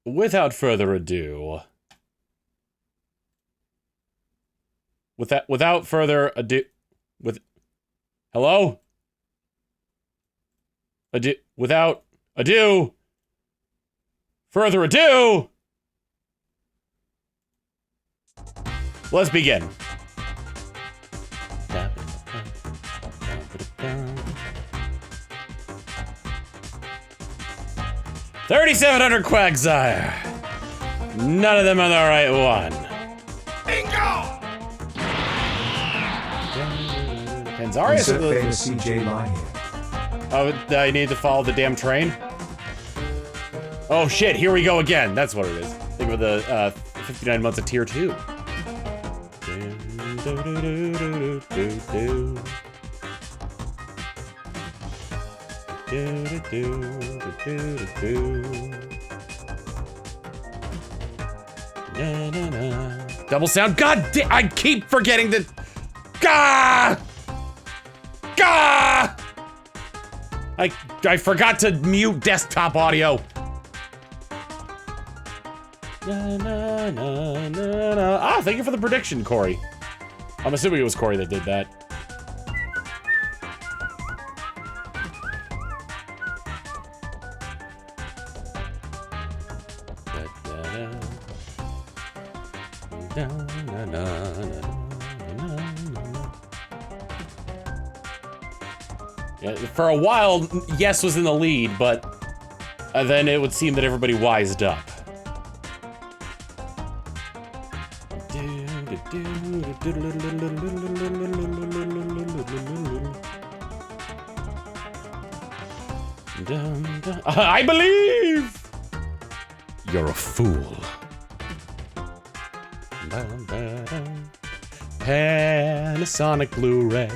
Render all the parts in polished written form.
without further ado... Without further ado... Hello? Without ado... Further ado... Let's begin. 3,700 Quagsire. None of them are the right one. Bingo! Arceus Insert famous CJ line here. Oh, I need to follow the damn train? Oh shit, here we go again. That's what it is. Think of the 59 months of tier 2. Double sound. God damn, I keep forgetting to. Gah! Gah! I forgot to mute desktop audio. Ah, thank you for the prediction, Corey. I'm assuming it was Corey that did that. Yeah, for a while, Yes was in the lead, but then it would seem that everybody wised up. I believe! You're a fool. Panasonic Blu-ray.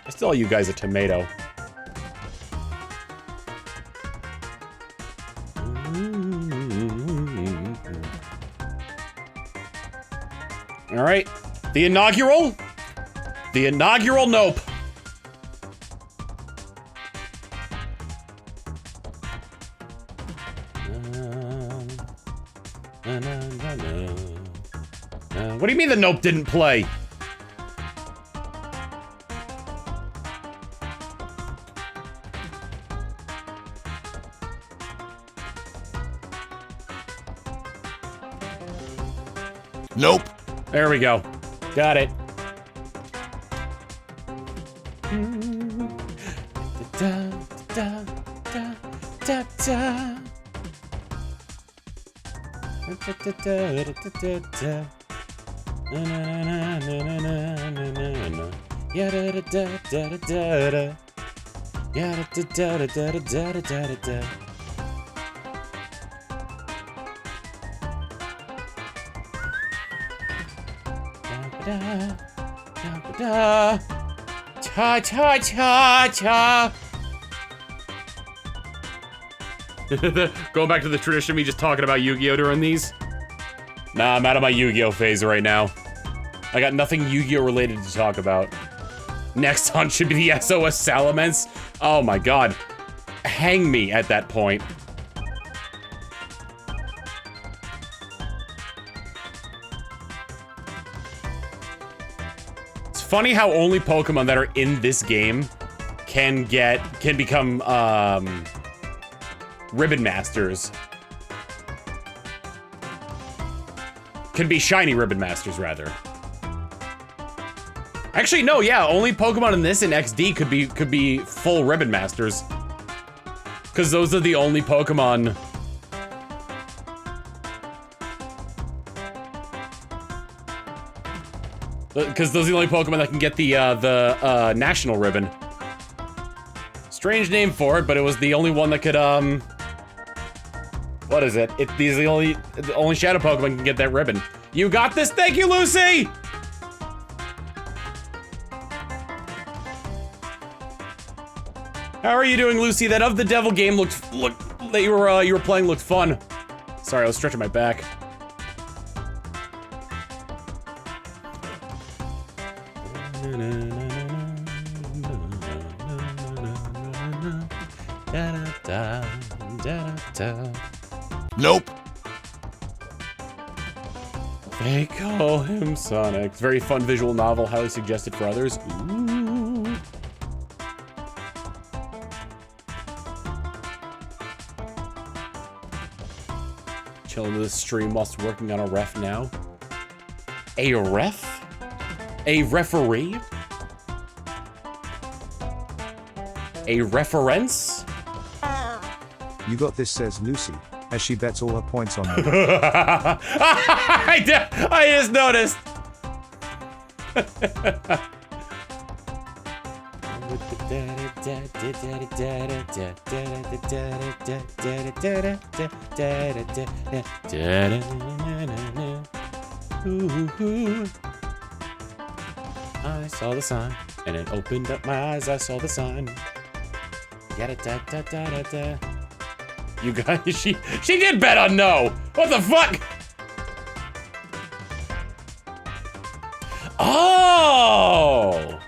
I still owe you guys a tomato. All right, the inaugural nope. What do you mean the nope didn't play? Nope. There we go. Got it. Cha cha cha cha. Going back to the tradition of me just talking about Yu-Gi-Oh during these. Nah, I'm out of my Yu-Gi-Oh phase right now. I got nothing Yu-Gi-Oh related to talk about. Next hunt should be the SOS Salamence. Oh my god. Hang me at that point. It's funny how only Pokemon that are in this game can become, Ribbon Masters. Can be shiny Ribbon Masters, rather. Actually, no, yeah, only Pokemon in this and XD could be full Ribbon Masters. Because those are the only Pokemon. Because those are the only Pokemon that can get the National Ribbon. Strange name for it, but it was the only one that could, what is it? These are the only Shadow Pokemon can get that ribbon. You got this? Thank you, Lucy! How are you doing, Lucy? That Of the Devil game that you were playing looked fun. Sorry, I was stretching my back. Nope. They call him Sonic. Very fun visual novel, highly suggested for others. Ooh. Chilling with the stream whilst working on a ref now. A ref? A referee? A reference? You got this, says Lucy, as she bets all her points on me. I just noticed. I saw the sign, and it opened up my eyes. I saw the sign. You guys, she did bet on no. What the fuck? Oh!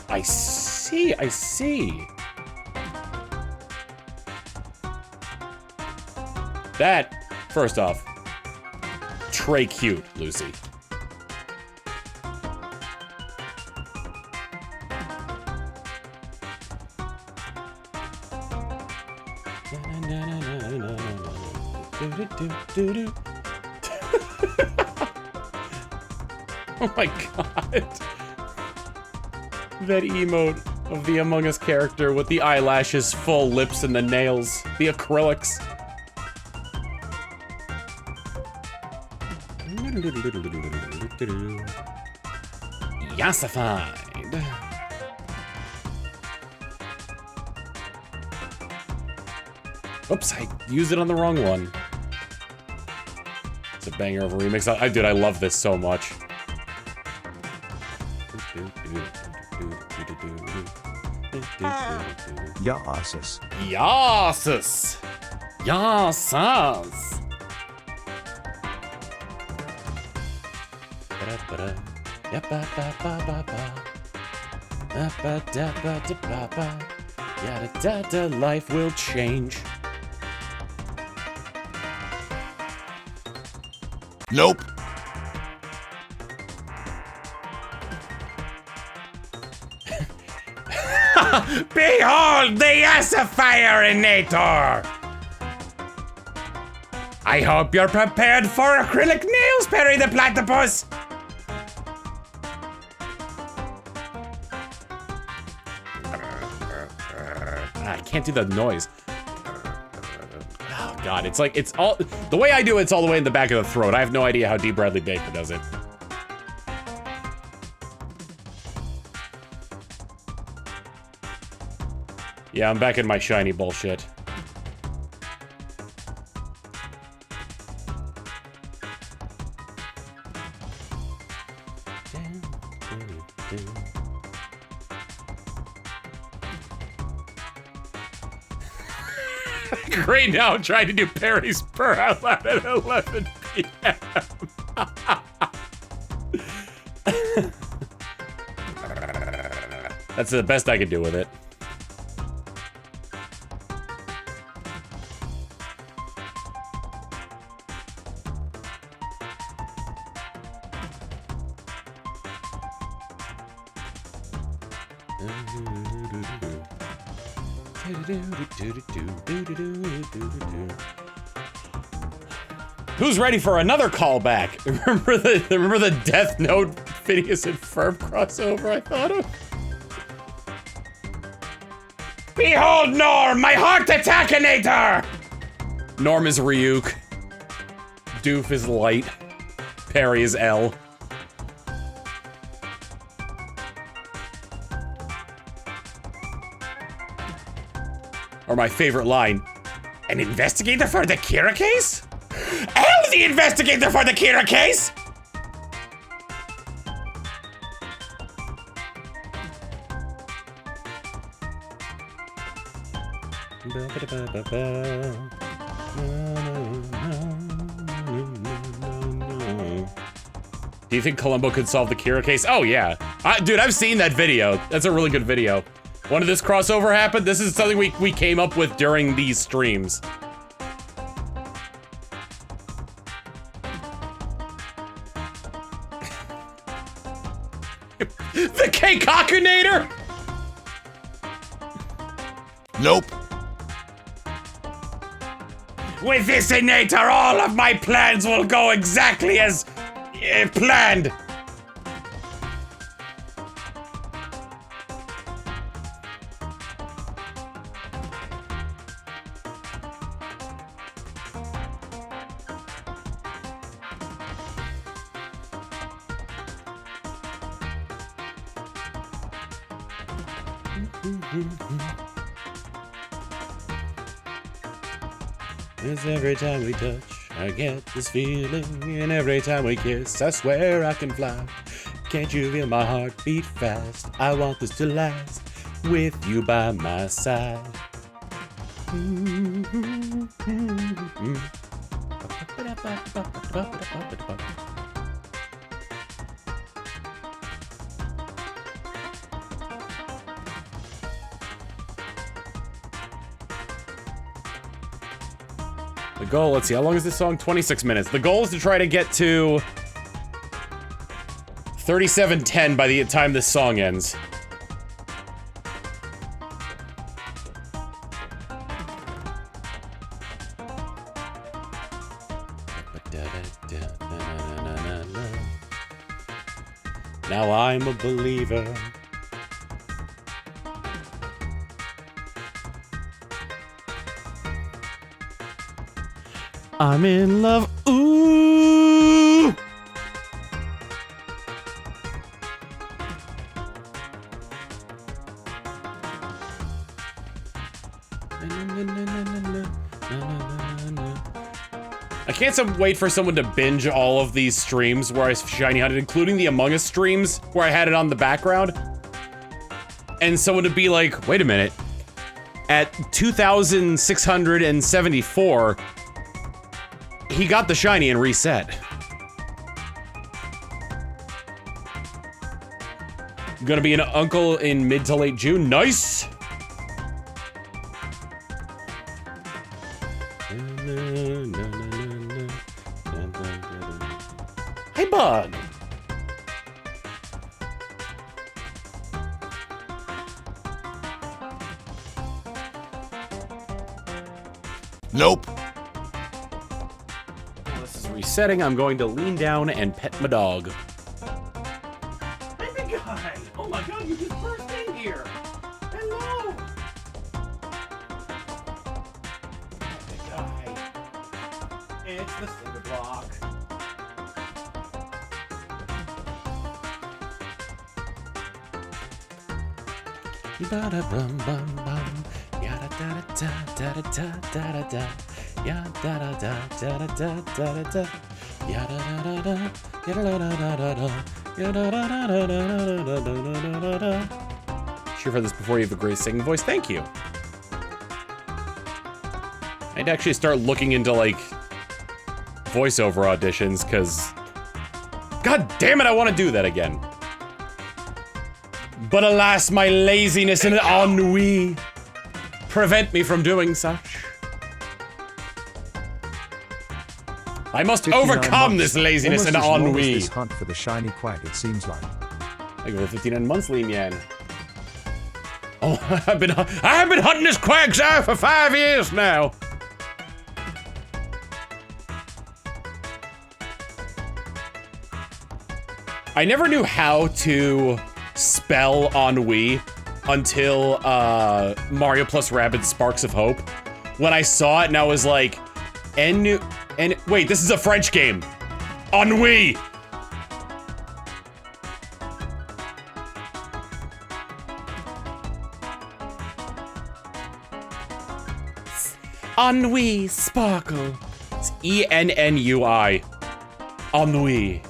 I see, I see. That, first off, Trey cute, Lucy. Oh my god. That emote of the Among Us character with the eyelashes, full lips, and the nails. The acrylics. Yassified. Oops, I used it on the wrong one. It's a banger of a remix. Dude, I love this so much. Yeah, Arceus. Yassus! Yassas! Life will change. Nope. Behold the Yassifier Innator! I hope you're prepared for acrylic nails, Perry the Platypus! I can't do the noise. Oh god, it's like, it's all, the way I do it's all the way in the back of the throat. I have no idea how D. Bradley Baker does it. Yeah, I'm back in my shiny bullshit. Great, now I'm trying to do Perry's purr out loud at 11 p.m. That's the best I could do with it. Who's ready for another callback? Remember the Death Note Phineas and Ferb crossover I thought of? Behold Norm, my heart attackinator! Norm is Ryuk. Doof is Light. Perry is L. Or my favorite line, an investigator for the Kira case? L the investigator for the Kira case? Do you think Columbo could solve the Kira case? Oh, yeah. Dude, I've seen that video. That's a really good video. When did this crossover happen? This is something we came up with during these streams. The Keikakunator! Nope. With this innator, all of my plans will go exactly as planned. Cause every time we touch, I get this feeling, and every time we kiss, I swear I can fly. Can't you feel my heart beat fast? I want this to last, with you by my side. The goal, let's see, how long is this song? 26 minutes. The goal is to try to get to 37:10 by the time this song ends. Now I'm a believer. I'm in love, ooh! I can't wait for someone to binge all of these streams where I shiny hunted, including the Among Us streams where I had it on the background. And someone to be like, wait a minute. At 2,674, he got the shiny and reset. Gonna be an uncle in mid to late June. Nice! Hey, bud! Nope. Resetting, I'm going to lean down and pet my dog. Hey, big guy! Oh my god, you just burst in here! Hello! Big guy. It's the cinder block. Ba-da-bum-bum-bum. Yada-da-da-da-da-da-da-da-da. Ya da da da da da da da da da. Ya da da da da. Ya da da da da da. Ya da da da da da da da da da. Sure, for this before you have a great singing voice. Thank you. I'd actually start looking into like voiceover auditions, cause god damn it, I want to do that again. But alas, my laziness and ennui prevent me from doing such. I must overcome this laziness and ennui. This hunt for the shiny quack, it seems like. I go 59 months, Li Mian. Oh, I've been hunting this Quagsire for 5 years now. I never knew how to spell ennui until Mario plus Rabbids Sparks of Hope. When I saw it and I was like, wait, this is a French game. Ennui. Ennui, sparkle. It's E-N-N-U-I. Ennui.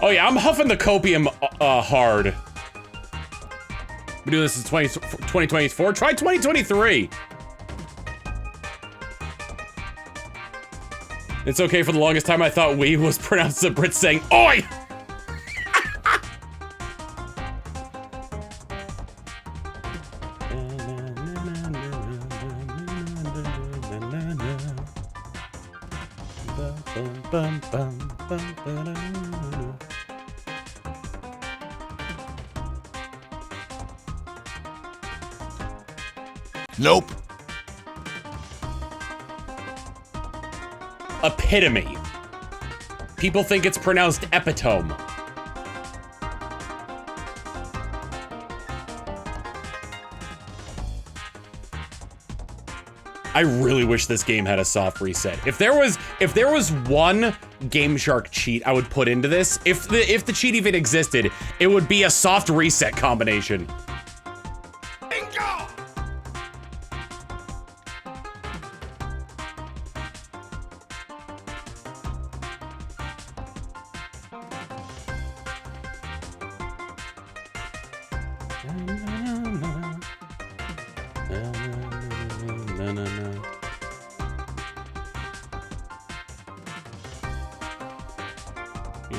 Oh yeah, I'm huffing the copium hard. We do this in 2024. Try 2023. It's okay, for the longest time I thought we was pronounced as a Brit saying, "Oi!" Nope. Epitome. People think it's pronounced epitome. I really wish this game had a soft reset. If there was one Game Shark cheat I would put into this, if the cheat even existed, it would be a soft reset combination.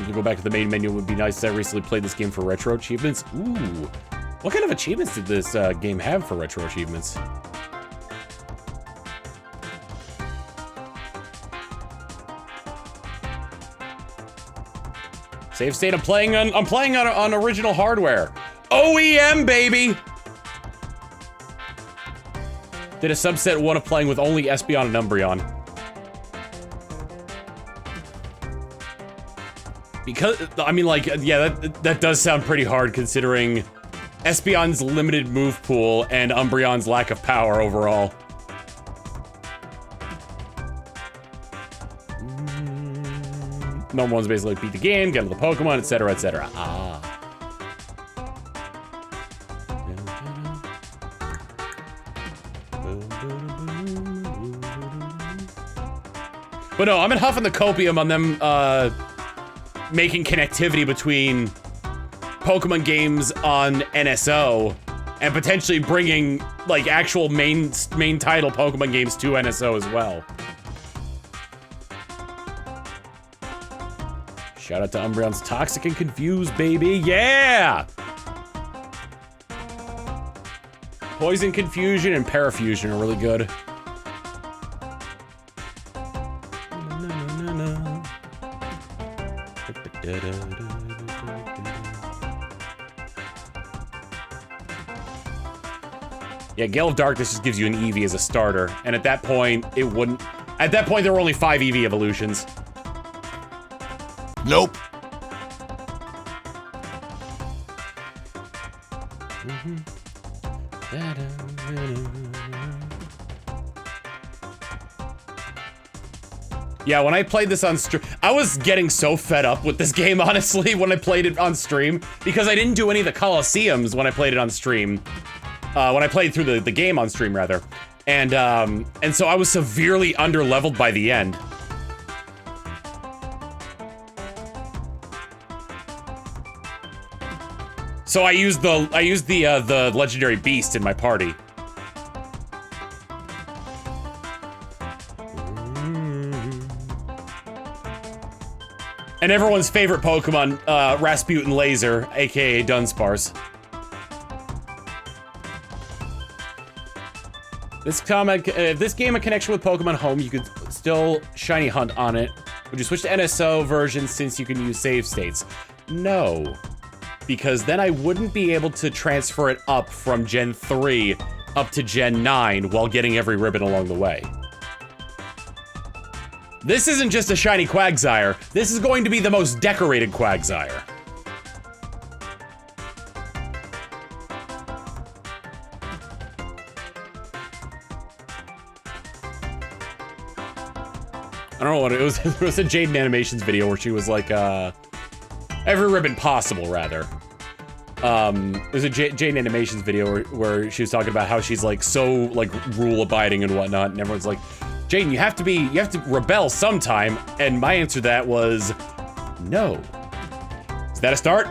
To go back to the main menu, it would be nice. I recently played this game for retro achievements. Ooh. What kind of achievements did this game have for retro achievements? Save state. I'm playing on original hardware. OEM, baby! Did a subset one of playing with only Espeon and Umbreon. Because, I mean, like, yeah, that does sound pretty hard considering Espeon's limited move pool and Umbreon's lack of power overall. Number one's basically beat the game, get all the Pokemon, etc., etc. Ah. But no, I'm huffing the copium on them, making connectivity between Pokemon games on NSO and potentially bringing like actual main title Pokemon games to NSO as well. Shout out to Umbreon's Toxic and Confused, baby. Yeah! Poison Confusion and Parafusion are really good. Yeah, Gale of Darkness just gives you an Eevee as a starter, and at that point, it wouldn't... At that point, there were only 5 Eevee evolutions. Nope. Yeah, when I played this on stream, I was getting so fed up with this game, honestly, when I played it on stream, because I didn't do any of the Colosseums when I played it on stream. When I played through the game on stream, rather. And so I was severely underleveled by the end. So I used the legendary beast in my party. And everyone's favorite Pokemon, Rasputin Laser, aka Dunsparce. If this game a connection with Pokemon Home, you could still shiny hunt on it. Would you switch to NSO version since you can use save states? No, because then I wouldn't be able to transfer it up from Gen 3 up to Gen 9 while getting every ribbon along the way. This isn't just a shiny Quagsire. This is going to be the most decorated Quagsire. I don't know what it was. It was a Jaden Animations video where she was like, every ribbon possible, rather. It was a Jaden Animations video where she was talking about how she's like so like rule abiding and whatnot, and everyone's like, Jaden, you have to rebel sometime. And my answer to that was, no. Is that a start?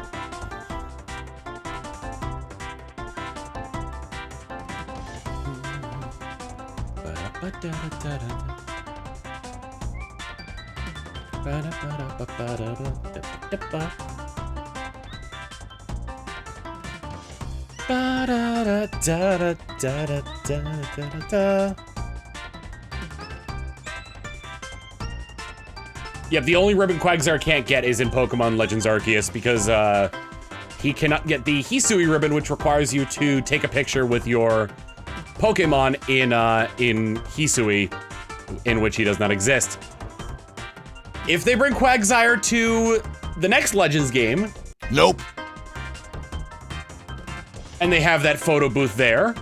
Yep, the only ribbon Quagsire can't get is in Pokemon Legends Arceus because he cannot get the Hisui ribbon, which requires you to take a picture with your Pokemon in Hisui, in which he does not exist. If they bring Quagsire to the next Legends game, Nope. and they have that photo booth there,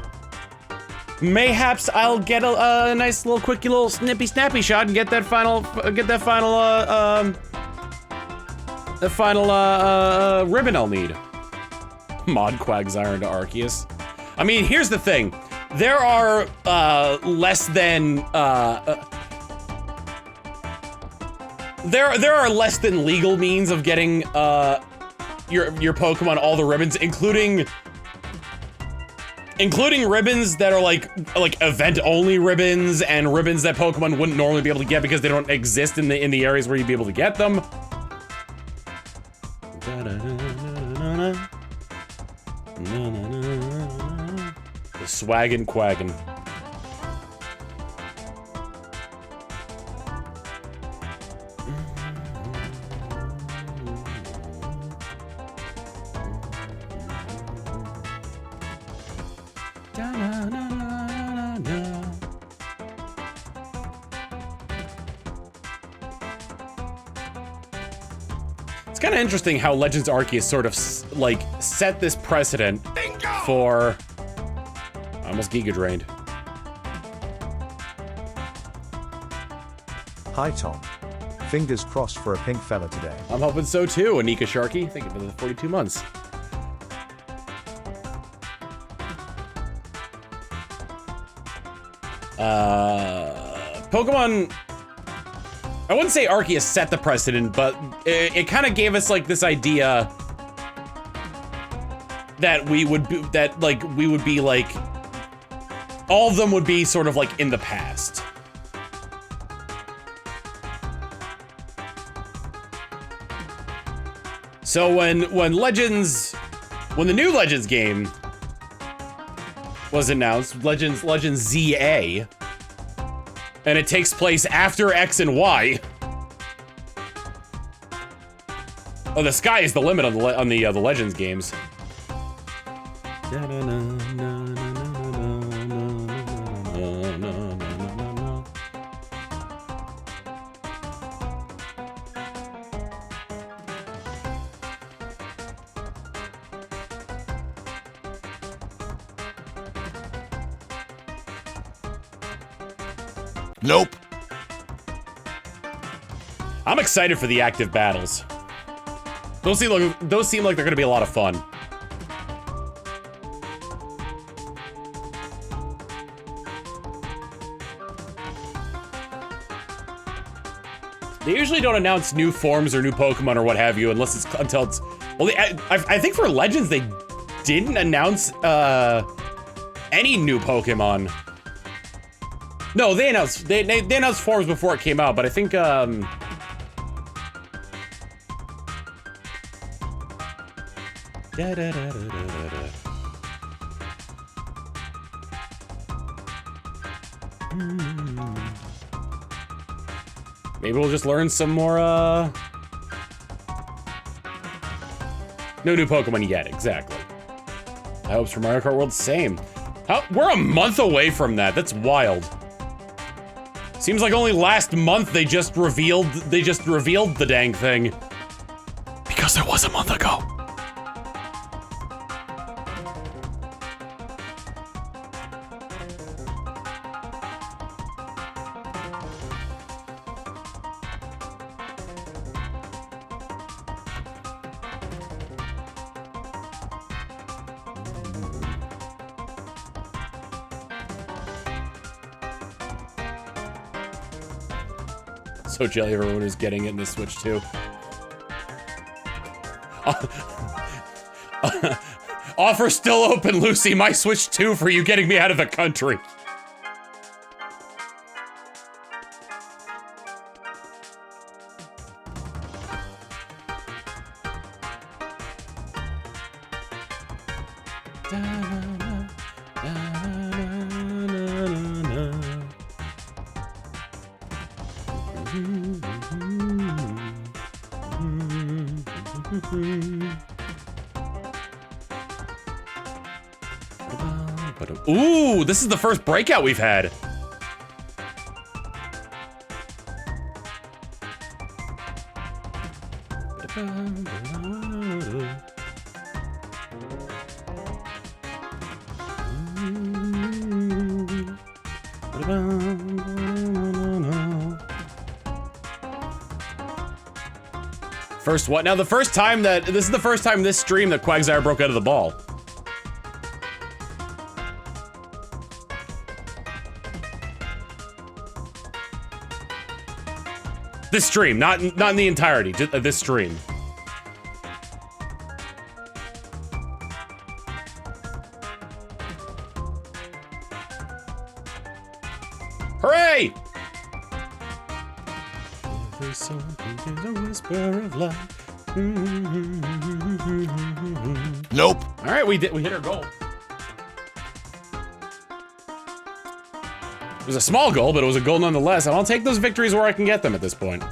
mayhaps I'll get a nice little quick little snippy snappy shot and get that final ribbon I'll need. Mod Quagsire into Arceus. I mean, here's the thing. There are less than there are less than legal means of getting your Pokemon all the ribbons, including ribbons that are like event only ribbons and ribbons that Pokemon wouldn't normally be able to get because they don't exist in the areas where you'd be able to get them. The swaggin' quaggin'. It's kind of interesting how Legends Arceus sort of like set this precedent for. I almost Giga drained. Hi Tom. Fingers crossed for a pink fella today. I'm hoping so too, Anika Sharky. Thank you for the 42 months. Pokemon, I wouldn't say Arceus set the precedent, but it kind of gave us like this idea that we would be like all of them would be sort of like in the past. So when the new Legends game was announced, Legends ZA, and it takes place after X and Y. Oh, the sky is the limit on the Legends games. Nope. I'm excited for the active battles. Those seem like they're gonna be a lot of fun. They usually don't announce new forms or new Pokemon or what have you until it's well. I think for Legends they didn't announce any new Pokemon. No, they announced forms before it came out, but I think maybe we'll just learn some more no new Pokemon yet, exactly. I hopes for Mario Kart World, same. We're a month away from that. That's wild. Seems like only last month they just revealed the dang thing. Because it was a month ago. So jelly everyone is getting it in this Switch too. Offer still open, Lucy. My Switch 2 for you getting me out of the country. Ooh, this is the first breakout we've had. First what? Now the first time that, this is the first time this stream that Quagsire broke out of the ball. This stream, not in the entirety, just this stream. Hooray! Nope. All right, we hit our goal. It was a small goal, but it was a goal nonetheless, and I'll take those victories where I can get them at this point.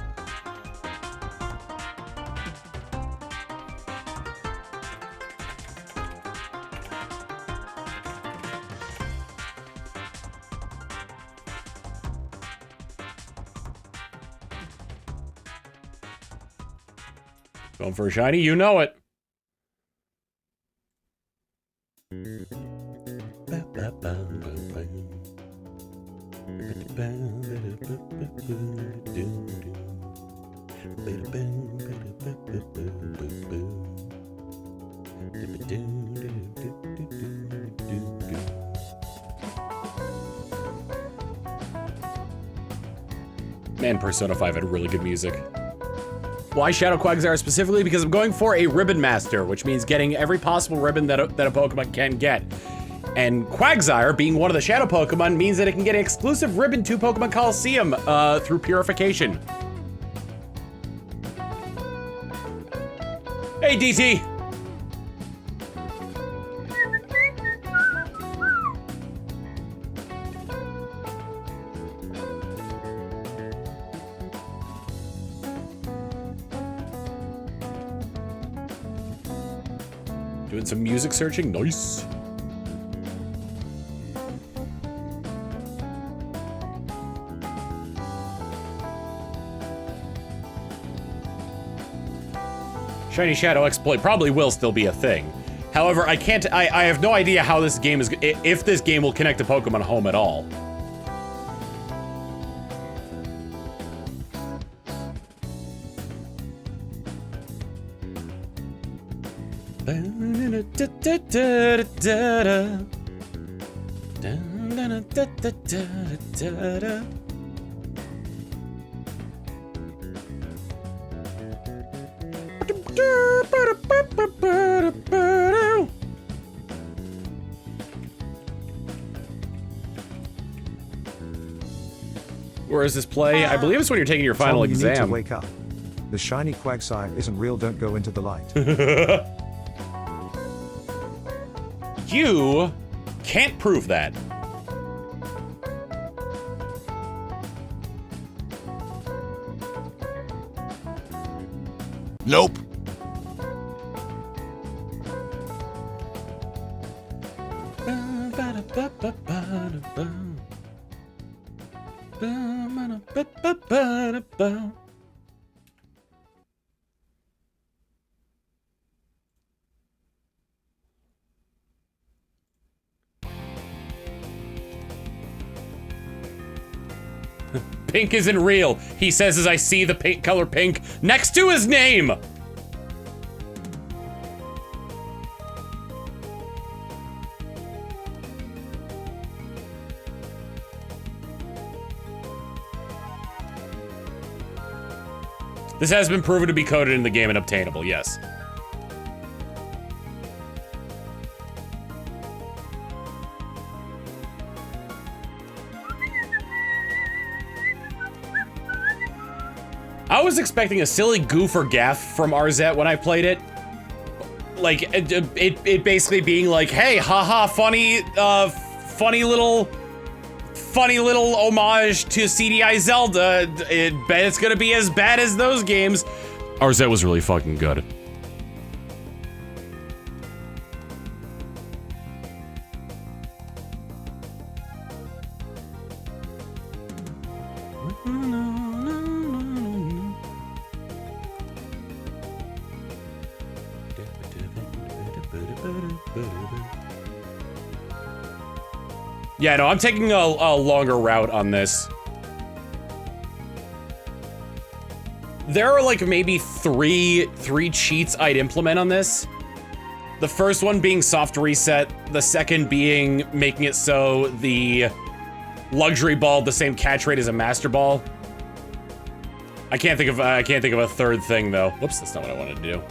Going for a shiny, you know it. Man, Persona 5 had really good music. Why Shadow Quagsire specifically? Because I'm going for a Ribbon Master, which means getting every possible ribbon that a Pokemon can get. And Quagsire, being one of the Shadow Pokemon, means that it can get an exclusive ribbon to Pokemon Colosseum through purification. Hey, DT! Doing some music searching, nice. Shiny Shadow exploit probably will still be a thing. However, I have no idea how this game is, if this game will connect to Pokemon Home at all. Where is this play? I believe it's when you're taking your final Tom, you exam. need to wake up. The shiny Quagsire isn't real, don't go into the light. You can't prove that. Nope. Pink isn't real, he says as I see the color pink next to his name. This has been proven to be coded in the game and obtainable, yes. I was expecting a silly goof or gaff from Arzette when I played it. Like, it basically being like, hey, haha, funny little homage to CDI Zelda. Bet it's gonna be as bad as those games. Arzette was really fucking good. Yeah, no, I'm taking a longer route on this. There are like maybe three cheats I'd implement on this. The first one being soft reset, the second being making it so the luxury ball the same catch rate as a master ball. I can't think of a third thing though. Whoops, that's not what I wanted to do.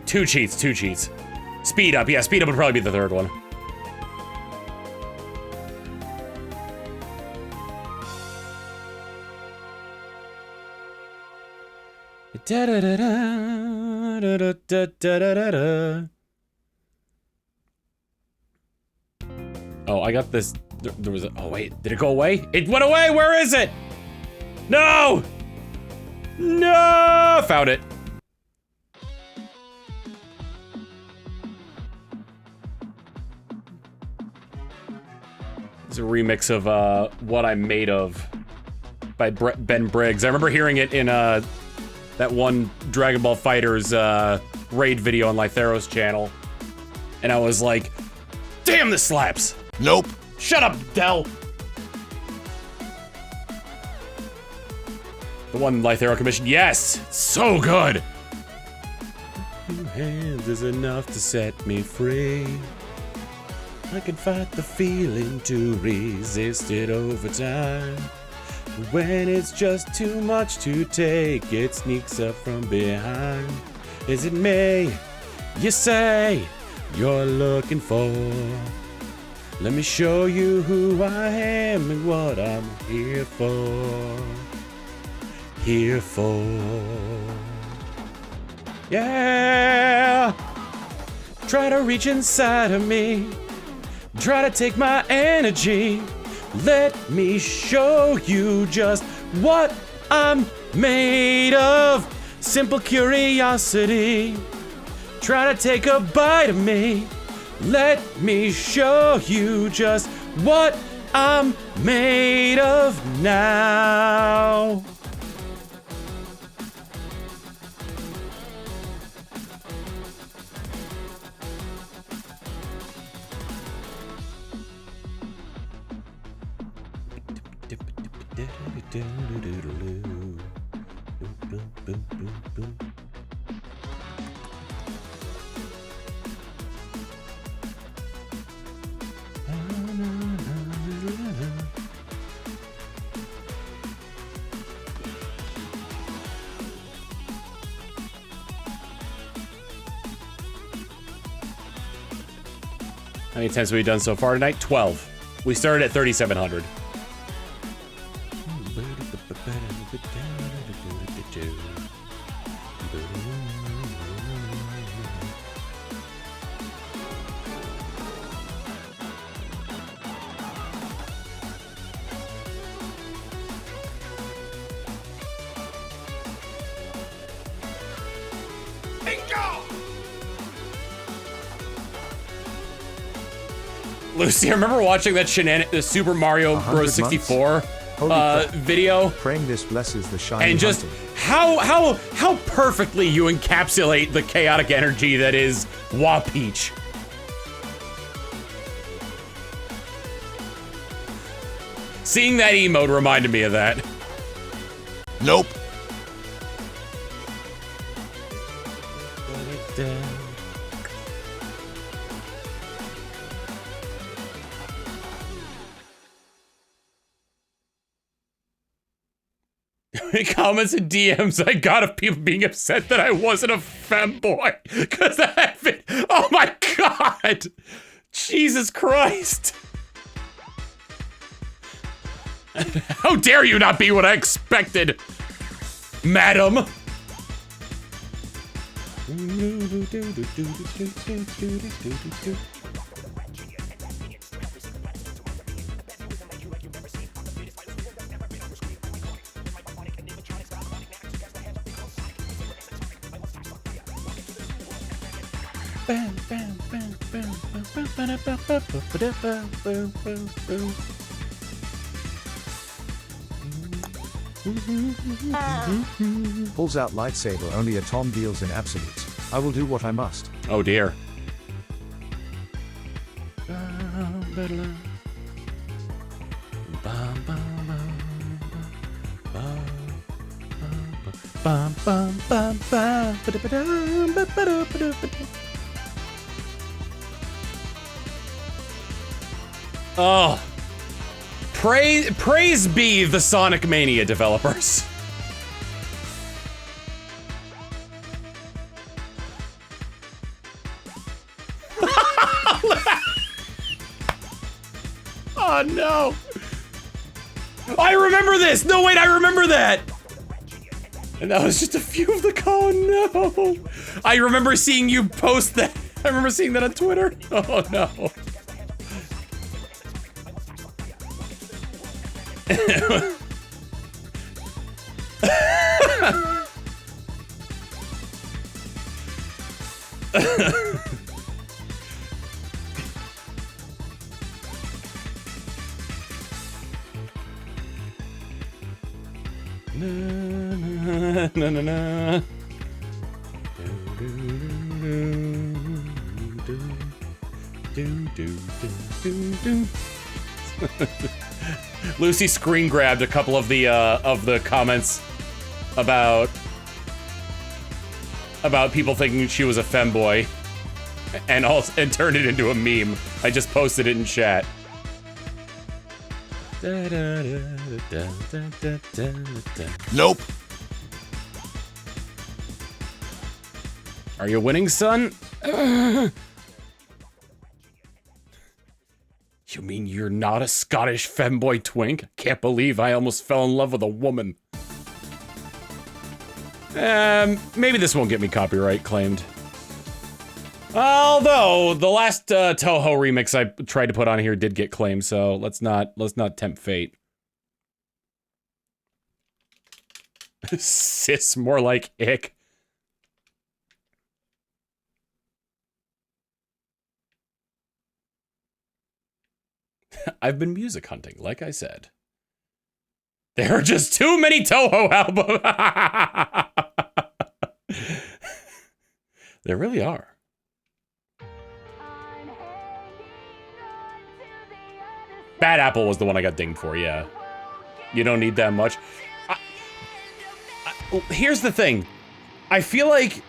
Two cheats. Speed up, yeah, speed up would probably be the third one. Oh, I got this. There was a. Oh wait, did it go away? It went away. Where is it? No! No! Found it. It's a remix of What I'm Made Of by Ben Briggs. I remember hearing it in that one Dragon Ball FighterZ raid video on Lythero's channel. And I was like, damn, this slaps. Nope. Shut up, Del. The one Lythero commissioned. Yes, it's so good. Two hands is enough to set me free. I can fight the feeling to resist it over time. When it's just too much to take, it sneaks up from behind. Is it me, you say, you're looking for? Let me show you who I am and what I'm here for. Here for. Yeah! Try to reach inside of me. Try to take my energy. Let me show you just what I'm made of. Simple curiosity. Try to take a bite of me. Let me show you just what I'm made of now. How many attempts have we done so far tonight? 12. We started at 3,700. Lucy, I remember watching that the Super Mario Bros. 64 video. Praying this blesses the shiny and just hunting. how perfectly you encapsulate the chaotic energy that is Wa-Peach. Seeing that emote reminded me of that. Nope. Comments and DMs I got of people being upset that I wasn't a femboy because I haven't. Oh my god! Jesus Christ! How dare you not be what I expected, madam? Bam, bam, bam, bam, bam, bam, bam, bam, bam, bam, bam. Pulls out lightsaber, only a Tom deals in absolutes. I will do what I must. Oh dear. Oh. Praise be the Sonic Mania developers. Oh no. I remember this! No wait, I remember that! And that was just a few of the no! I remember seeing you post that. I remember seeing that on Twitter. Oh no. Na, na, na. Lucy screen grabbed a couple of the comments about people thinking she was a femboy, and turned it into a meme. I just posted it in chat. Nope. Are you winning, son? You mean you're not a Scottish femboy twink? Can't believe I almost fell in love with a woman. Maybe this won't get me copyright claimed. Although the last Touhou remix I tried to put on here did get claimed, so let's not tempt fate. Sis, more like ick. I've been music hunting, like I said. There are just too many Touhou albums. There really are. Bad Apple was the one I got dinged for, yeah. You don't need that much. Here's the thing. I feel like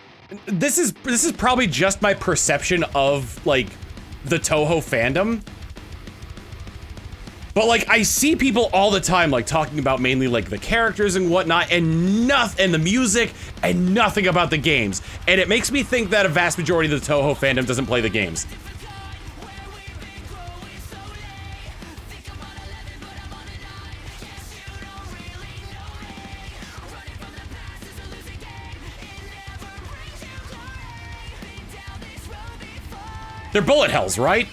this is probably just my perception of, like, the Touhou fandom. But, like, I see people all the time, like, talking about mainly, like, the characters and whatnot, and the music, and nothing about the games. And it makes me think that a vast majority of the Touhou fandom doesn't play the games. They're bullet hells, right?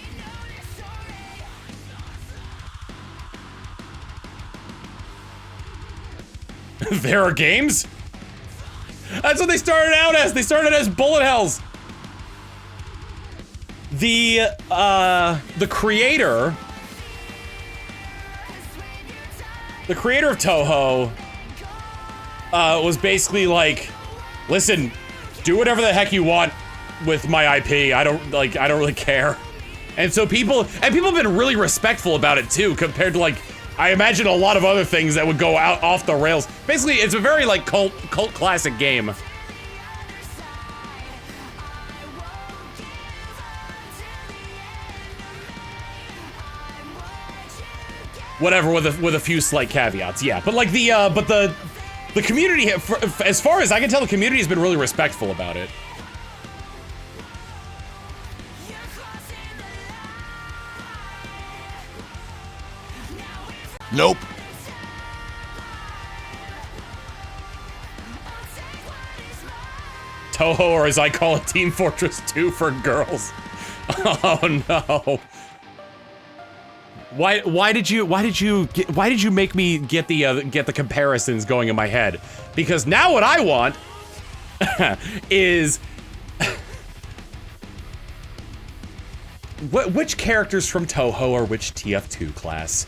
There are games? That's what they started out as. They started as bullet hells. The creator of Touhou was basically like, listen, do whatever the heck you want with my IP. I don't really care. And so people have been really respectful about it too, compared to, like, I imagine a lot of other things that would go out off the rails. Basically, it's a very, like, cult classic game. Whatever, with a few slight caveats, yeah. But, like, the community, as far as I can tell, the community has been really respectful about it. Nope. Touhou, or as I call it, Team Fortress 2 for girls. Oh no. Why did you make me get the comparisons going in my head? Because now what I want is which characters from Touhou are which TF2 class?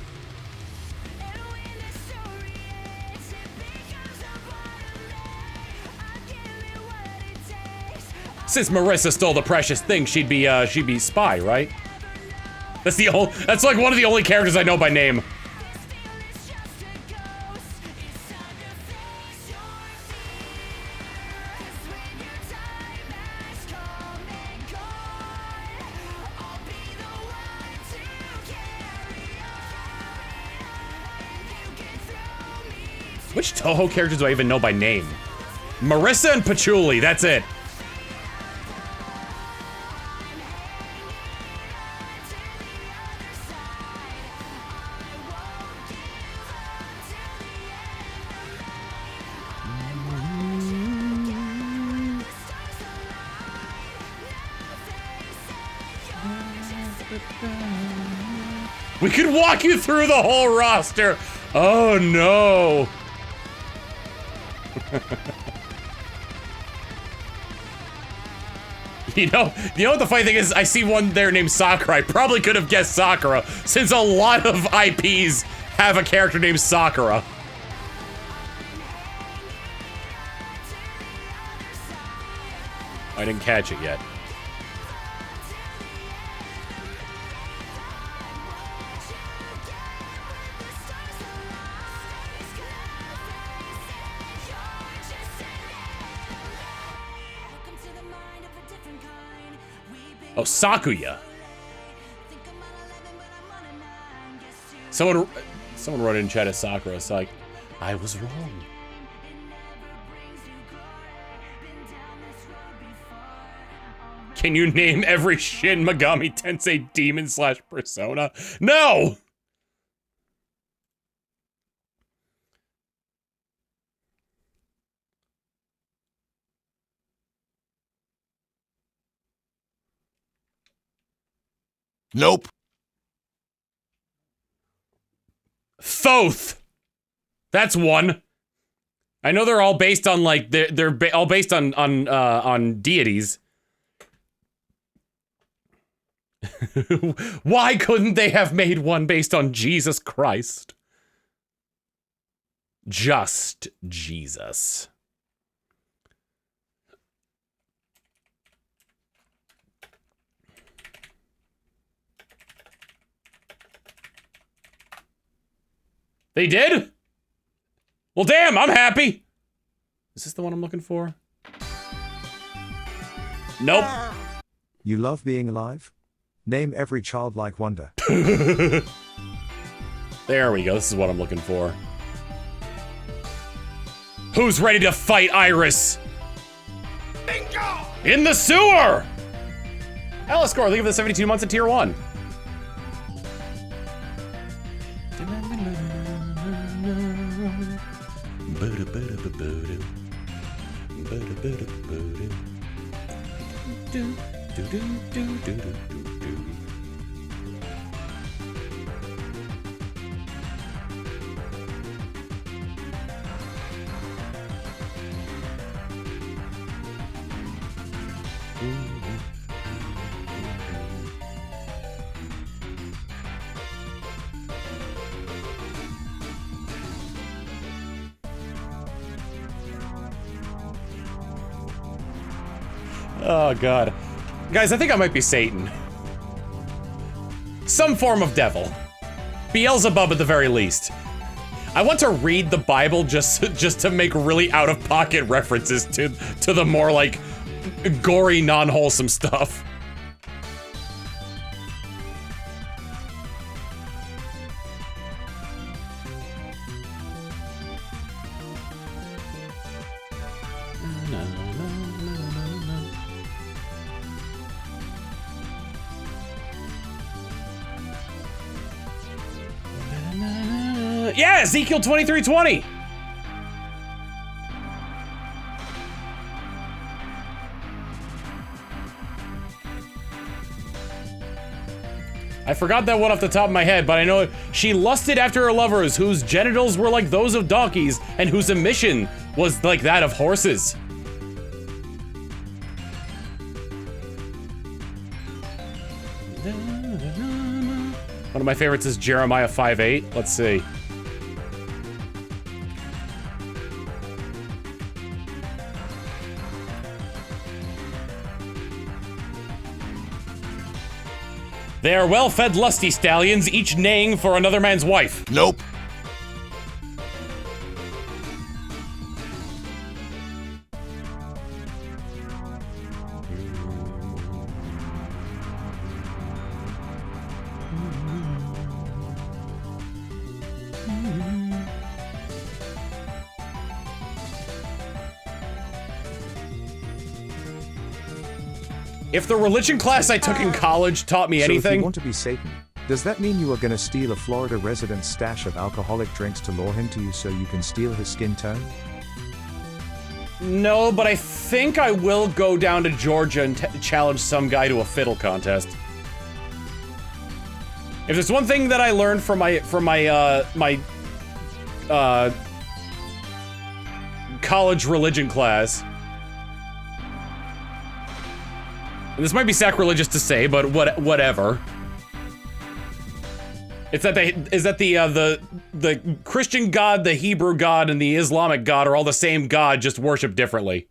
Since Marissa stole the precious thing, she'd be Spy, right? That's like one of the only characters I know by name. Which Touhou characters do I even know by name? Marissa and Patchouli, that's it. We could walk you through the whole roster. Oh no. You know what the funny thing is? I see one there named Sakura. I probably could have guessed Sakura, since a lot of IPs have a character named Sakura. I didn't catch it yet. Oh, Sakuya. Someone wrote in chat as Sakura. It's like, I was wrong. Can you name every Shin Megami Tensei demon / persona? No! Nope. Thoth. That's one. I know they're all based on like they're all based on deities. Why couldn't they have made one based on Jesus Christ? Just Jesus. They did? Well, damn, I'm happy. Is this the one I'm looking for? Nope. You love being alive? Name every childlike wonder. There we go. This is what I'm looking for. Who's ready to fight Iris? Bingo! In the sewer! Alice score, think of the 72 months in tier 1. Oh god. Guys, I think I might be Satan. Some form of devil. Beelzebub at the very least. I want to read the Bible just to make really out-of-pocket references to the more, like, gory, non-wholesome stuff. Yeah, Ezekiel 23:20. I forgot that one off the top of my head, but I know she lusted after her lovers whose genitals were like those of donkeys and whose emission was like that of horses. One of my favorites is Jeremiah 5:8. Let's see. They are well-fed lusty stallions, each neighing for another man's wife. Nope. If the religion class I took in college taught me So if anything... you want to be Satan, does that mean you are gonna steal a Florida resident's stash of alcoholic drinks to lure him to you so you can steal his skin tone? No, but I think I will go down to Georgia and challenge some guy to a fiddle contest. If there's one thing that I learned from my college religion class, and this might be sacrilegious to say, but whatever. It's that the Christian God, the Hebrew God, and the Islamic God are all the same God, just worshipped differently.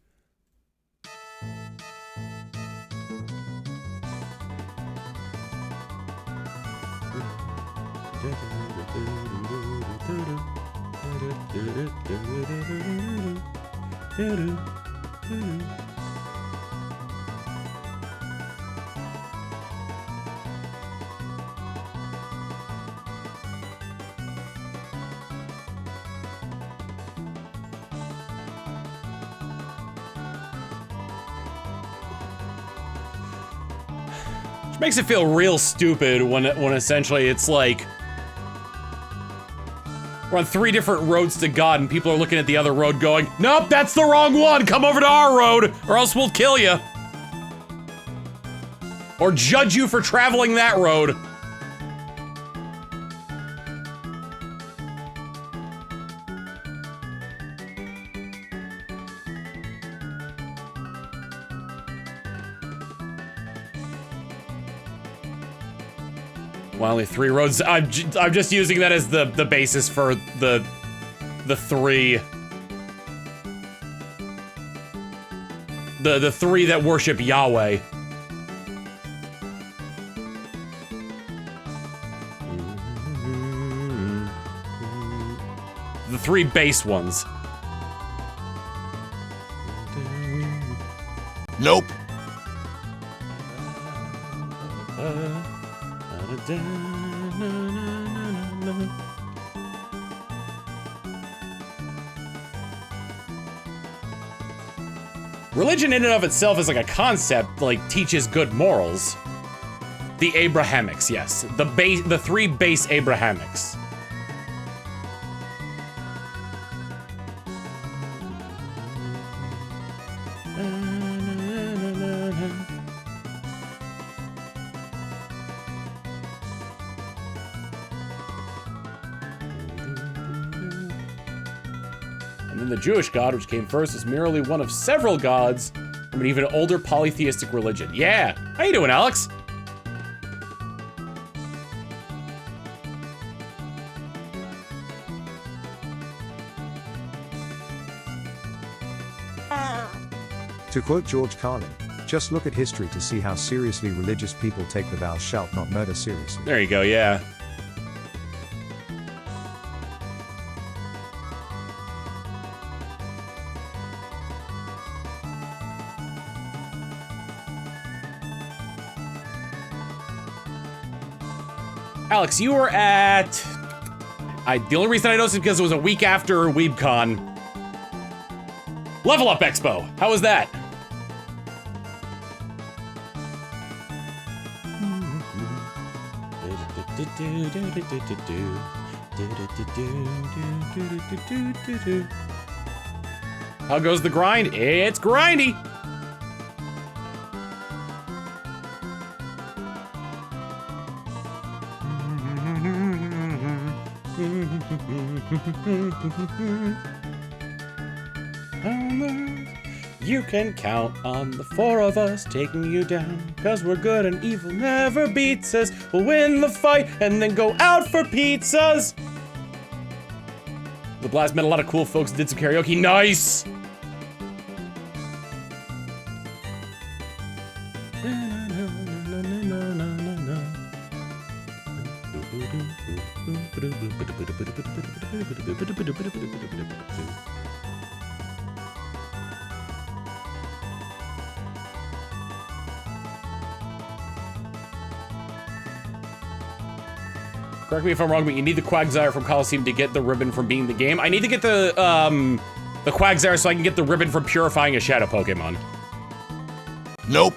Which makes it feel real stupid when essentially it's like we're on 3 different roads to God and people are looking at the other road going, nope, that's the wrong one, come over to our road or else we'll kill you. Or judge you for traveling that road. Well, only 3 roads. I'm just using that as the basis for the 3. The 3 that worship Yahweh. The 3 base ones. Nope. Religion in and of itself is like a concept, like teaches good morals. The Abrahamics, yes. The 3 base Abrahamics. And then the Jewish God, which came first, is merely one of several gods from an even older polytheistic religion. Yeah! How you doing, Alex? To quote George Carlin, just look at history to see how seriously religious people take the thou shalt not murder seriously. There you go, yeah. Alex, you were at... the only reason I noticed is because it was a week after WeebCon. Level Up Expo! How was that? How goes the grind? It's grindy! You can count on the 4 of us taking you down, 'cause we're good and evil never beats us. We'll win the fight and then go out for pizzas. The blast met a lot of cool folks, did some karaoke. Nice! Correct me if I'm wrong, but you need the Quagsire from Colosseum to get the ribbon from being the game. I need to get the Quagsire so I can get the ribbon from purifying a shadow Pokemon. Nope.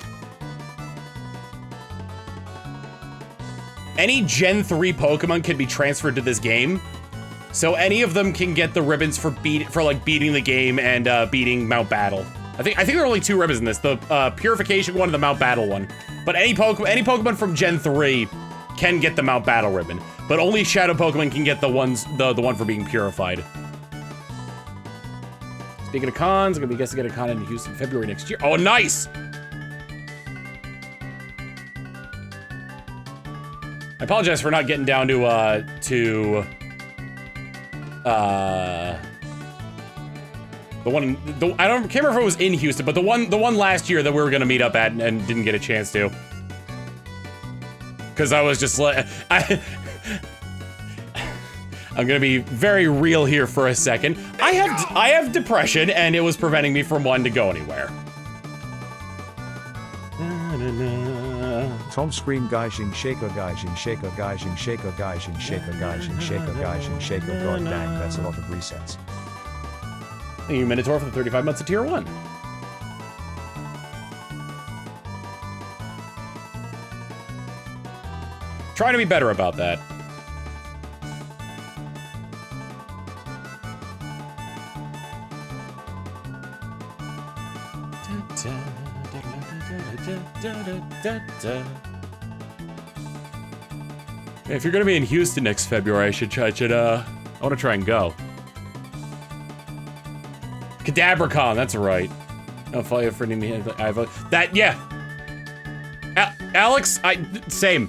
Any Gen 3 Pokemon can be transferred to this game, so any of them can get the ribbons for beating the game and beating Mount Battle. I think there are only 2 ribbons in this: the Purification one and the Mount Battle one. But any Pokemon from Gen 3 can get the Mount Battle ribbon, but only Shadow Pokemon can get the one for being purified. Speaking of cons, I'm gonna be guessing at a con in Houston February next year. Oh, nice! I apologize for not getting down to I can't remember if it was in Houston, but the one last year that we were gonna meet up at and didn't get a chance to. Cause I was just like, I'm gonna be very real here for a second. I have depression and it was preventing me from wanting to go anywhere. Tom scream Gaijin Shaker Gaijin Shaker Gaijin Shaker Gaijin Shaker Gaijin Shaker Gaijin Shaker. God dang, that's a lot of resets. Thank you, Minotaur, for the 35 months of Tier 1. Trying to be better about that. If you're gonna be in Houston next February, I want to try and go. Cadabracon, that's right. I'll follow you for me. That, yeah. Alex, same.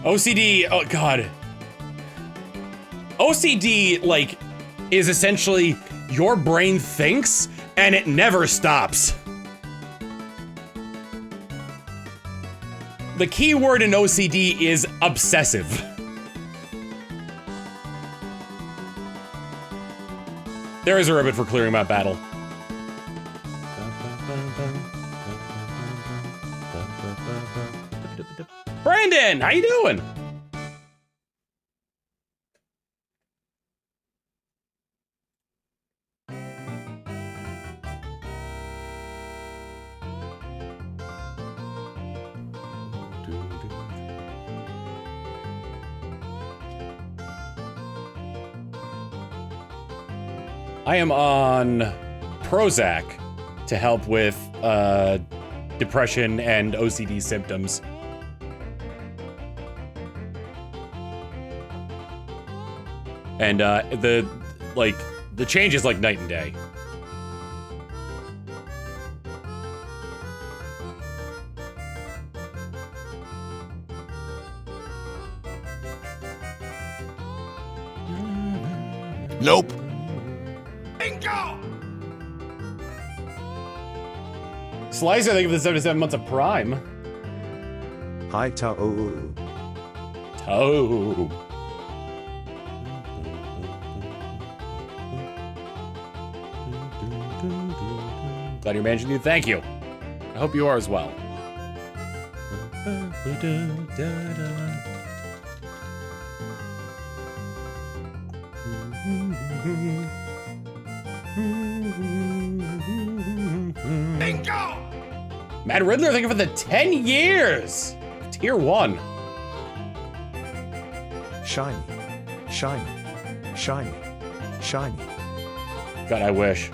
OCD, oh god. OCD, like, is essentially your brain thinks and it never stops. The key word in OCD is obsessive. There is a ribbon for clearing Mount Battle. Brandon, how you doing? I am on Prozac to help with depression and OCD symptoms. And the change is like night and day. Nope. Slicer, thank you for the 77 months of Prime. Hi Touhou. Touhou. Glad you're managing to. Thank you. I hope you are as well. Bingo! Matt Riddler, thank you for the 10 years! Tier 1. Shiny. Shiny. Shiny. Shiny. God, I wish.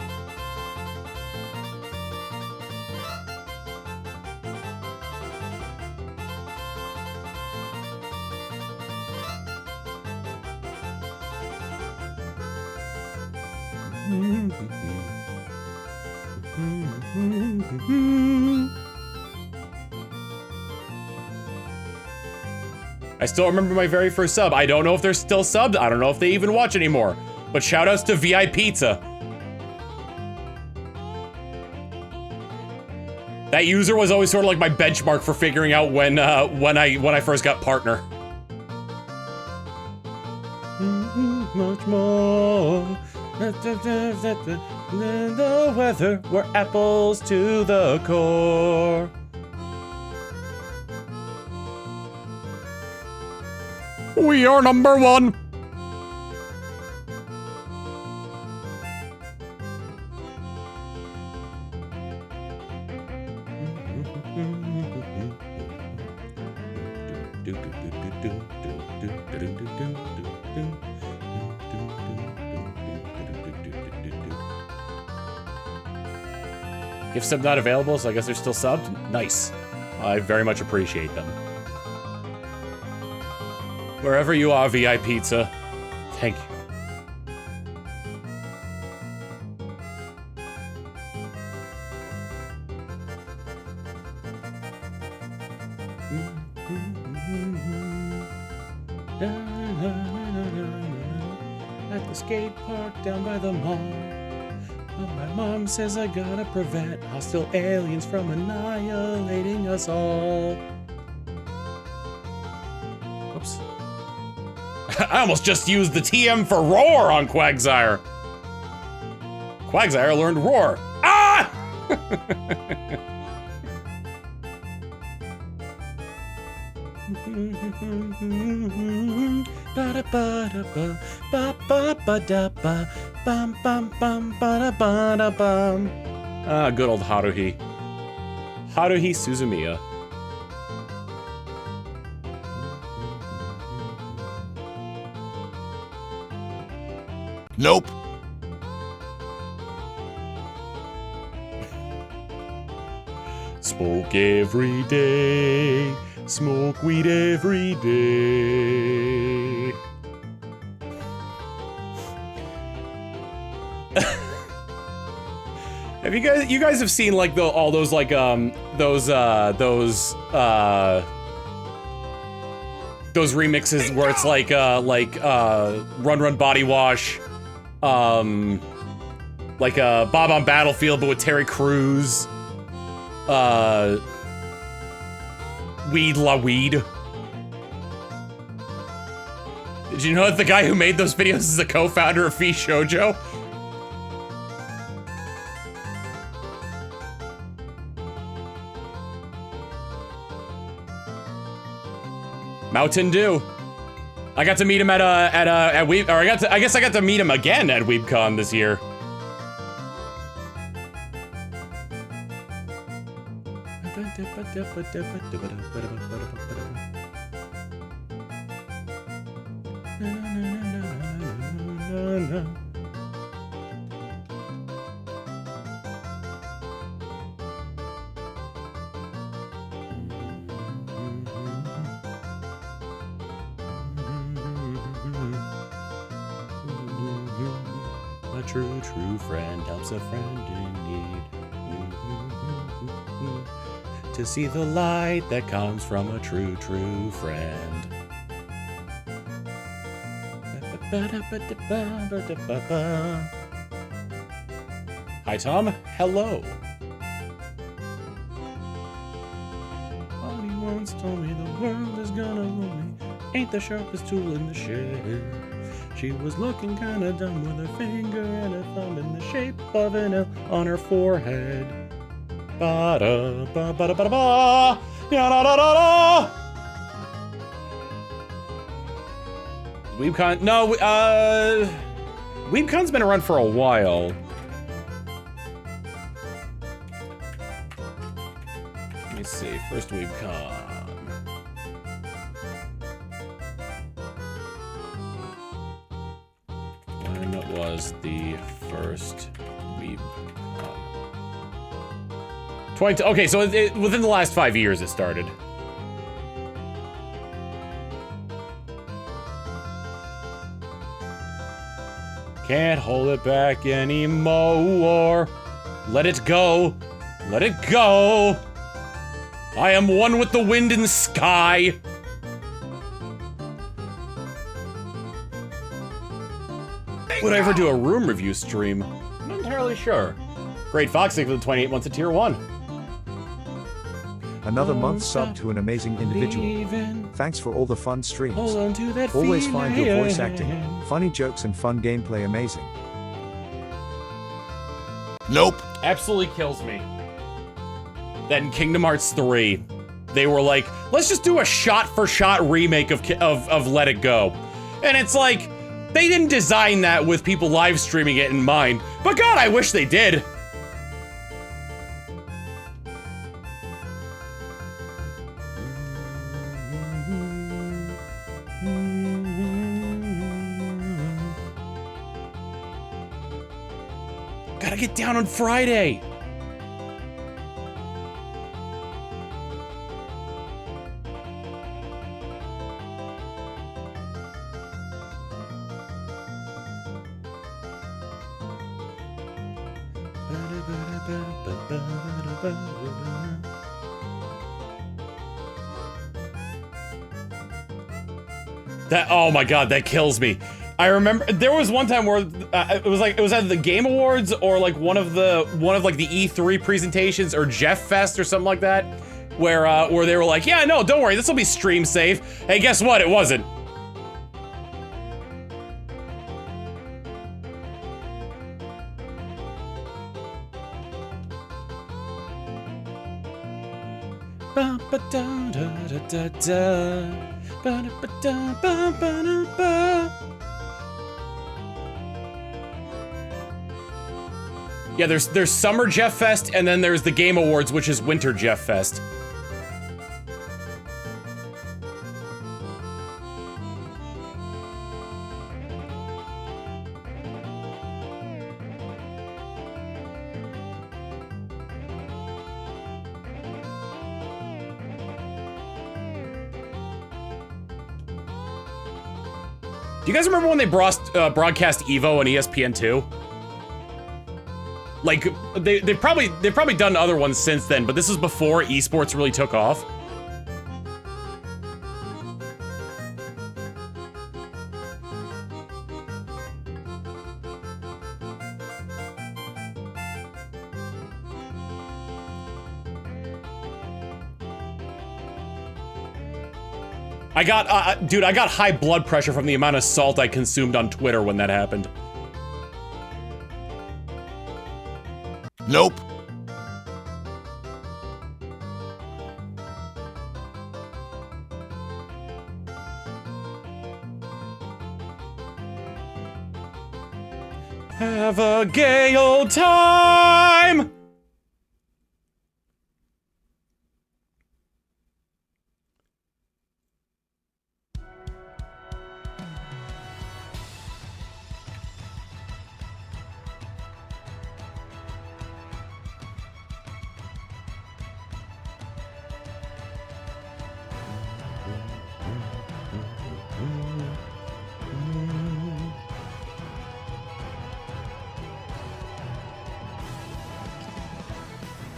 I still remember my very first sub. I don't know if they're still subbed. I don't know if they even watch anymore. But shoutouts to VI Pizza. That user was always sort of like my benchmark for figuring out when I first got partner. Much more than the weather. We're apples to the core. We are number one. Gift sub not available, so I guess they're still subbed? Nice. I very much appreciate them. Wherever you are, VI Pizza, thank you. At the skate park down by the mall. Oh, my mom says I gotta prevent hostile aliens from annihilating us all. Oops. I almost just used the TM for roar on Quagsire. Quagsire learned roar. Ah! Ah, good old Haruhi. Haruhi Suzumiya. Nope. Smoke every day. Smoke weed every day. Have you guys have seen like all those like those remixes where it's like Run Run Body Wash, like Bob on Battlefield but with Terry Crews, Weed La Weed. Did you know that the guy who made those videos is a co-founder of Fee Shoujo? Mountain Dew. I got to meet him at Weeb, or I guess I got to meet him again at WeebCon this year. A true friend helps a friend in need. To see the light that comes from a true friend. Hi, Tom. Hello. Mommy once told me the world is gonna ruin me. Ain't the sharpest tool in the shed. She was looking kinda dumb with her finger and her thumb in the shape of an L on her forehead. Ba-da, ba-ba-da-ba-da-ba, ya-da-da-da-da! WeebCon, no, WeebCon's been around for a while. Let me see, first WeebCon. When was the first WeebCon? Okay, so within the last 5 years it started. Can't hold it back anymore. Let it go. Let it go. I am one with the wind and sky. Would I ever do a room review stream? I'm not entirely sure. Great Fox, thank you for the 28 months of tier 1. Another month sub to an amazing individual. Thanks for all the fun streams. Hold on to that Always find your voice feeling. acting, funny jokes and fun gameplay amazing. Nope. Absolutely kills me. That in Kingdom Hearts 3, they were like, let's just do a shot-for-shot remake of Let It Go. And it's like, they didn't design that with people live streaming it in mind. But God, I wish they did. Gotta get down on Friday. That, oh my God, that kills me. I remember there was one time where it was either the Game Awards or like one of like the E3 presentations or Jeff Fest or something like that, where they were like, yeah, no, don't worry, this will be stream safe. Hey, guess what? It wasn't. Yeah, there's Summer Jeff Fest, and then there's the Game Awards, which is Winter Jeff Fest. Do you guys remember when they broadcast EVO on ESPN2? Like, they've probably done other ones since then, but this was before esports really took off. Dude, I got high blood pressure from the amount of salt I consumed on Twitter when that happened. Nope. Have a gay old time!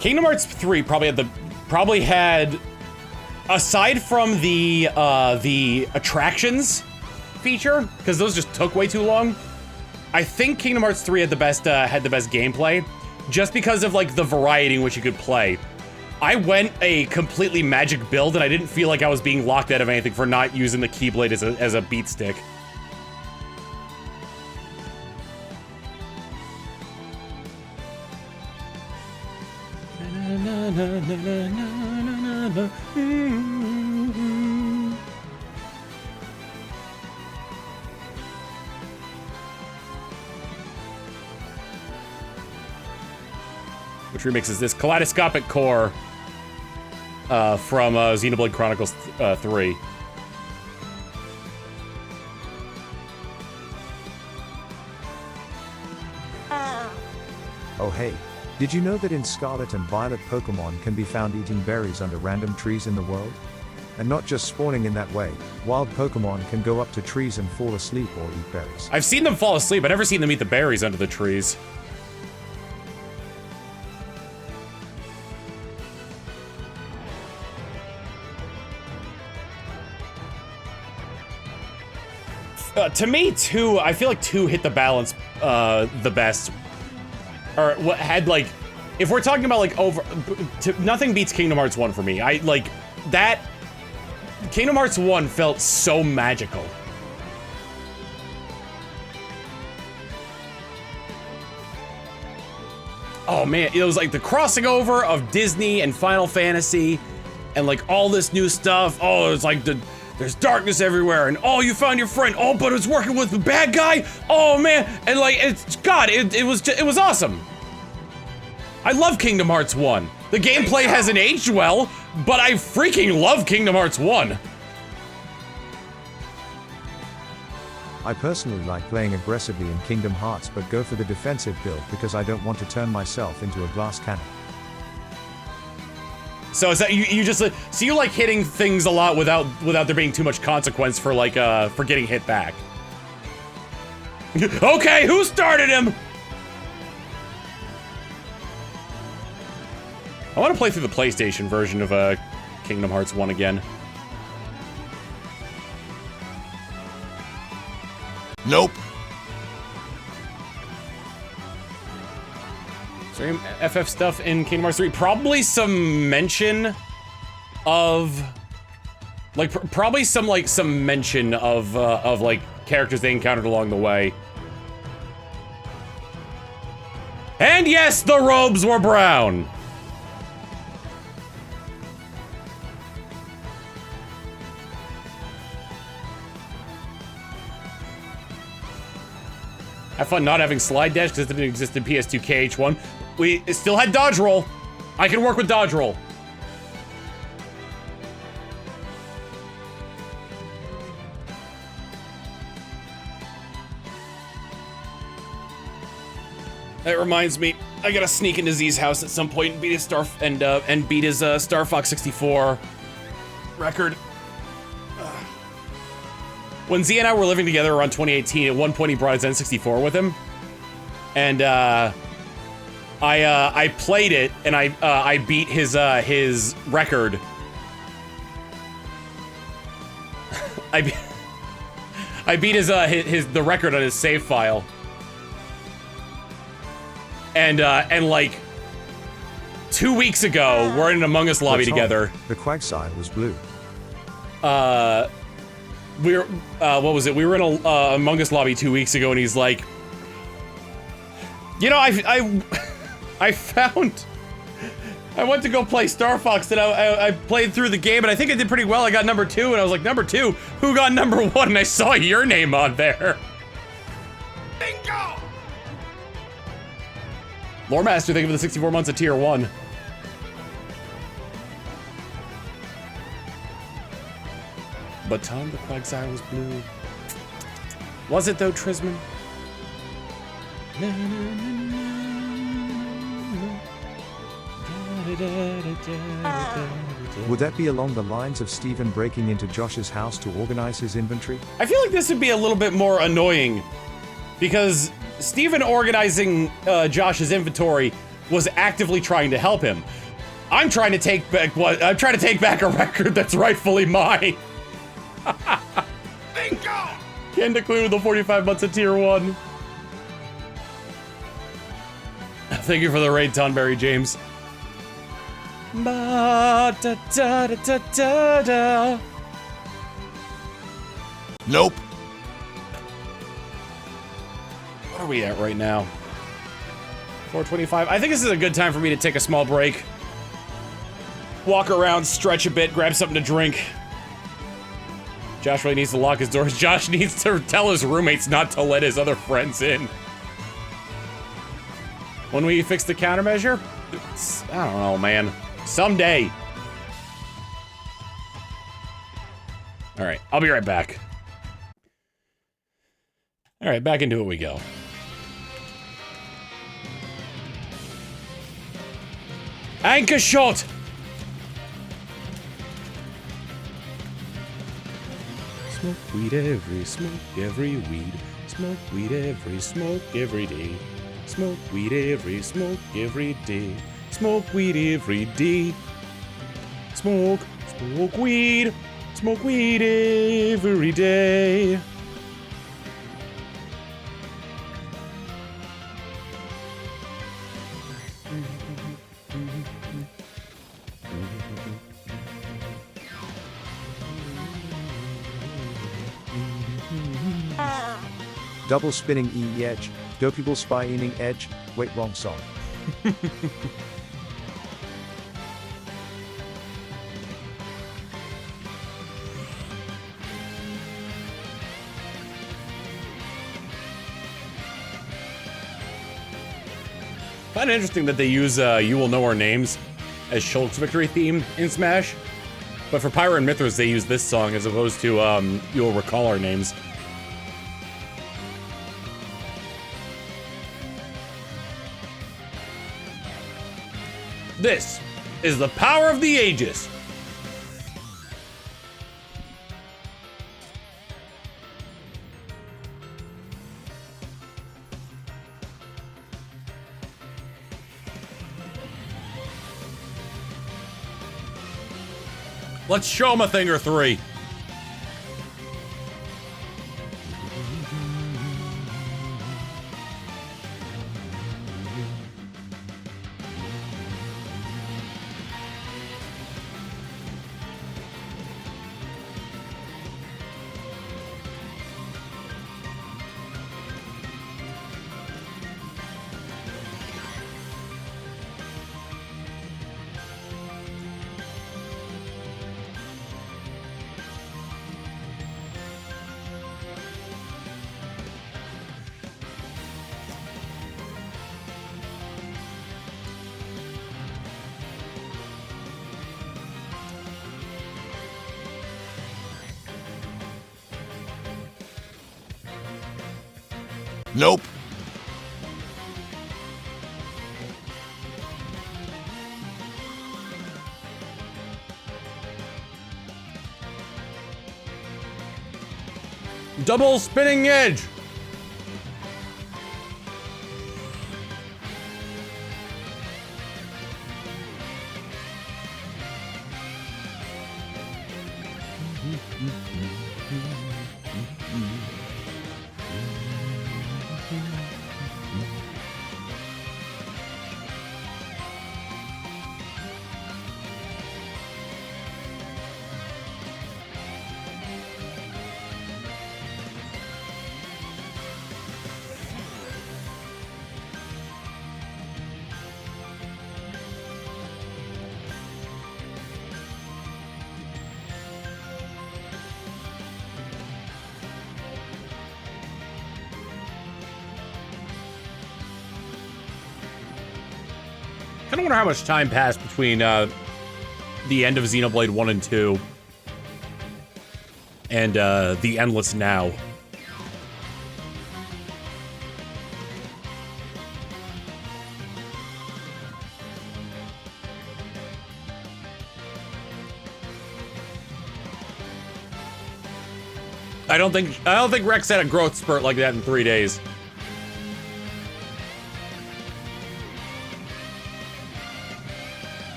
Kingdom Hearts 3 probably had, aside from the attractions feature, because those just took way too long. I think Kingdom Hearts 3 had the best gameplay, just because of like the variety in which you could play. I went a completely magic build, and I didn't feel like I was being locked out of anything for not using the Keyblade as a beat stick. Which remix is this? Kaleidoscopic Core from Xenoblade Chronicles 3. Oh hey, did you know that in Scarlet and Violet Pokemon can be found eating berries under random trees in the world? And not just spawning in that way, wild Pokemon can go up to trees and fall asleep or eat berries. I've seen them fall asleep, I've never seen them eat the berries under the trees. To me, 2, I feel like 2 hit the balance the best. Or what had like if we're talking about like nothing beats Kingdom Hearts 1 for me. I like that. Kingdom Hearts 1 felt so magical. Oh man, it was like the crossing over of Disney and Final Fantasy and like all this new stuff. Oh, it's like there's darkness everywhere and oh, you found your friend. Oh, but it's working with the bad guy. Oh man, and like it was awesome. I love Kingdom Hearts 1. The gameplay hasn't aged well, but I freaking love Kingdom Hearts 1. I personally like playing aggressively in Kingdom Hearts but go for the defensive build because I don't want to turn myself into a glass cannon. So is that you just so you like hitting things a lot without there being too much consequence for like for getting hit back. Okay, who started him? I want to play through the PlayStation version of Kingdom Hearts 1 again. Nope. Is there any FF stuff in Kingdom Hearts 3? Probably some mention of, like, probably some mention of like characters they encountered along the way. And yes, the robes were brown. Have fun not having slide dash because it didn't exist in PS2 KH1. We still had dodge roll. I can work with dodge roll. That reminds me, I gotta sneak into Z's house at some point and beat his Star Fox 64 record. When Z and I were living together around 2018, at one point he brought his N64 with him, and I played it and I beat his record. I beat the record on his save file, and like 2 weeks ago we're in an Among Us lobby together. The Quagsire was blue. We're, what was it? We were in a Among Us lobby 2 weeks ago, and he's like, you know, I found, I went to go play Star Fox, and I played through the game, and I think I did pretty well. I got number 2, and I was like, number 2? Who got number 1? And I saw your name on there. Bingo! Lore Master, thank you for the 64 months of Tier 1. But Tom, the Quagsire was blue. Was it though, Trisman? Would that be along the lines of Steven breaking into Josh's house to organize his inventory? I feel like this would be a little bit more annoying because Steven organizing Josh's inventory was actively trying to help him. I'm trying to take back a record that's rightfully mine. Bingo! Can't include the 45 months of Tier 1. Thank you for the raid, Tonberry James. Ba-da-da-da-da-da. Nope. What are we at right now? 4:25. I think this is a good time for me to take a small break. Walk around, stretch a bit, grab something to drink. Josh really needs to lock his doors. Josh needs to tell his roommates not to let his other friends in. When we fix the countermeasure? I don't know, man. Someday. All right, I'll be right back. All right, back into it we go. Anchor shot! Smoke weed every weed. Smoke weed every day. Smoke weed every day. Smoke weed every day. Smoke weed every day. Double spinning E edge. Do people spy eating edge? Wait, wrong song. Kind of interesting that they use You Will Know Our Names as Shulk's victory theme in Smash. But for Pyra and Mithras, they use this song as opposed to You Will Recall Our Names. This is the power of the Aegis. Let's show him a thing or three. Nope. Double spinning edge. I wonder how much time passed between the end of Xenoblade 1 and 2 and the Endless Now. I don't think Rex had a growth spurt like that in 3 days.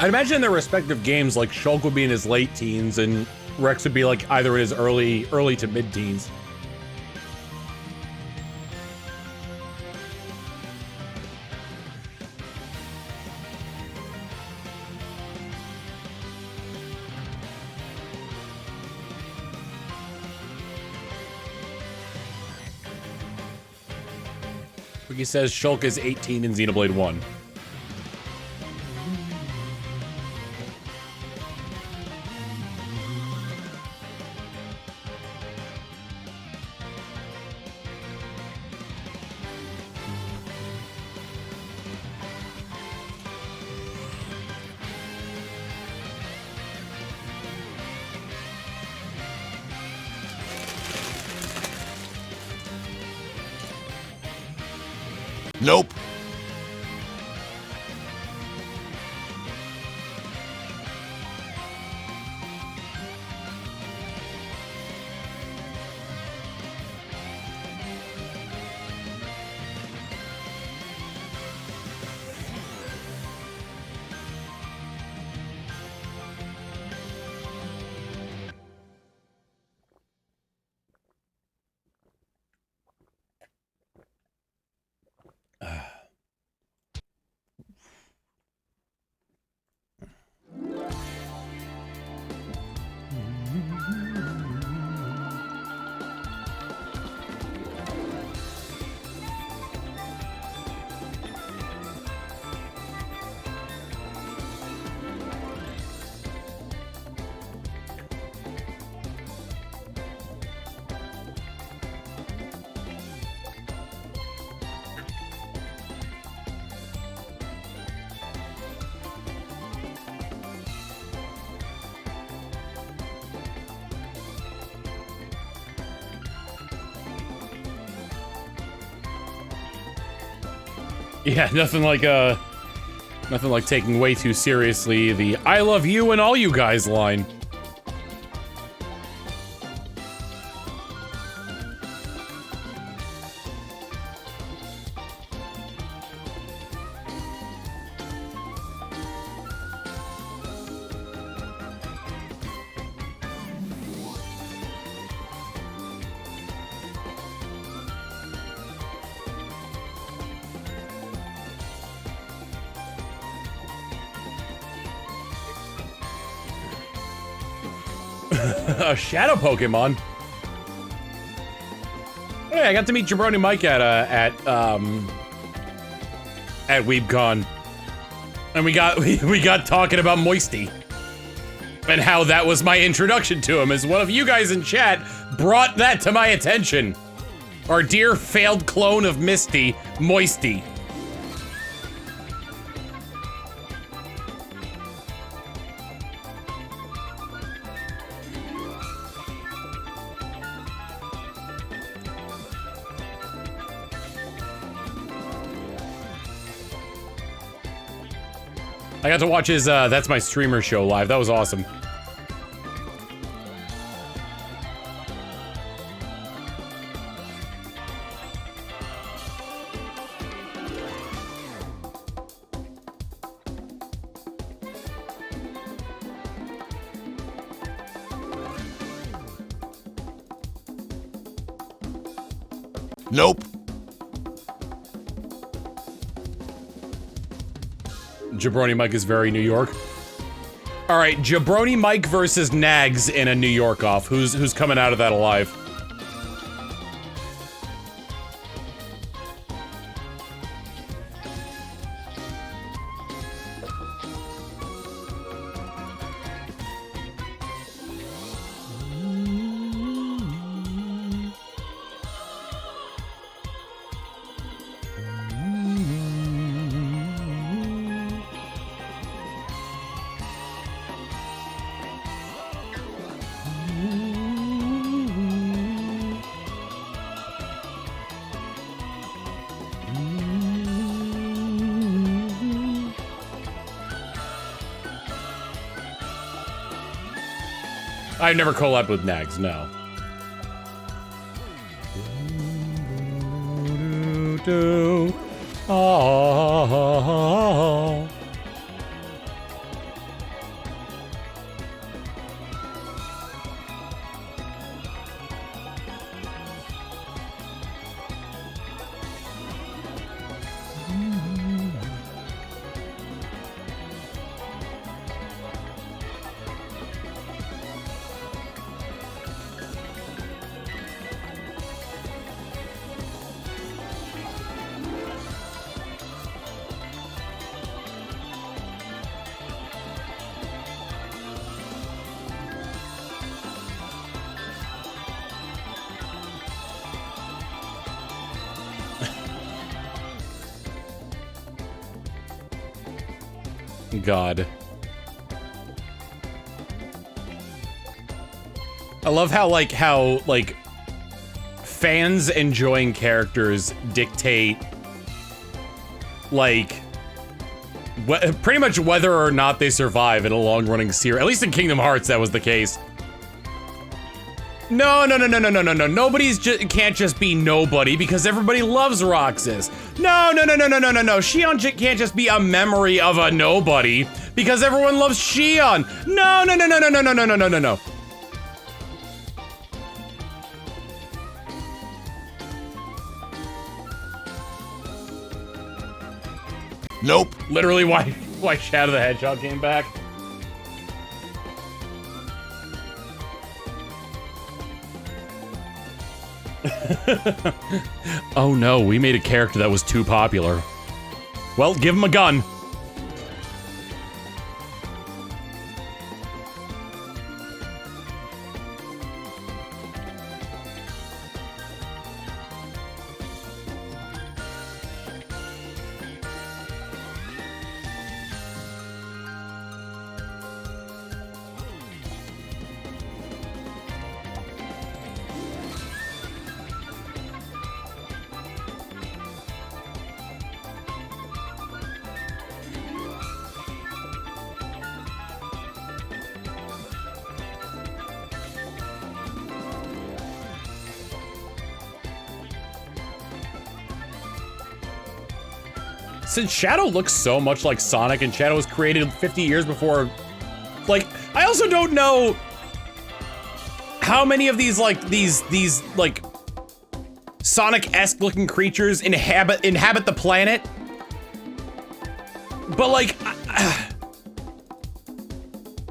I'd imagine in their respective games, like, Shulk would be in his late teens and Rex would be like either in his early to mid-teens. Wiki says Shulk is 18 in Xenoblade 1. Nope. Yeah, nothing like taking way too seriously the "I love you and all you guys" line. A shadow Pokemon. Hey, I got to meet Jabroni Mike at WeebCon, and we got talking about Moisty and how that was my introduction to him, as one of you guys in chat brought that to my attention. Our dear failed clone of Misty, Moisty. I got to watch his, That's My Streamer show live. That was awesome. Nope. Jabroni Mike is very New York. All right, Jabroni Mike versus Nags in a New York off. Who's coming out of that alive? I've never collabed with Nags, no. Oh. God. I love how fans enjoying characters dictate like, pretty much whether or not they survive in a long-running series. At least in Kingdom Hearts, that was the case. No. Nobody's can't just be nobody because everybody loves Roxas. No. Shion can't just be a memory of a nobody because everyone loves Shion. No. Nope. Literally why Shadow the Hedgehog came back. Oh no, we made a character that was too popular. Well, give him a gun. Since Shadow looks so much like Sonic and Shadow was created 50 years before, like, I also don't know how many of these like Sonic-esque looking creatures inhabit the planet. But like,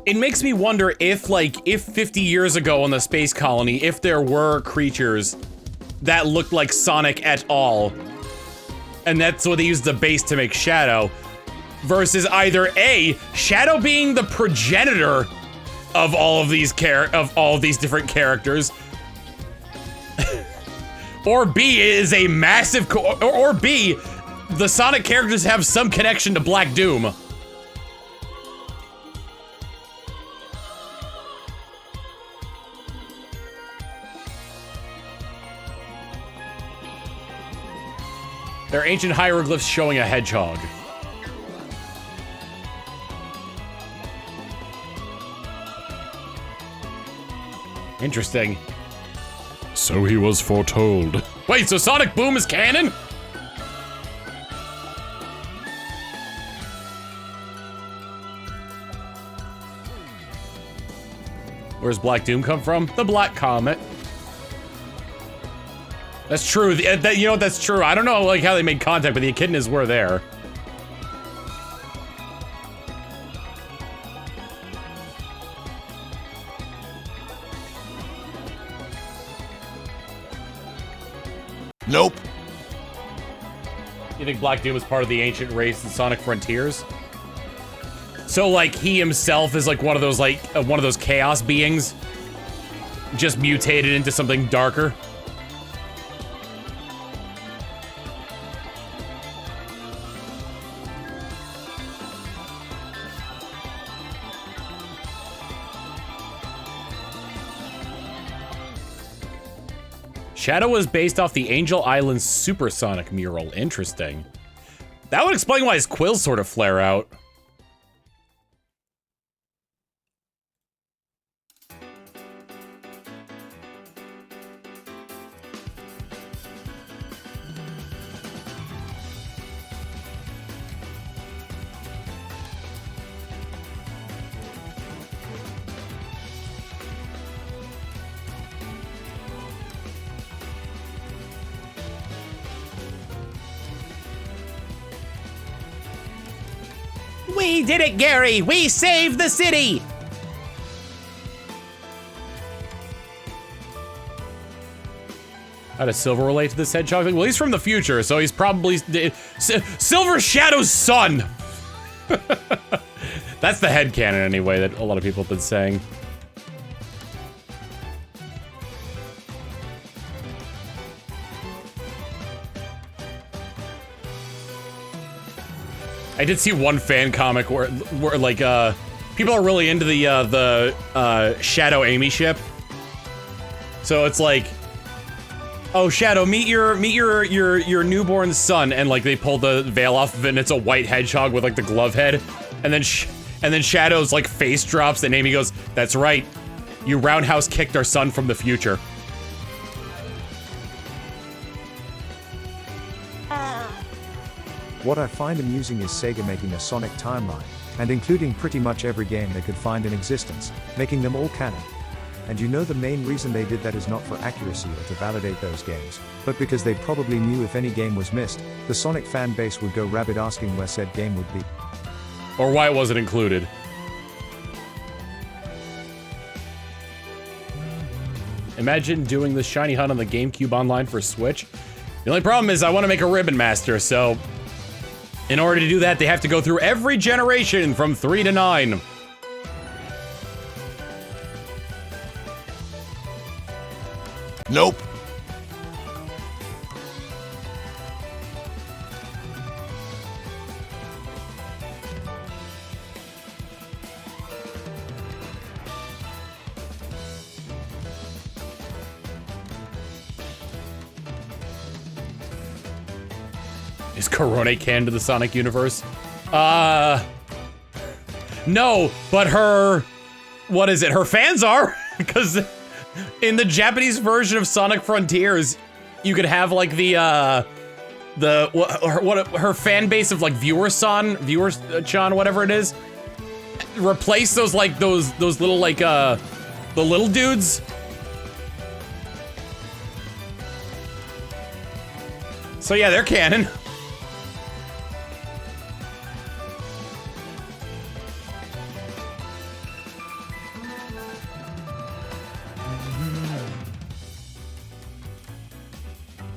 it makes me wonder if 50 years ago on the space colony, if there were creatures that looked like Sonic at all. And that's what they used the base to make Shadow, versus either A, Shadow being the progenitor of all of these different characters, or B is a massive or B, the Sonic characters have some connection to Black Doom. They're ancient hieroglyphs showing a hedgehog. Interesting. So he was foretold. Wait, so Sonic Boom is canon? Where's Black Doom come from? The Black Comet. That's true. You know what? That's true. I don't know like how they made contact, but the echidnas were there. Nope. You think Black Doom is part of the ancient race in Sonic Frontiers? So like he himself is like one of those chaos beings, just mutated into something darker. Shadow was based off the Angel Island Supersonic mural. Interesting. That would explain why his quills sort of flare out. We did it, Gary! We saved the city! How does Silver relate to this hedgehog thing? Well, he's from the future, so he's probably Silver Shadow's son! That's the headcanon anyway that a lot of people have been saying. I did see one fan comic where like, people are really into the Shadow Amy ship. So it's like, Oh, Shadow, meet your newborn son, and like they pull the veil off of it, and it's a white hedgehog with like the glove head, and then Shadow's like face drops, and Amy goes, "That's right, you roundhouse kicked our son from the future." What I find amusing is Sega making a Sonic timeline, and including pretty much every game they could find in existence, making them all canon. And you know the main reason they did that is not for accuracy or to validate those games, but because they probably knew if any game was missed, the Sonic fan base would go rabid asking where said game would be. Or why it wasn't included. Imagine doing the shiny hunt on the GameCube online for Switch. The only problem is I want to make a Ribbon Master, so in order to do that, they have to go through every generation from 3 to 9. Nope. Is Corone canon to the Sonic universe? No, but what is it? Her fans are, because in the Japanese version of Sonic Frontiers, you could have like her fan base of like viewer-chan, whatever it is, replace those little like the little dudes. So yeah, they're canon.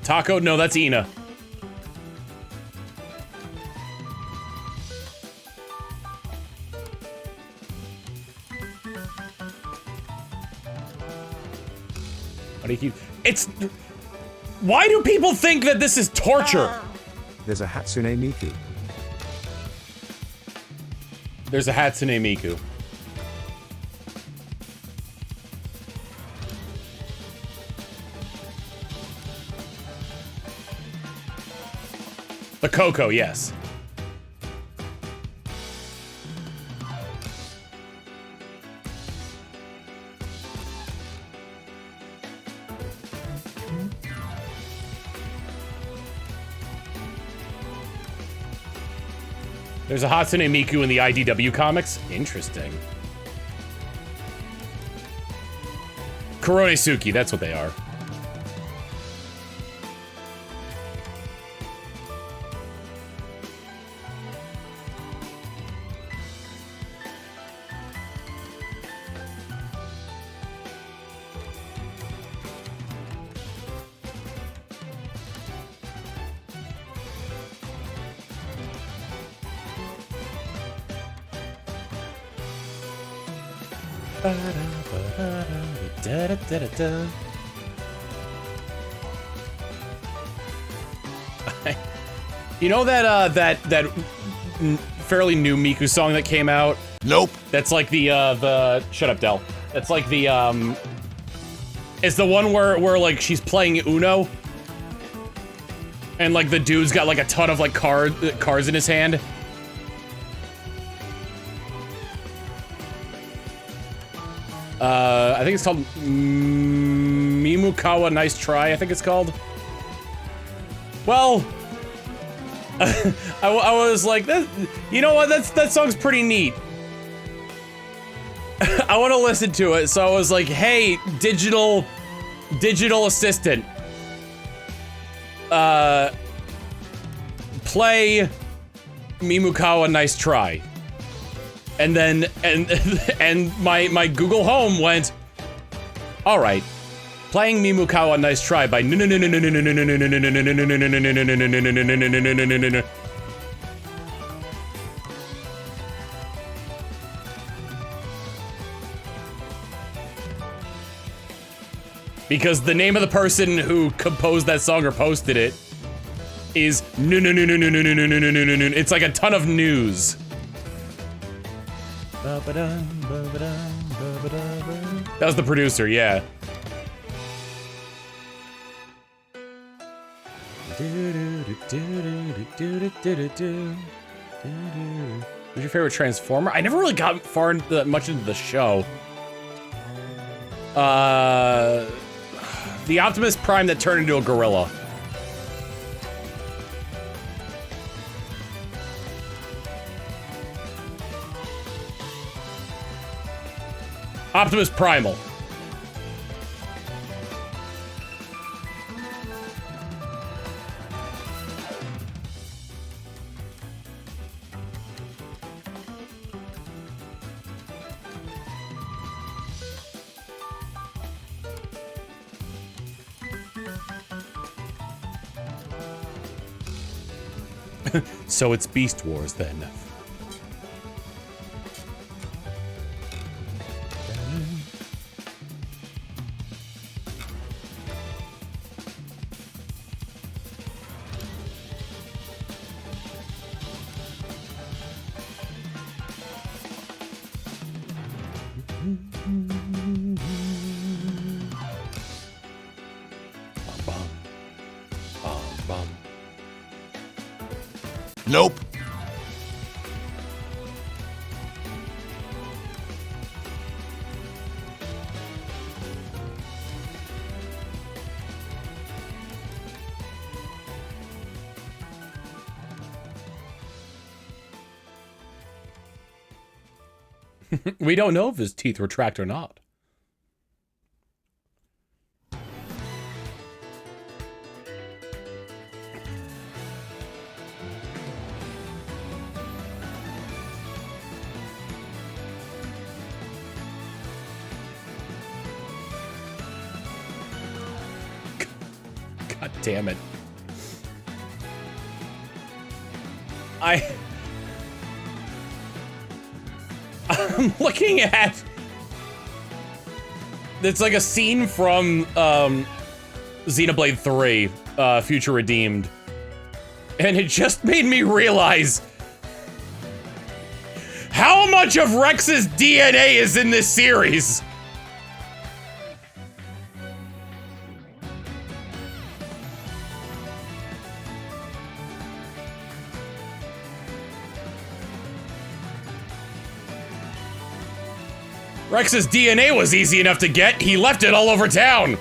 Taco? No, that's Ina. Why do you keep... Why do people think that this is torture? There's a Hatsune Miku. There's a Hatsune Miku. The Coco, yes. There's a Hatsune Miku in the IDW comics? Interesting. Koronesuki, that's what they are. You know that fairly new Miku song that came out? Nope. That's like the shut up, Del. That's like the it's the one where like she's playing Uno, and like the dude's got like a ton of like cards in his hand. I think it's called Mimukawa Nice Try, I think it's called. Well, I was like, you know what, that song's pretty neat. I want to listen to it, so I was like, hey, digital assistant, play Mimukawa Nice Try. And then, and my Google Home went, all right, playing Mimukawa Nice Try by because the name of the person who composed that song or posted it is it's like a ton of news. That was the producer, yeah. Who's your favorite Transformer? I never really got much into the show. The Optimus Prime that turned into a gorilla. Optimus Primal. So it's Beast Wars then. Nope. We don't know if his teeth retract or not. God damn it. I'm looking at... It's like a scene from Xenoblade 3, Future Redeemed. And it just made me realize how much of Rex's DNA is in this series. Rex's DNA was easy enough to get, he left it all over town!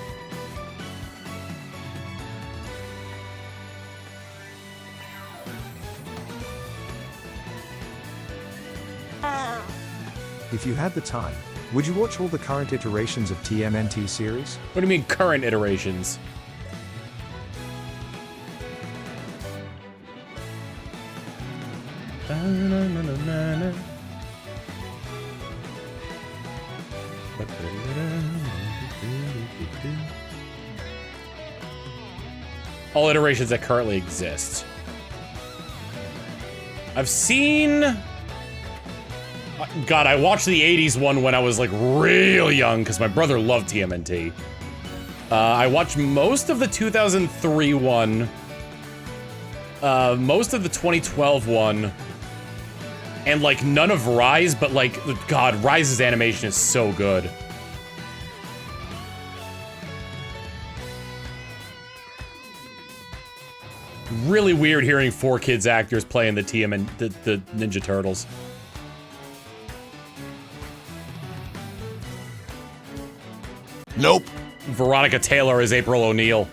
If you had the time, would you watch all the current iterations of TMNT series? What do you mean, current iterations? All iterations that currently exist. I've seen... God, I watched the 80s one when I was, like, real young, because my brother loved TMNT. I watched most of the 2003 one, most of the 2012 one, and, like, none of Rise, but, like, God, Rise's animation is so good. Really weird hearing 4Kids actors playing the the Ninja Turtles. Nope. Veronica Taylor is April O'Neil.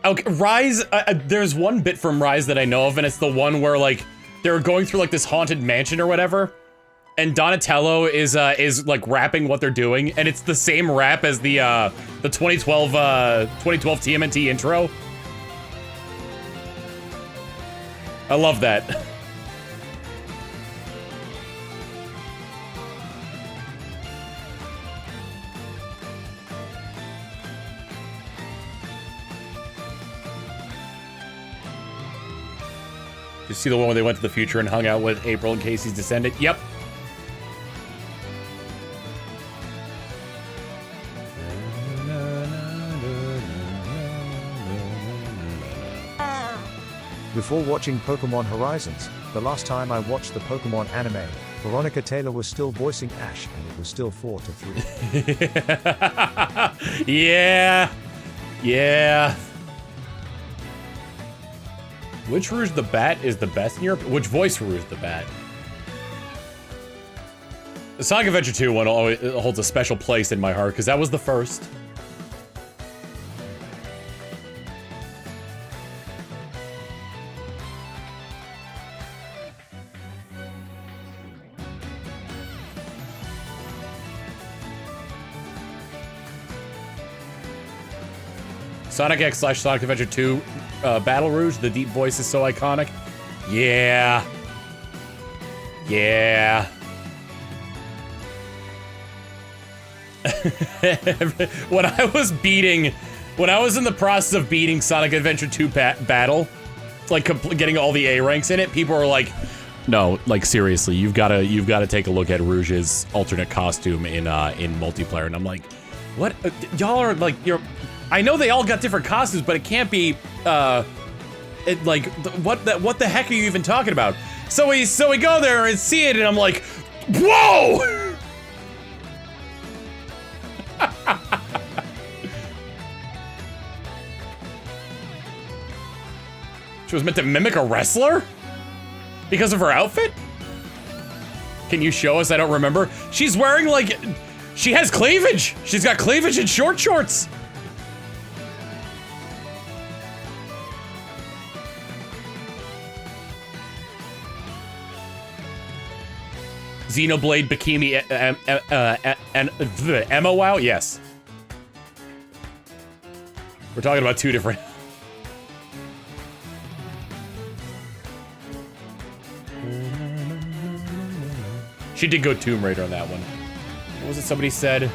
Okay, Rise, there's one bit from Rise that I know of, and it's the one where, like, they're going through, like, this haunted mansion or whatever, and Donatello is like, rapping what they're doing, and it's the same rap as the 2012 TMNT intro. I love that. You see the one where they went to the future and hung out with April and Casey's descendant? Yep. Before watching Pokemon Horizons, the last time I watched the Pokemon anime, Veronica Taylor was still voicing Ash, and it was still 4-3. Yeah. Yeah. Which Rouge the Bat is the best in Europe? Which voice for Rouge the Bat? The Sonic Adventure 2 one always holds a special place in my heart, because that was the first. Sonic X / Sonic Adventure 2 Battle Rouge, the deep voice is so iconic. Yeah. Yeah. when I was in the process of beating Sonic Adventure 2 Battle, like getting all the A ranks in it, people were like, no, like seriously, you've got to take a look at Rouge's alternate costume in multiplayer. And I'm like, what? Y'all are like, I know they all got different costumes, but it can't be, what the heck are you even talking about? So we go there and see it, and I'm like, whoa! She was meant to mimic a wrestler? Because of her outfit? Can you show us? I don't remember. She's wearing, like, she has cleavage! She's got cleavage and short shorts! Xenoblade Bikini and Emma Wow? Yes. We're talking about two different... She did go Tomb Raider on that one. What was it somebody said?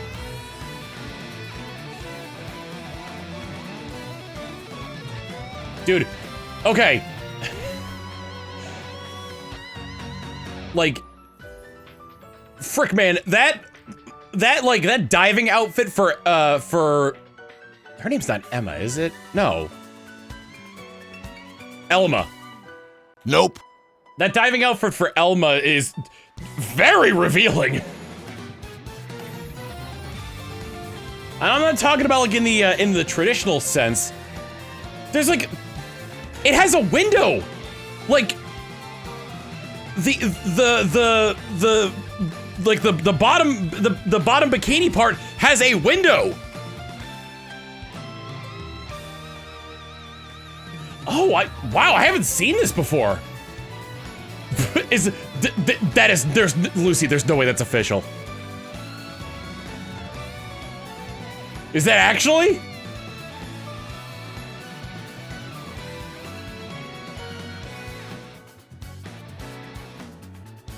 Dude, okay. Like... Frick, man, that diving outfit for, her name's not Emma, is it? No. Elma. Nope. That diving outfit for Elma is very revealing. And I'm not talking about like in the traditional sense. There's like, it has a window. Like, the bottom bikini part has a window. Oh, wow, I haven't seen this before. Lucy, there's no way that's official. Is that actually?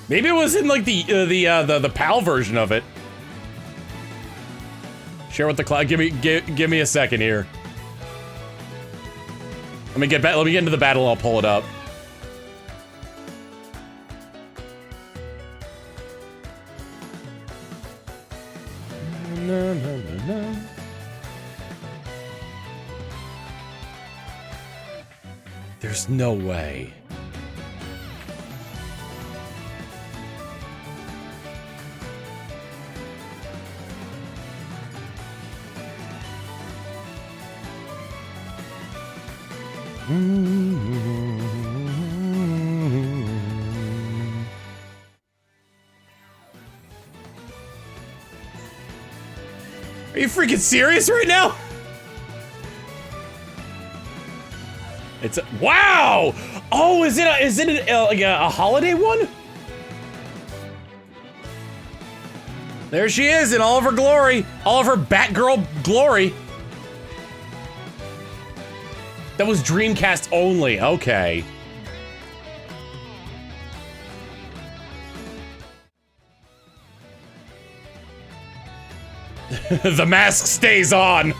Maybe it was in like the PAL version of it. Share with the cloud. Give me a second here. Let me get into the battle and I'll pull it up. There's no way. Are you freaking serious right now? It's a, wow! Oh, is it like a holiday one? There she is in all of her glory, all of her Batgirl glory. That was Dreamcast only, okay. The mask stays on.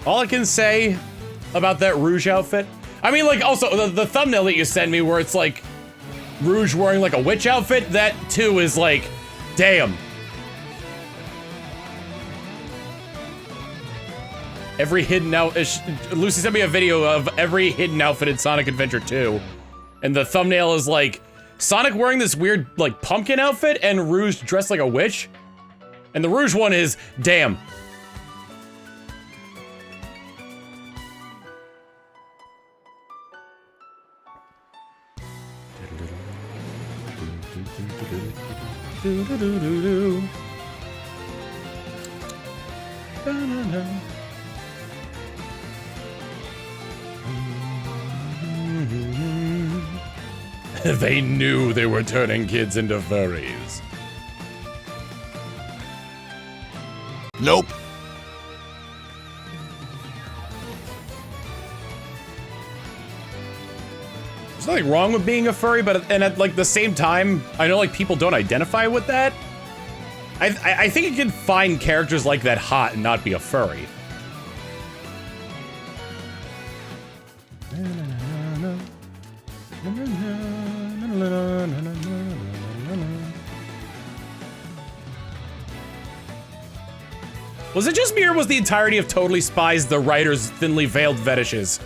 All I can say about that Rouge outfit, I mean, like, also, the thumbnail that you sent me where it's, like, Rouge wearing, like, a witch outfit, that, too, is, like, damn. Every hidden Lucy sent me a video of every hidden outfit in Sonic Adventure 2. And the thumbnail is, like, Sonic wearing this weird, like, pumpkin outfit and Rouge dressed like a witch. And the Rouge one is, damn. They knew they were turning kids into furries. Nope. There's nothing wrong with being a furry, but at like the same time, I know like people don't identify with that. I think you can find characters like that hot and not be a furry. Was it just me or was the entirety of Totally Spies the writer's thinly veiled fetishes?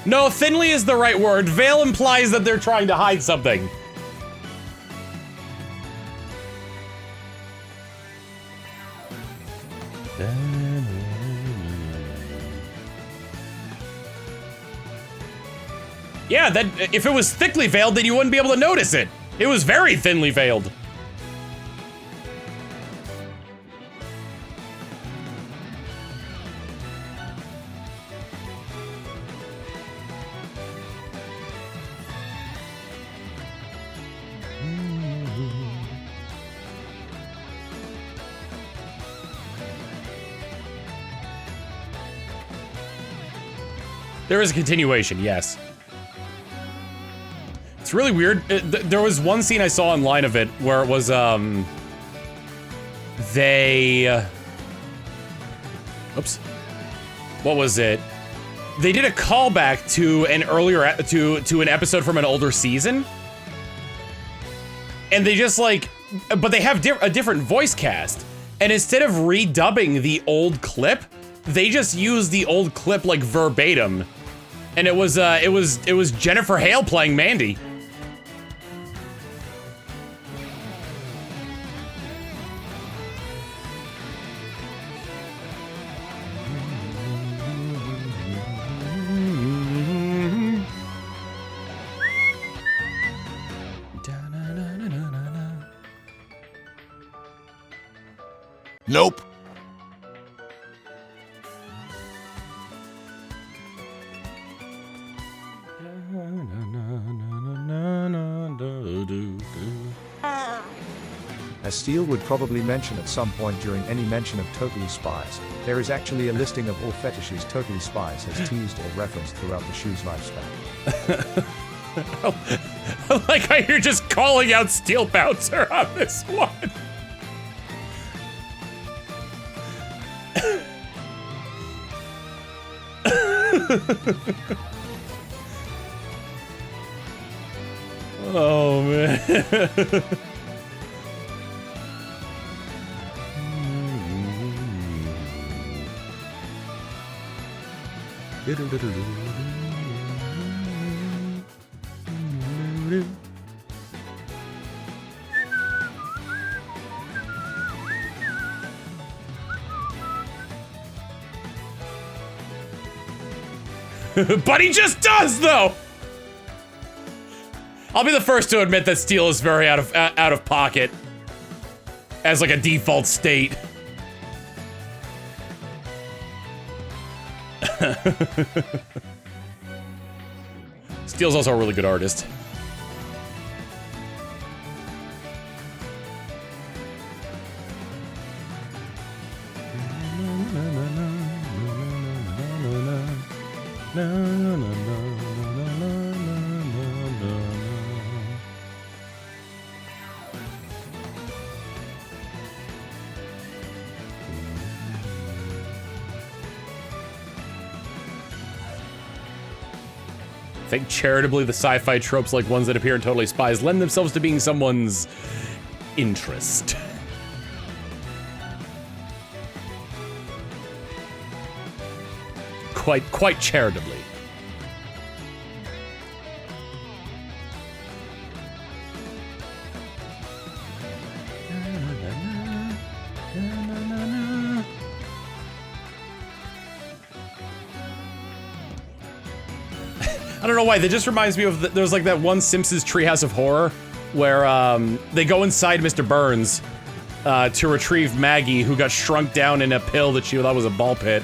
No, thinly is the right word. Veil implies that they're trying to hide something. Yeah, that if it was thickly veiled, then you wouldn't be able to notice it. It was very thinly veiled. There is a continuation, yes. It's really weird. There was one scene I saw online of it where it was, oops. What was it? They did a callback to an earlier, to an episode from an older season. And they just like, but they have a different voice cast. And instead of redubbing the old clip, they just used the old clip like verbatim. And it was Jennifer Hale playing Mandy. Nope. As Steele would probably mention at some point during any mention of Totally Spies, there is actually a listing of all fetishes Totally Spies has teased or referenced throughout the show's lifespan. I like how you're just calling out Steel Bouncer on this one. Oh man. But he just does, though. I'll be the first to admit that Steel is very out of pocket as like a default state. Steel's also a really good artist. Think charitably the sci-fi tropes like ones that appear in Totally Spies lend themselves to being someone's interest. Quite charitably. I don't know why, that just reminds me of, there's like that one Simpsons Treehouse of Horror, where they go inside Mr. Burns to retrieve Maggie, who got shrunk down in a pill that she thought was a ball pit,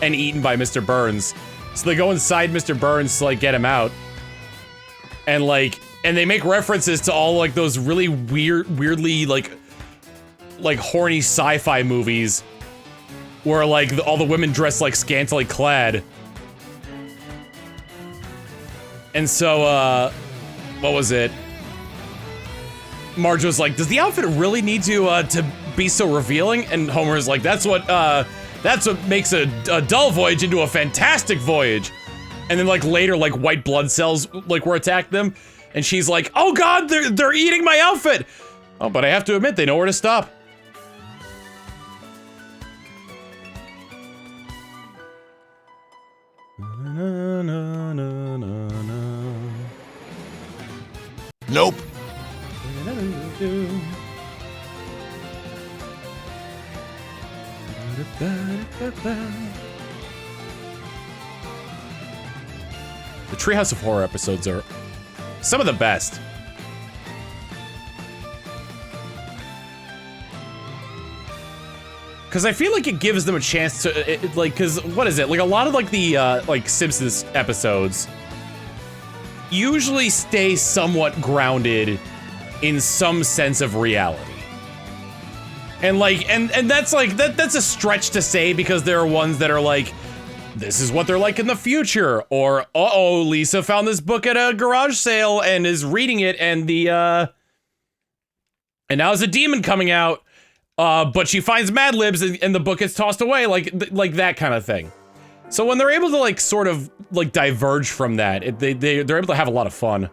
and eaten by Mr. Burns. So they go inside Mr. Burns to like get him out. And they make references to all like those really weirdly like horny sci-fi movies where like all the women dress like scantily clad. And so, what was it? Marge was like, does the outfit really need to be so revealing? And Homer's like, that's what makes a dull voyage into a fantastic voyage. And then like later, like white blood cells like were attacked them. And she's like, oh God, they're eating my outfit. Oh, but I have to admit, they know where to stop. Nope. The Treehouse of Horror episodes are some of the best. Because I feel like it gives them a chance to, because what is it? Like a lot of like the like Simpsons episodes usually stay somewhat grounded in some sense of reality. And like, and that's like, that's a stretch to say because there are ones that are like, this is what they're like in the future, or, uh-oh, Lisa found this book at a garage sale and is reading it and and now there's a demon coming out, but she finds Mad Libs and the book gets tossed away, like that kind of thing. So when they're able to like sort of like diverge from that, they're able to have a lot of fun.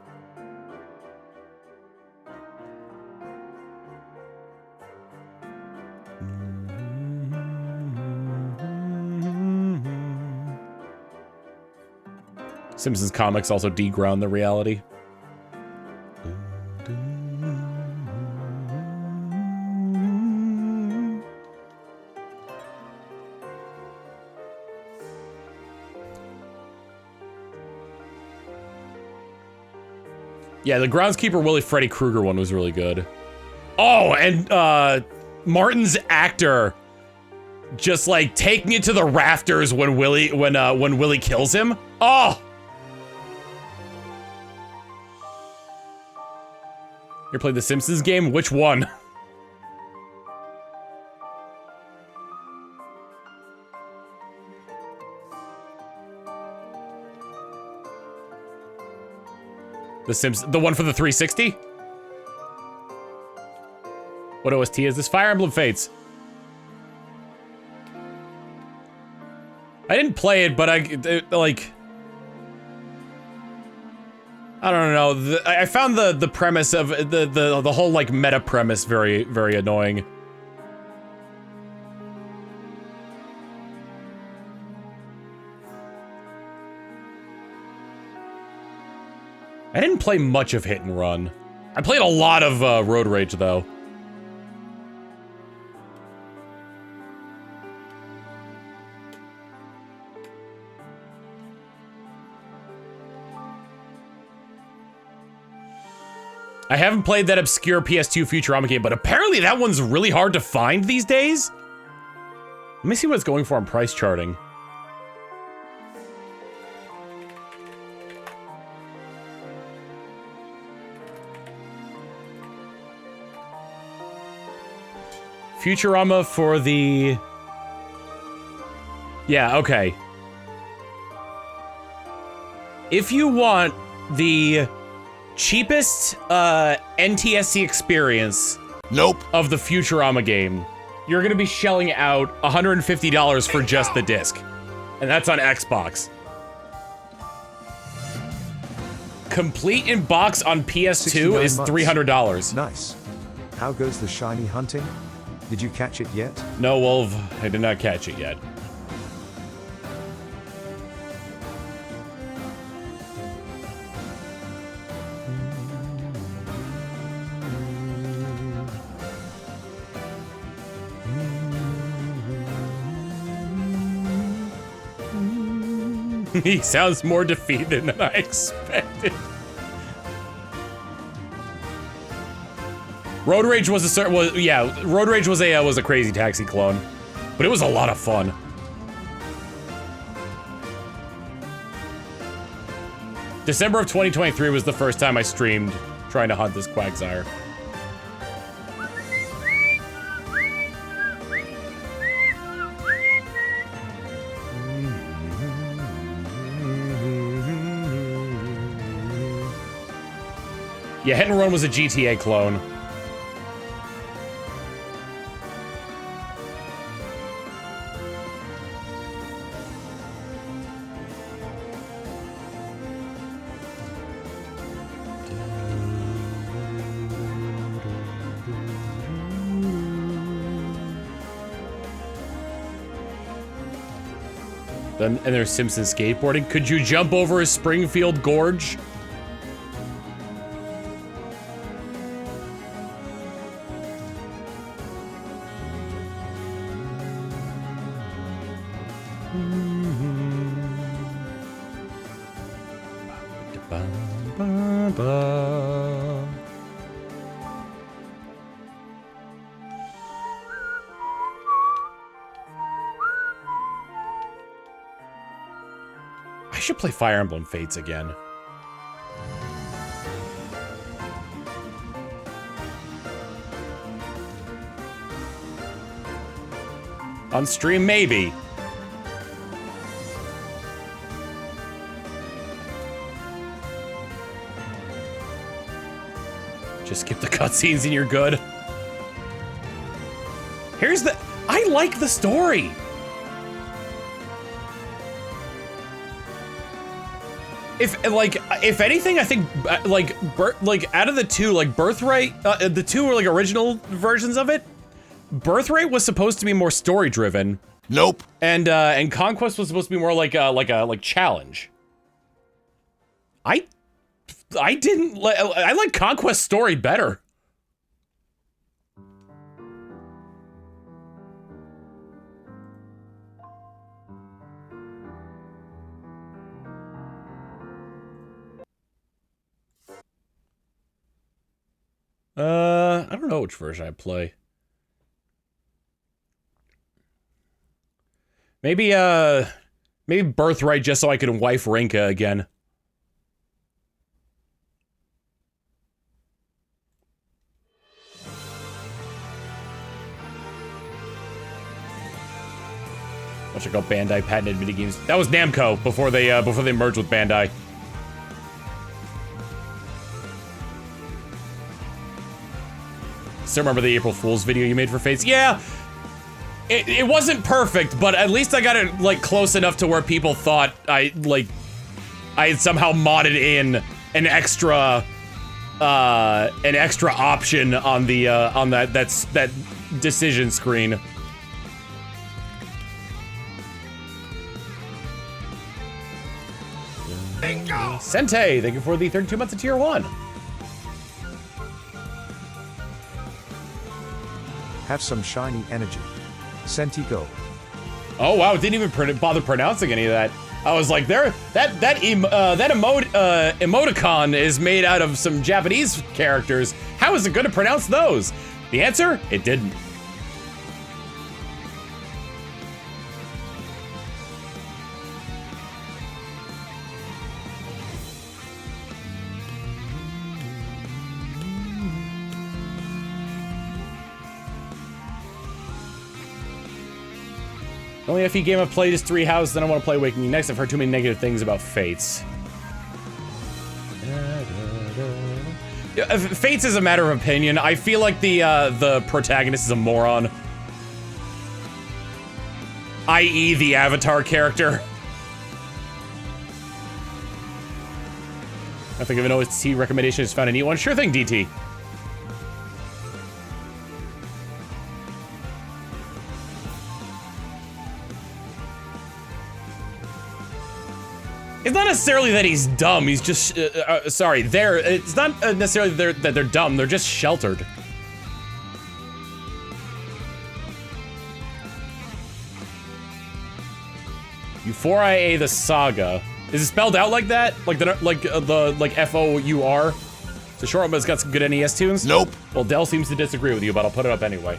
Simpsons comics also deground the reality. Yeah, the Groundskeeper Willie Freddy Krueger one was really good. Oh, and Martin's actor just like taking it to the rafters when Willie kills him. Oh! You played the Simpsons game? Which one? The one for the 360? What OST is this? Fire Emblem Fates. I didn't play it, but I don't know. I found the premise of the whole like meta premise very, very annoying. I didn't play much of Hit and Run. I played a lot of Road Rage though. I haven't played that obscure PS2 Futurama game, but apparently that one's really hard to find these days. Let me see what it's going for on price charting. Futurama for the... Yeah, okay. If you want the cheapest NTSC experience Nope. of the Futurama game, you're gonna be shelling out $150 for just the disc. And that's on Xbox. Complete in box on PS2 is $300. Nice. How goes the shiny hunting? Did you catch it yet? No, Wolf, I did not catch it yet. He sounds more defeated than I expected. Road Rage was Road Rage was a Crazy Taxi clone, but it was a lot of fun. December of 2023 was the first time I streamed trying to hunt this Quagsire. Yeah, Hit and Run was a GTA clone. And there's Simpsons skateboarding. Could you jump over a Springfield Gorge? I should play Fire Emblem Fates again. On stream, maybe. Just skip the cutscenes and you're good. Here's the... I like the story! If anything, I think, out of the two, Birthright, the two were, original versions of it, Birthright was supposed to be more story-driven. Nope. And Conquest was supposed to be more like challenge. I like Conquest story better. I don't know which version I'd play. Maybe Birthright just so I can wife Rinka again. I'll check out Bandai patented minigames. That was Namco before they merged with Bandai. Still remember the April Fool's video you made for Fates? Yeah, it wasn't perfect, but at least I got it close enough to where people thought I had somehow modded in an extra option on the on that decision screen. Bingo! Sente, thank you for the 32 months of tier 1. Have some shiny energy. Sentigo. Oh wow, didn't even bother pronouncing any of that. I was like, that emoticon is made out of some Japanese characters. How is it going to pronounce those? The answer? It didn't. Only if you game I've played is 3 Houses, then I want to play Awakening next. I've heard too many negative things about Fates. Fates is a matter of opinion. I feel like the protagonist is a moron. I.e. the Avatar character. I think of an OST recommendation is found a neat one. Sure thing, DT. It's not necessarily that he's dumb, he's just, sorry, it's not necessarily that they're dumb, they're just sheltered. Euphoria the Saga. Is it spelled out like that? Like the F-O-U-R? It's a short one, but it's got some good NES tunes? Nope. Well, Dell seems to disagree with you, but I'll put it up anyway.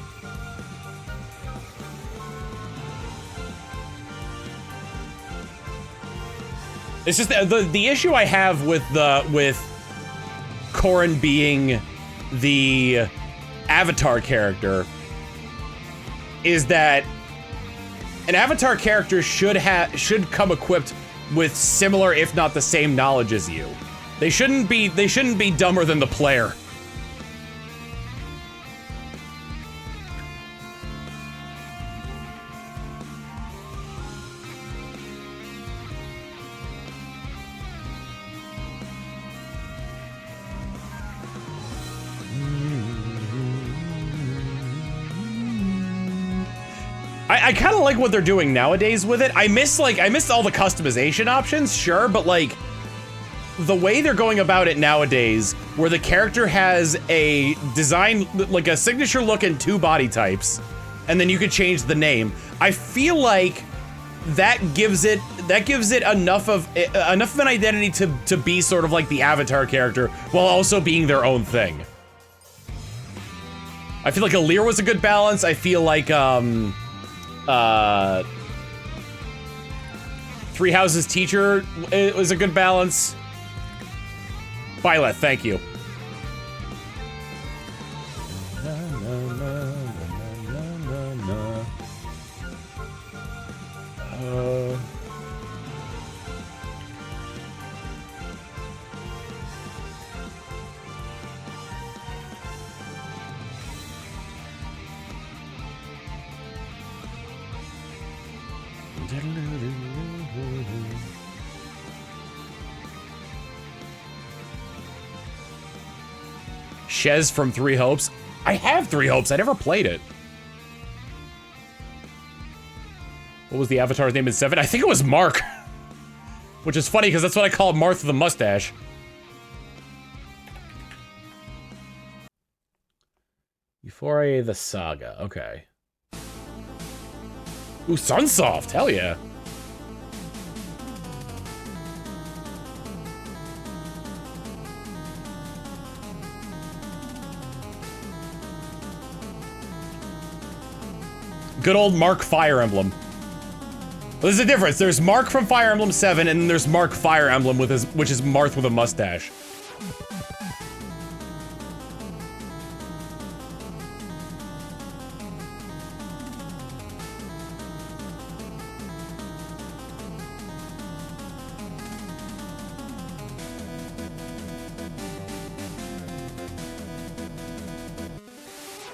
It's just the issue I have with Corrin being the Avatar character is that an Avatar character should come equipped with similar, if not the same, knowledge as you. They shouldn't be dumber than the player. I kind of like what they're doing nowadays with it. I miss all the customization options, sure, but like the way they're going about it nowadays, where the character has a design, like a signature look and 2 body types, and then you could change the name. I feel like that gives it enough of an identity to be sort of like the Avatar character while also being their own thing. I feel like Alear was a good balance. I feel like Three Houses Teacher was a good balance. Violet, thank you. Shez from Three Hopes. I have Three Hopes. I never played it. What was the Avatar's name in 7? I think it was Mark. Which is funny because that's what I call Martha the Mustache. Euphoria the Saga. Okay. Ooh, Sunsoft. Hell yeah. Good old Mark Fire Emblem. Well, there's a difference. There's Mark from Fire Emblem 7, and then there's Mark Fire Emblem, which is Marth with a mustache.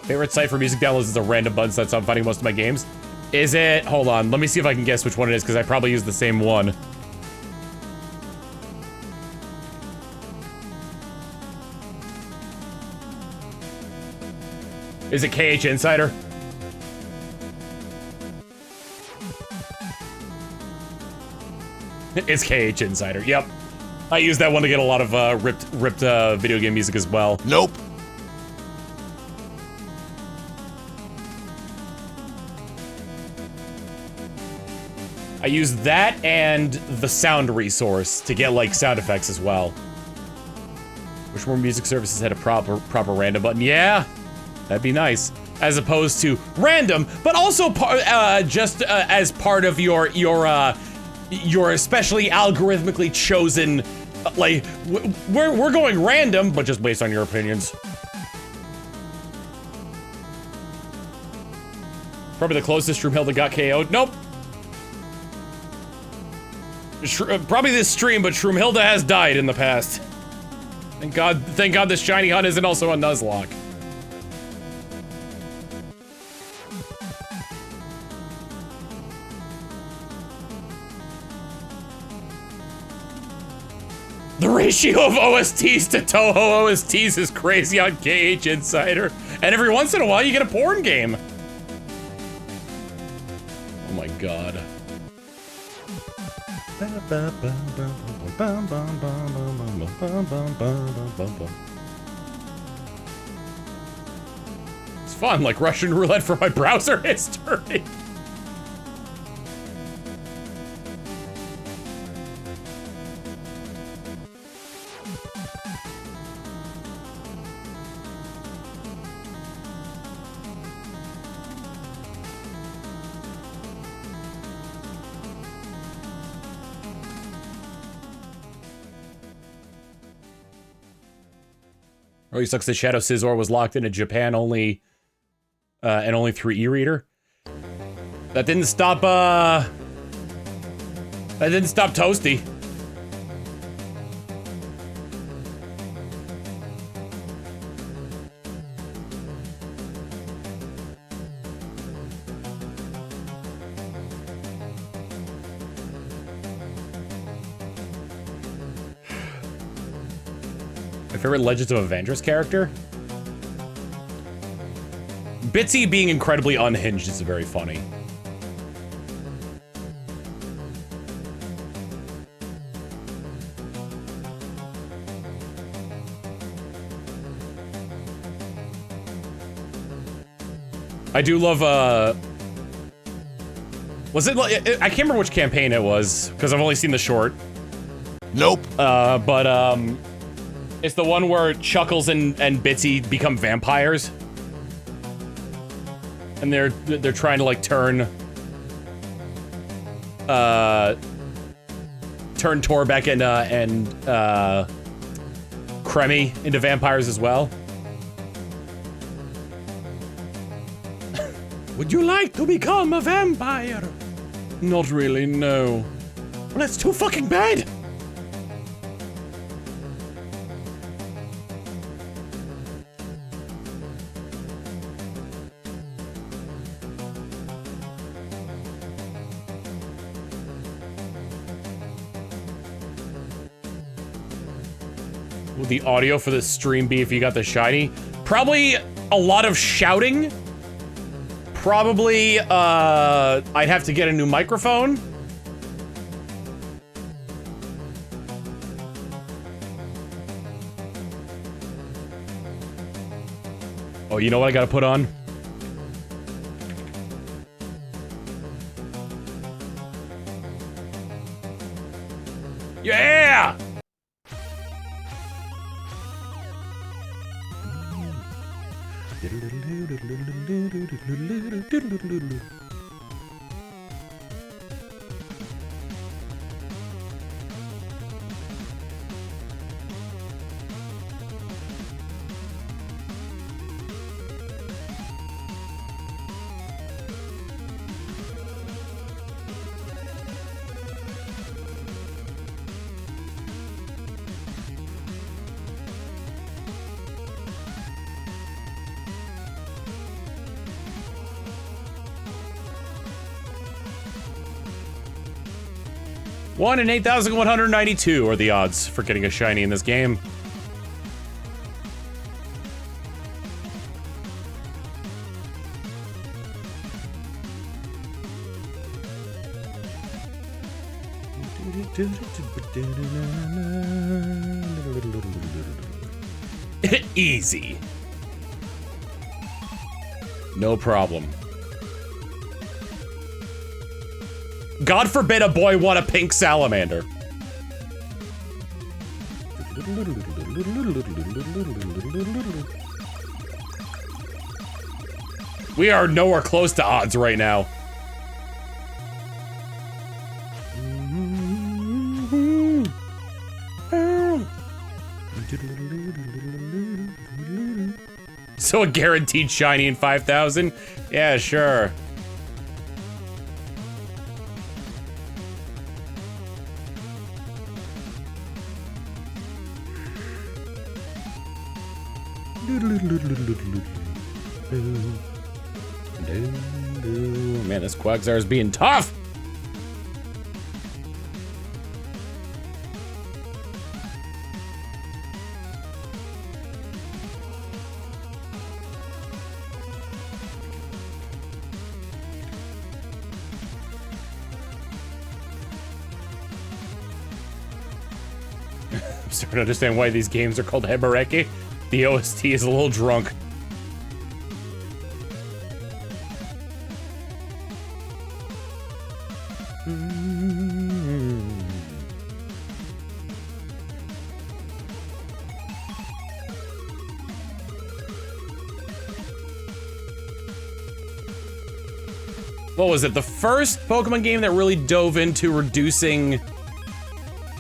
Favorite site for music downloads is a random button, so that's how I'm finding most of my games. Is it? Hold on, let me see if I can guess which one it is, because I probably use the same one. Is it KH Insider? It's KH Insider, yep. I use that one to get a lot of ripped video game music as well. Nope. I use that and the sound resource to get like sound effects as well. Wish more music services had a proper random button. Yeah, that'd be nice. As opposed to random, but also just as part of your especially algorithmically chosen. Like we're going random, but just based on your opinions. Probably the closest Shroomhilda got KO'd. Nope. Probably this stream, but Shroomhilda has died in the past. Thank God this shiny hunt isn't also a Nuzlocke. The ratio of OSTs to Touhou OSTs is crazy on KH Insider. And every once in a while you get a porn game. Oh my god. It's fun, like Russian roulette for my browser history. Really sucks that Shadow Scizor was locked into Japan only, and only through e-reader. That didn't stop, Toasty. My favorite Legends of Avengers character? Bitsy being incredibly unhinged is very funny. I do love, was it, I can't remember which campaign it was, because I've only seen the short. Nope. It's the one where Chuckles and Bitsy become vampires. And they're trying to like turn Torbeck and Kremmy into vampires as well. Would you like to become a vampire? Not really, no. Well, that's too fucking bad. Would the audio for this stream be if you got the shiny? Probably a lot of shouting. Probably, I'd have to get a new microphone. Oh, you know what I gotta put on? Yeah! One in 8,192 are the odds for getting a shiny in this game. Easy. No problem. God forbid a boy want a pink salamander. We are nowhere close to odds right now. So a guaranteed shiny in 5,000? Yeah, sure. Man, this Quagsire is being tough! I'm starting to understand why these games are called Hebareki. The OST is a little drunk. What was it? The first Pokemon game that really dove into reducing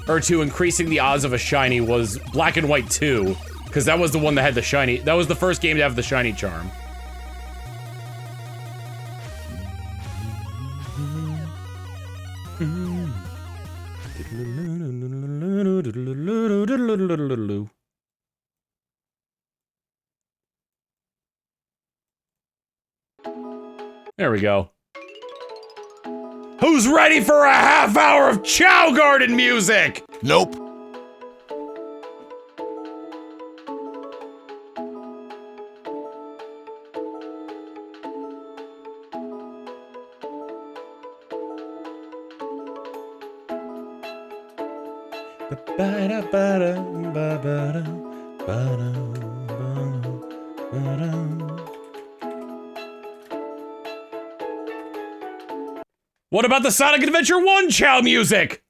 or to increasing the odds of a shiny was Black and White 2, because that was the one that had the shiny. That was the first game to have the shiny charm. There we go. Who's ready for a half hour of Chow Garden music? Nope. What about the Sonic Adventure 1 Chow music?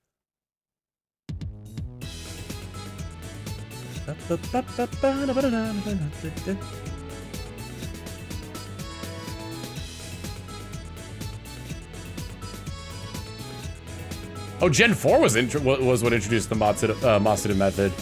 Oh, Gen 4 was what introduced the Matsuda method.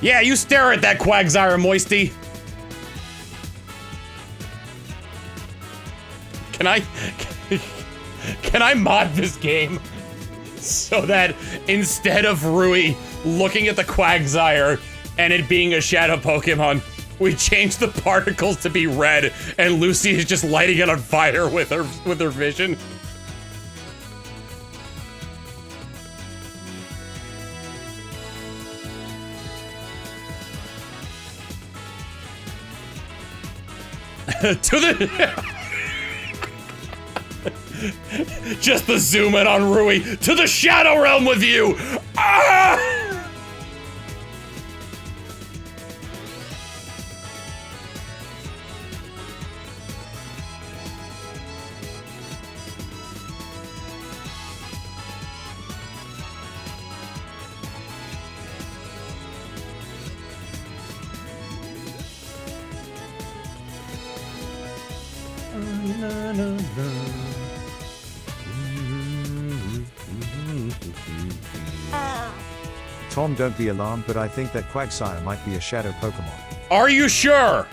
Yeah, you stare at that Quagsire, Moisty. Can I mod this game so that instead of Rui looking at the Quagsire and it being a shadow Pokemon, we change the particles to be red and Lucy is just lighting it on fire with her vision? To the just the zoom in on Rui. To the Shadow Realm with you! Ah! Tom, don't be alarmed, but I think that Quagsire might be a shadow Pokemon. Are you sure?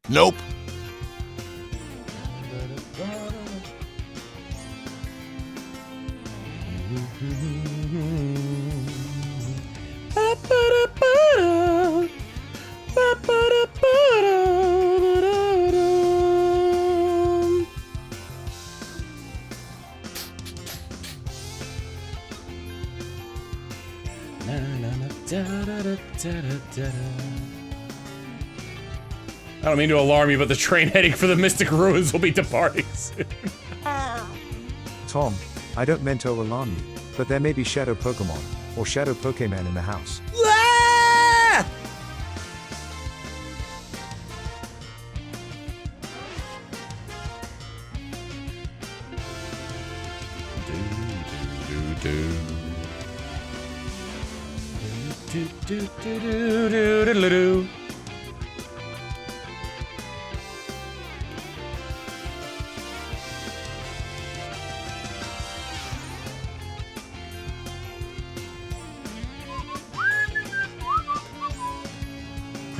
Nope. I don't mean to alarm you, but the train heading for the Mystic Ruins will be departing soon. Tom, I don't mean to alarm you, but there may be shadow Pokemon or shadow Pokemon in the house. Ah!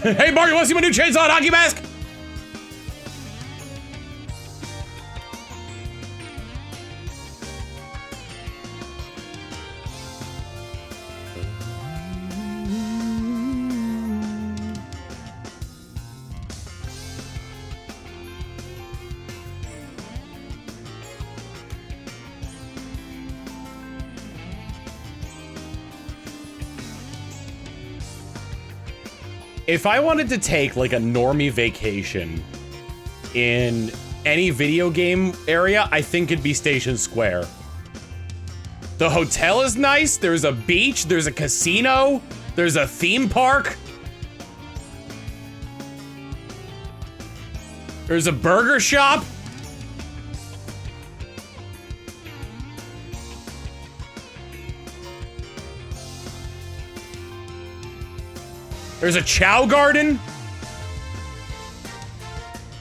Hey, Mark, you want to see my new chainsaw and hockey mask? If I wanted to take like a normie vacation in any video game area, I think it'd be Station Square. The hotel is nice, there's a beach, there's a casino, there's a theme park. There's a burger shop. There's a Chow Garden.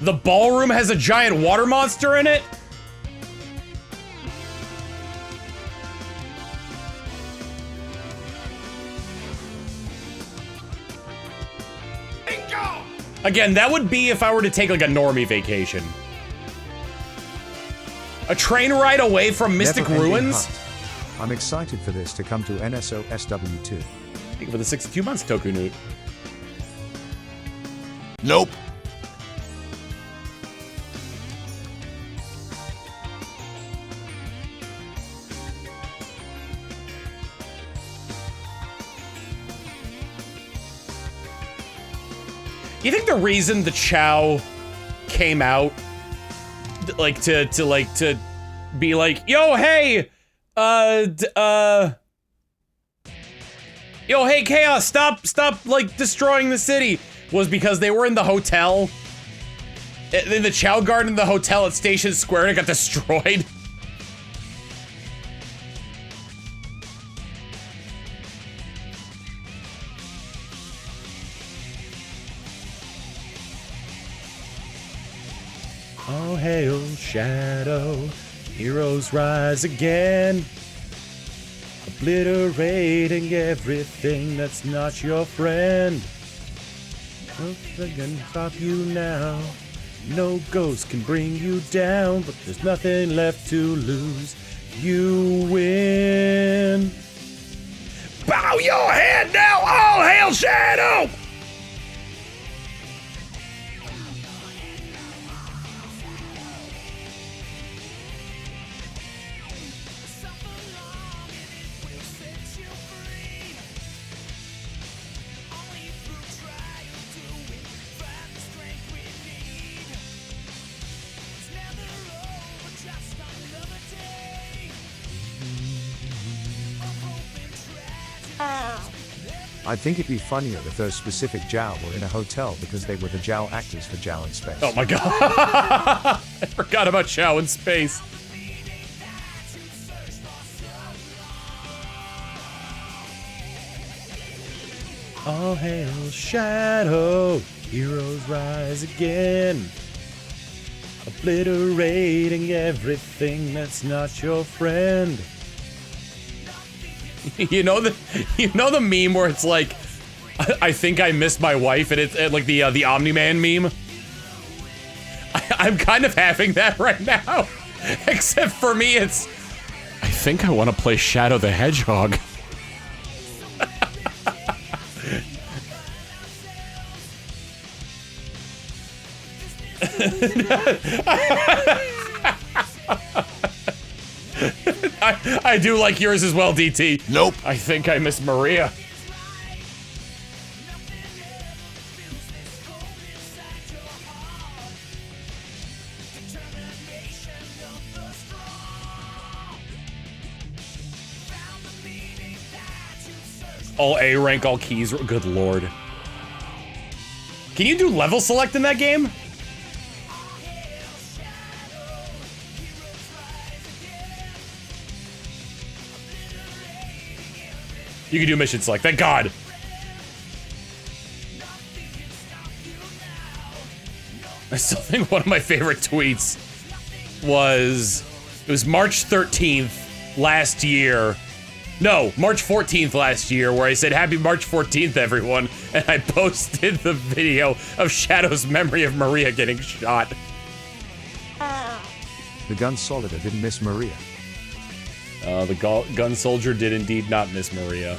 The ballroom has a giant water monster in it. Bingo! Again, that would be if I were to take like a normie vacation. A train ride away from Mystic Never-ending Ruins? hunt. I'm excited for this to come to NSO SW2. Thank you for the 62 months, Toku Newt. Nope. You think the reason the Chow came out, like to be like, yo, hey, yo, hey, Chaos, stop, like, destroying the city, was because they were in the hotel, in the Chow Garden, the hotel at Station Square, and it got destroyed. All hail Shadow, heroes rise again, obliterating everything that's not your friend. Nothing can stop you now, no ghost can bring you down, but there's nothing left to lose, you win. Bow your head now, all hail Shadow! I think it'd be funnier if those specific Jow were in a hotel because they were the Jow actors for Jow in Space. Oh my god. I forgot about Chow in Space. All hail Shadow, heroes rise again, obliterating everything that's not your friend. You know the meme where it's like, I think I missed my wife, and it's like the Omni-Man meme. I'm kind of having that right now, except for me, it's, I think I want to play Shadow the Hedgehog. I do like yours as well, DT. Nope. I think I miss Maria. All A rank, all keys. Good lord. Can you do level select in that game? You can do mission select, thank God. I still think one of my favorite tweets was, it was March 13th last year. No, March 14th last year, where I said, happy March 14th, everyone. And I posted the video of Shadow's memory of Maria getting shot. The gun solider didn't miss Maria. The gun soldier did indeed not miss Maria.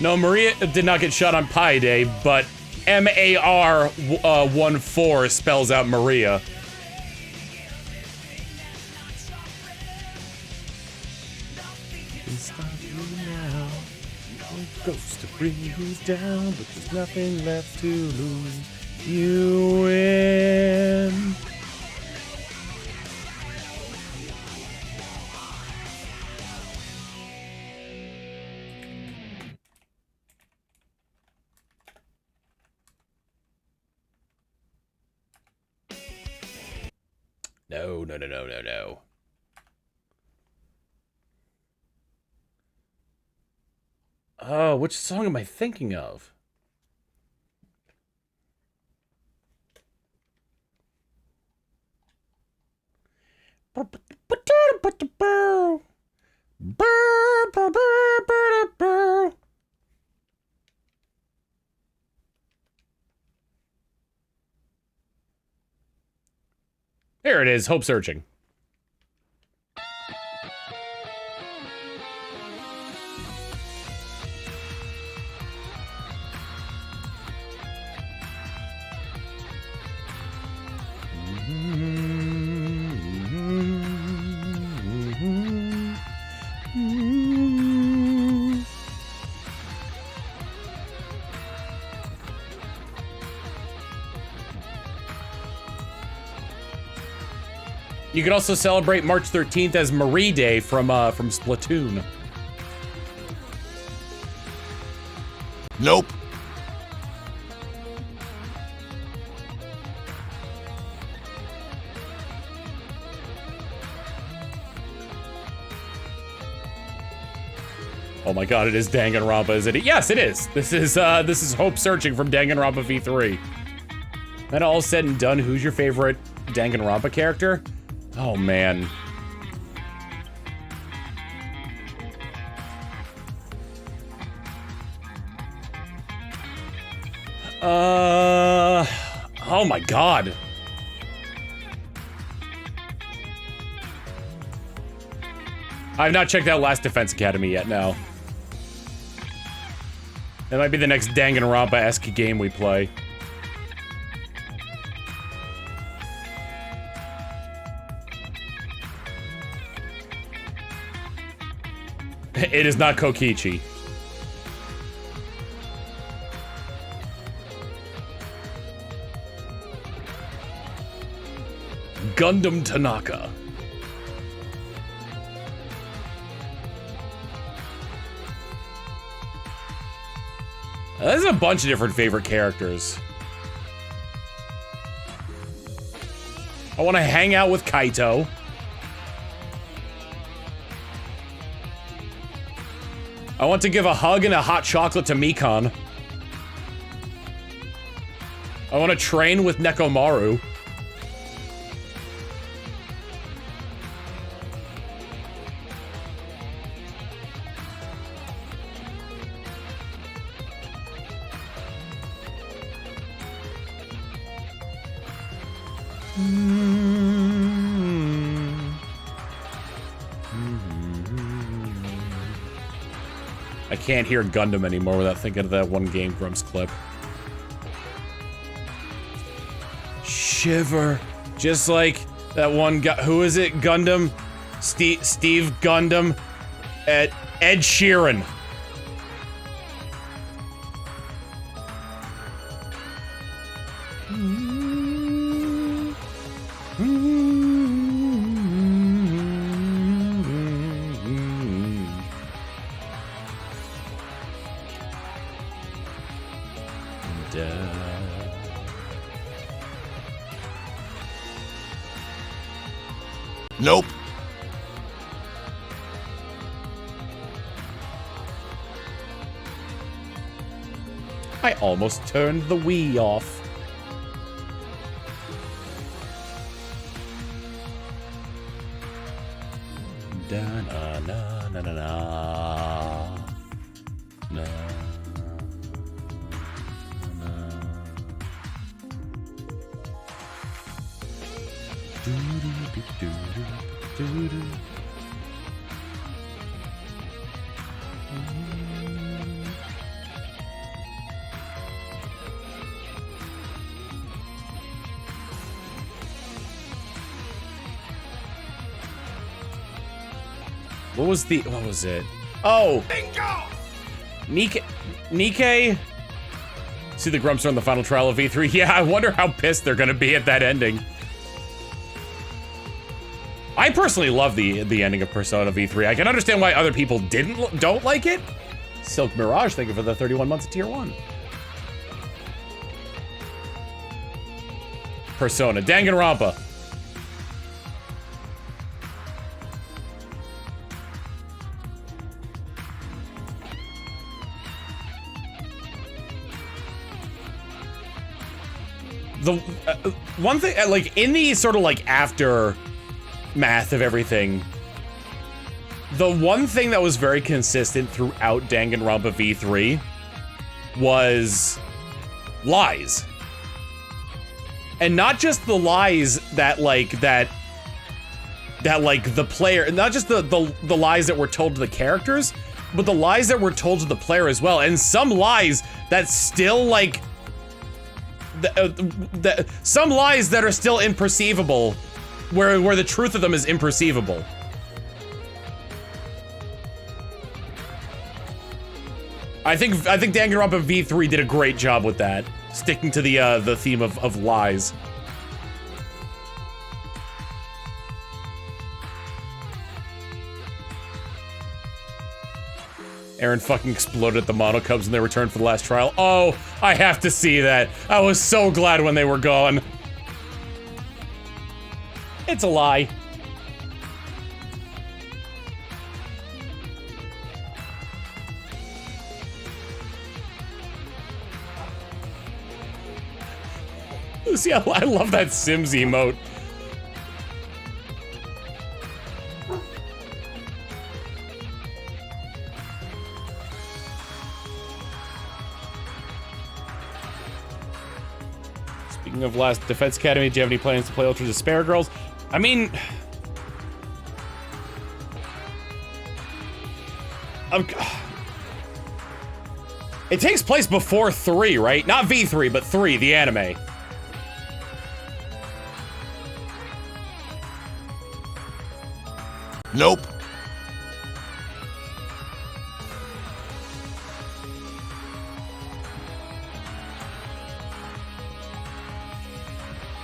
No, Maria did not get shot on Pi Day, but MAR 14 spells out Maria. Goes to bring you down, but there's nothing left to lose. You win. No, no, no, no, no, no. Oh, which song am I thinking of? There it is, Hope Searching. You can also celebrate March 13th as Marie Day from Splatoon. Nope. Oh my god, it is Danganronpa, is it? Yes, it is. This is Hope Searching from Danganronpa V3. That all said and done, who's your favorite Danganronpa character? Oh man. Oh my god. I've not checked out Last Defense Academy yet, no. That might be the next Danganronpa-esque game we play. It is not Kokichi. Gundam Tanaka. There's a bunch of different favorite characters. I want to hang out with Kaito. I want to give a hug and a hot chocolate to Mikan. I want to train with Nekomaru. I can't hear Gundam anymore without thinking of that one Game Grumps clip. Shiver. Just like that one guy, who is it? Gundam? Steve Gundam at Ed Sheeran. Nope. I almost turned the Wii off. Da na na na na na. Na. What was it? Oh! Bingo! Nikkei? See the Grumps are on the final trial of V3? Yeah, I wonder how pissed they're gonna be at that ending. I personally love the ending of Persona V3. I can understand why other people don't like it. Silk Mirage, thank you for the 31 months of tier 1. Persona, Danganronpa. The one thing, like, in the sort of like aftermath of everything, the one thing that was very consistent throughout Danganronpa V3 was lies. And not just the lies that the player, not just the lies that were told to the characters, but the lies that were told to the player as well. And some lies that still like some lies that are still imperceivable, where the truth of them is imperceivable. I think Danganronpa V3 did a great job with that, sticking to the theme of lies. Aaron fucking exploded at the Mono Cubs when they returned for the last trial. Oh, I have to see that. I was so glad when they were gone. It's a lie. See, I love that Sims emote. Speaking of last Defense Academy, do you have any plans to play Ultra Despair Girls? I mean, it takes place before 3, right? Not V3, but 3, the anime. Nope.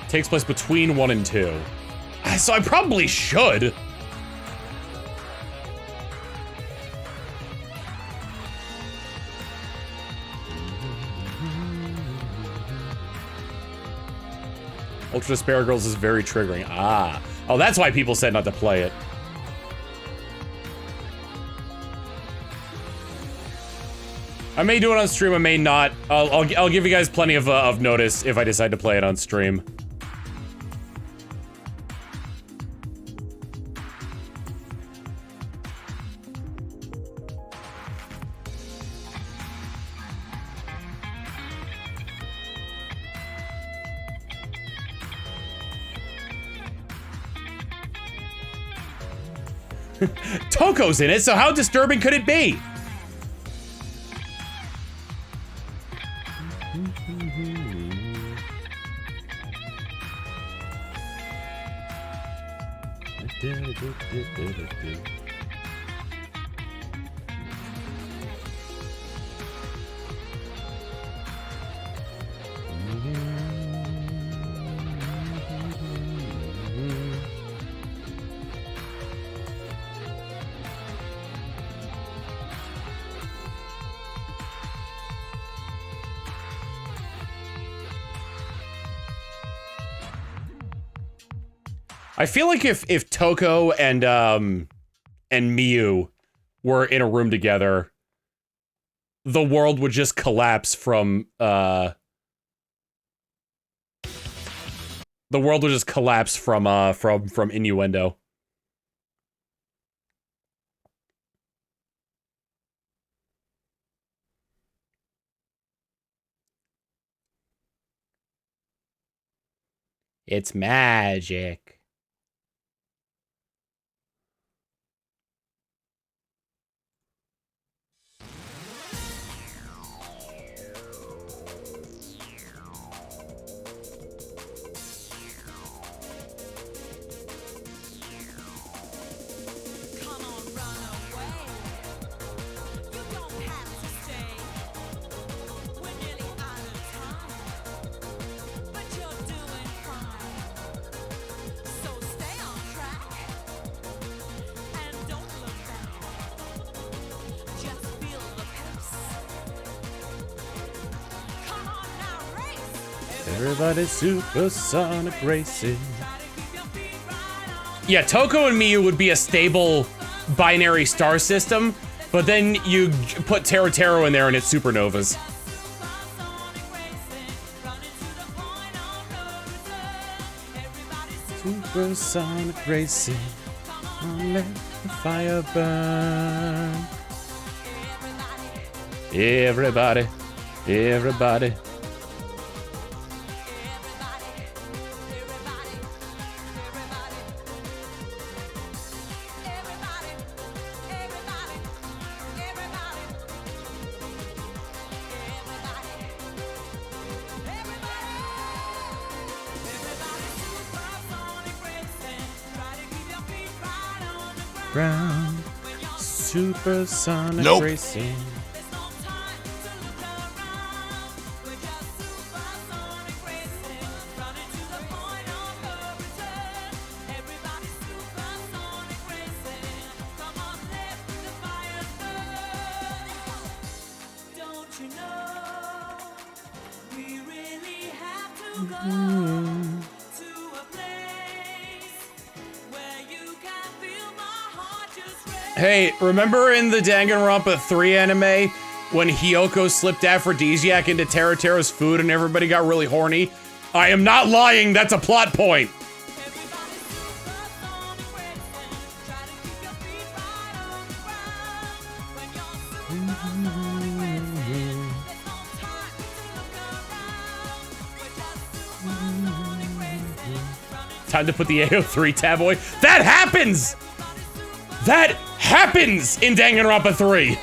Takes place between 1 and 2. So I probably should. Ultra Despair Girls is very triggering. Ah. Oh, that's why people said not to play it. I may do it on stream, I may not. I'll give you guys plenty of notice if I decide to play it on stream. Toko's in it, so how disturbing could it be? I feel like if Toko and Miyu were in a room together, the world would just collapse from innuendo. It's magic. Everybody's supersonic racing. Yeah, Toko and Miyu would be a stable binary star system, but then you put Tero in there and it's supernovas. Supersonic racing, let the fire burn. Everybody, everybody. Ground, supersonic racing. Hey, remember in the Danganronpa 3 anime when Hyoko slipped aphrodisiac into Tero's food and everybody got really horny? I am not lying, that's a plot point. Time to put the AO3 tab away. That happens! That happens in Danganronpa 3!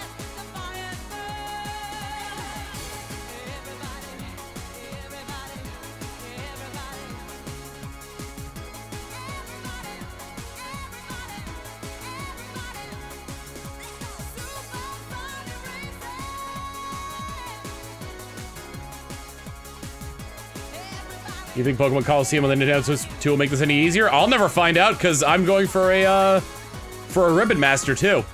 You think Pokemon Colosseum on the Nintendo Switch 2 will make this any easier? I'll never find out, because I'm going for a Ribbon Master, too.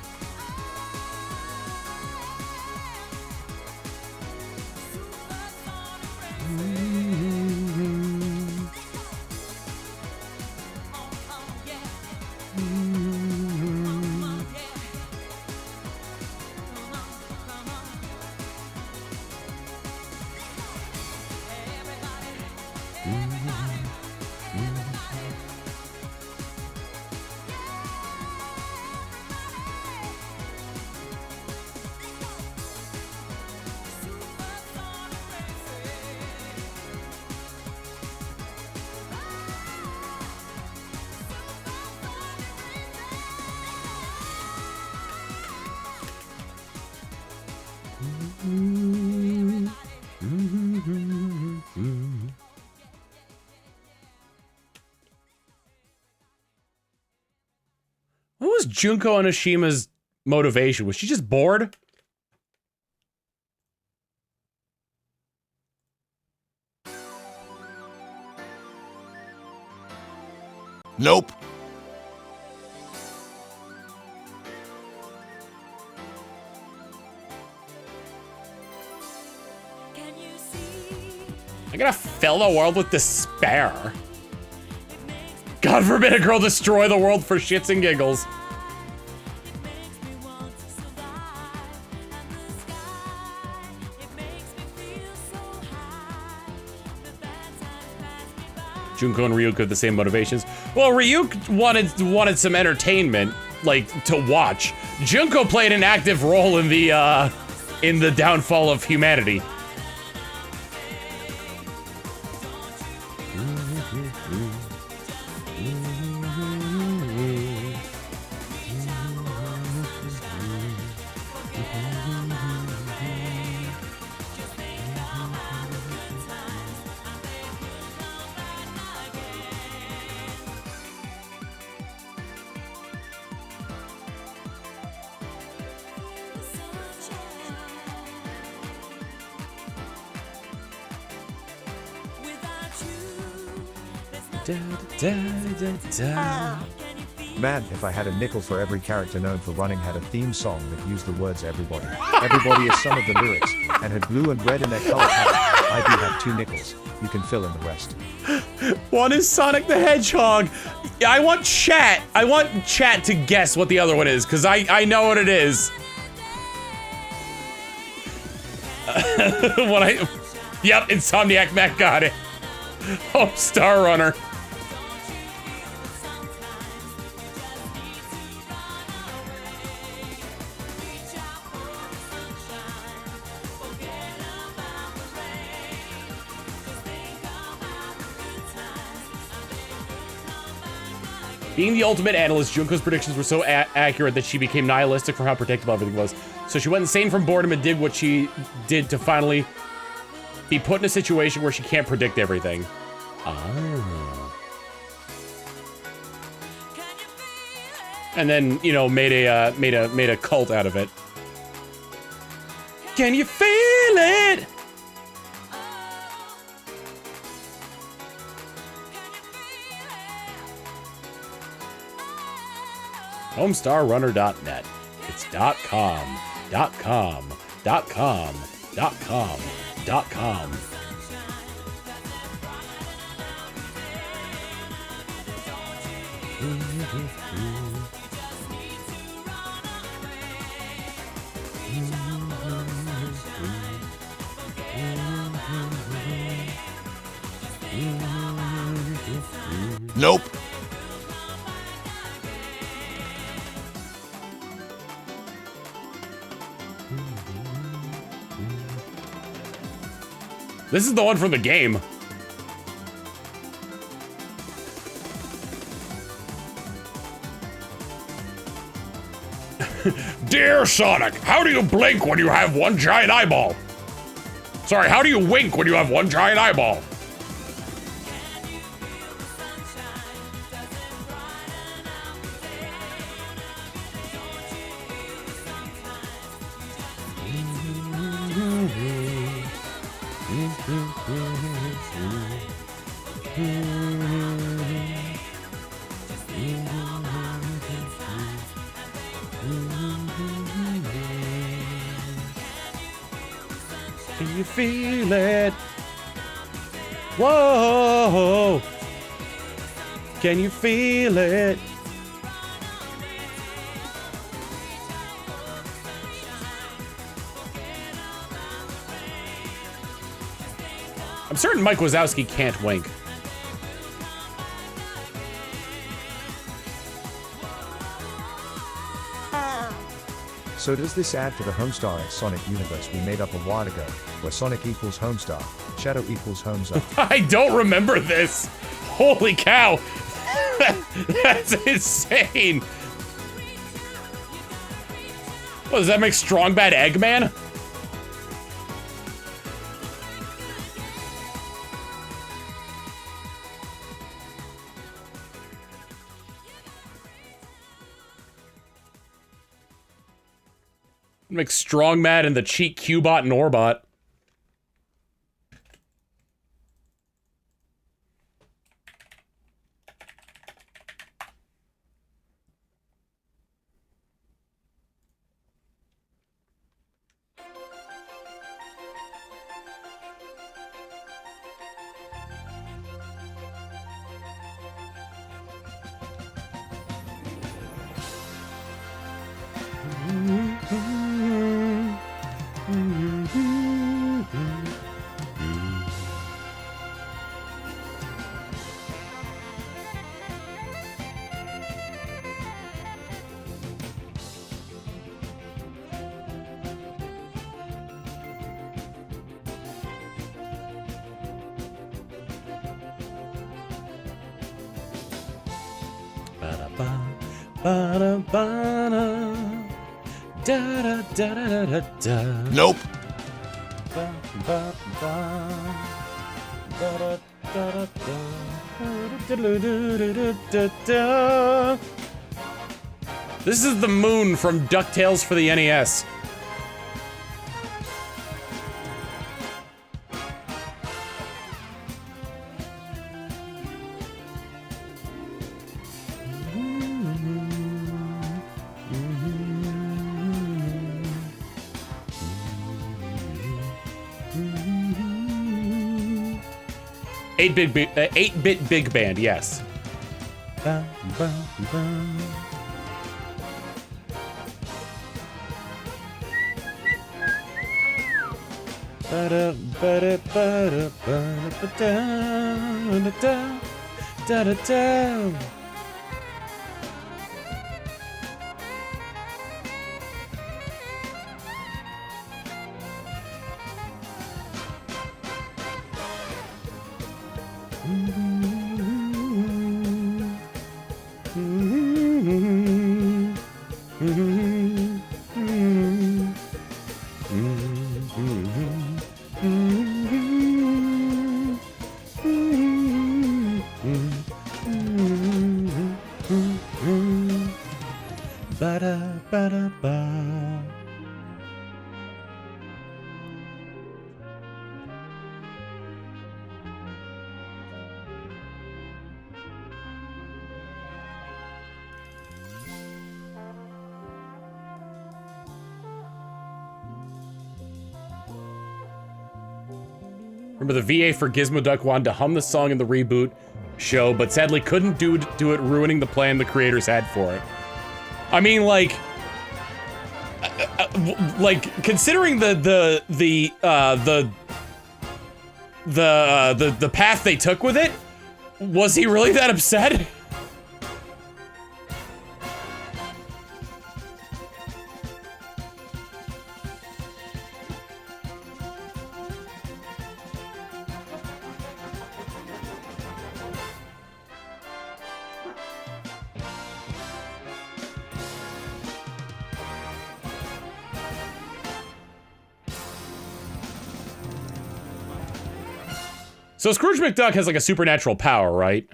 What was Junko Onoshima's motivation? Was she just bored? Nope. I'm gonna fill the world with despair. God forbid a girl destroy the world for shits and giggles. Junko and Ryuk have the same motivations. Well, Ryuk wanted some entertainment, like, to watch. Junko played an active role in the downfall of humanity. Man, if I had a nickel for every character known for running had a theme song that used the words everybody. Everybody is some of the lyrics, and had blue and red in their color palette. I do have 2 nickels. You can fill in the rest. One is Sonic the Hedgehog. I want chat to guess what the other one is, because I know what it is. Yep, Insomniac Mac got it. Oh, Star Runner. Being the ultimate analyst, Junko's predictions were so accurate that she became nihilistic for how predictable everything was. So she went insane from boredom and did what she did to finally be put in a situation where she can't predict everything. Oh. And then, you know, made a cult out of it. Can you feel it? Homestarrunner.net. It's .com, .com, .com, .com, .com. Nope. This is the one from the game. Dear Sonic, how do you blink when you have one giant eyeball? Sorry, how do you wink when you have one giant eyeball? Can you feel it? Whoa! Can you feel it? I'm certain Mike Wazowski can't wink. So does this add to the Homestar X Sonic universe we made up a while ago, where Sonic equals Homestar, Shadow equals Homestar? I don't remember this. Holy cow. That's insane. What, does that make Strong Bad Eggman? Make Strong Mad and the cheat Cubot and Orbot. Nope. This is the moon from DuckTales for the NES. Eight-bit big band, yes. Remember the VA for Gizmo Duck wanted to hum the song in the reboot show, but sadly couldn't do it, ruining the plan the creators had for it. I mean, like considering the path they took with it, was he really that upset? So Scrooge McDuck has like a supernatural power, right?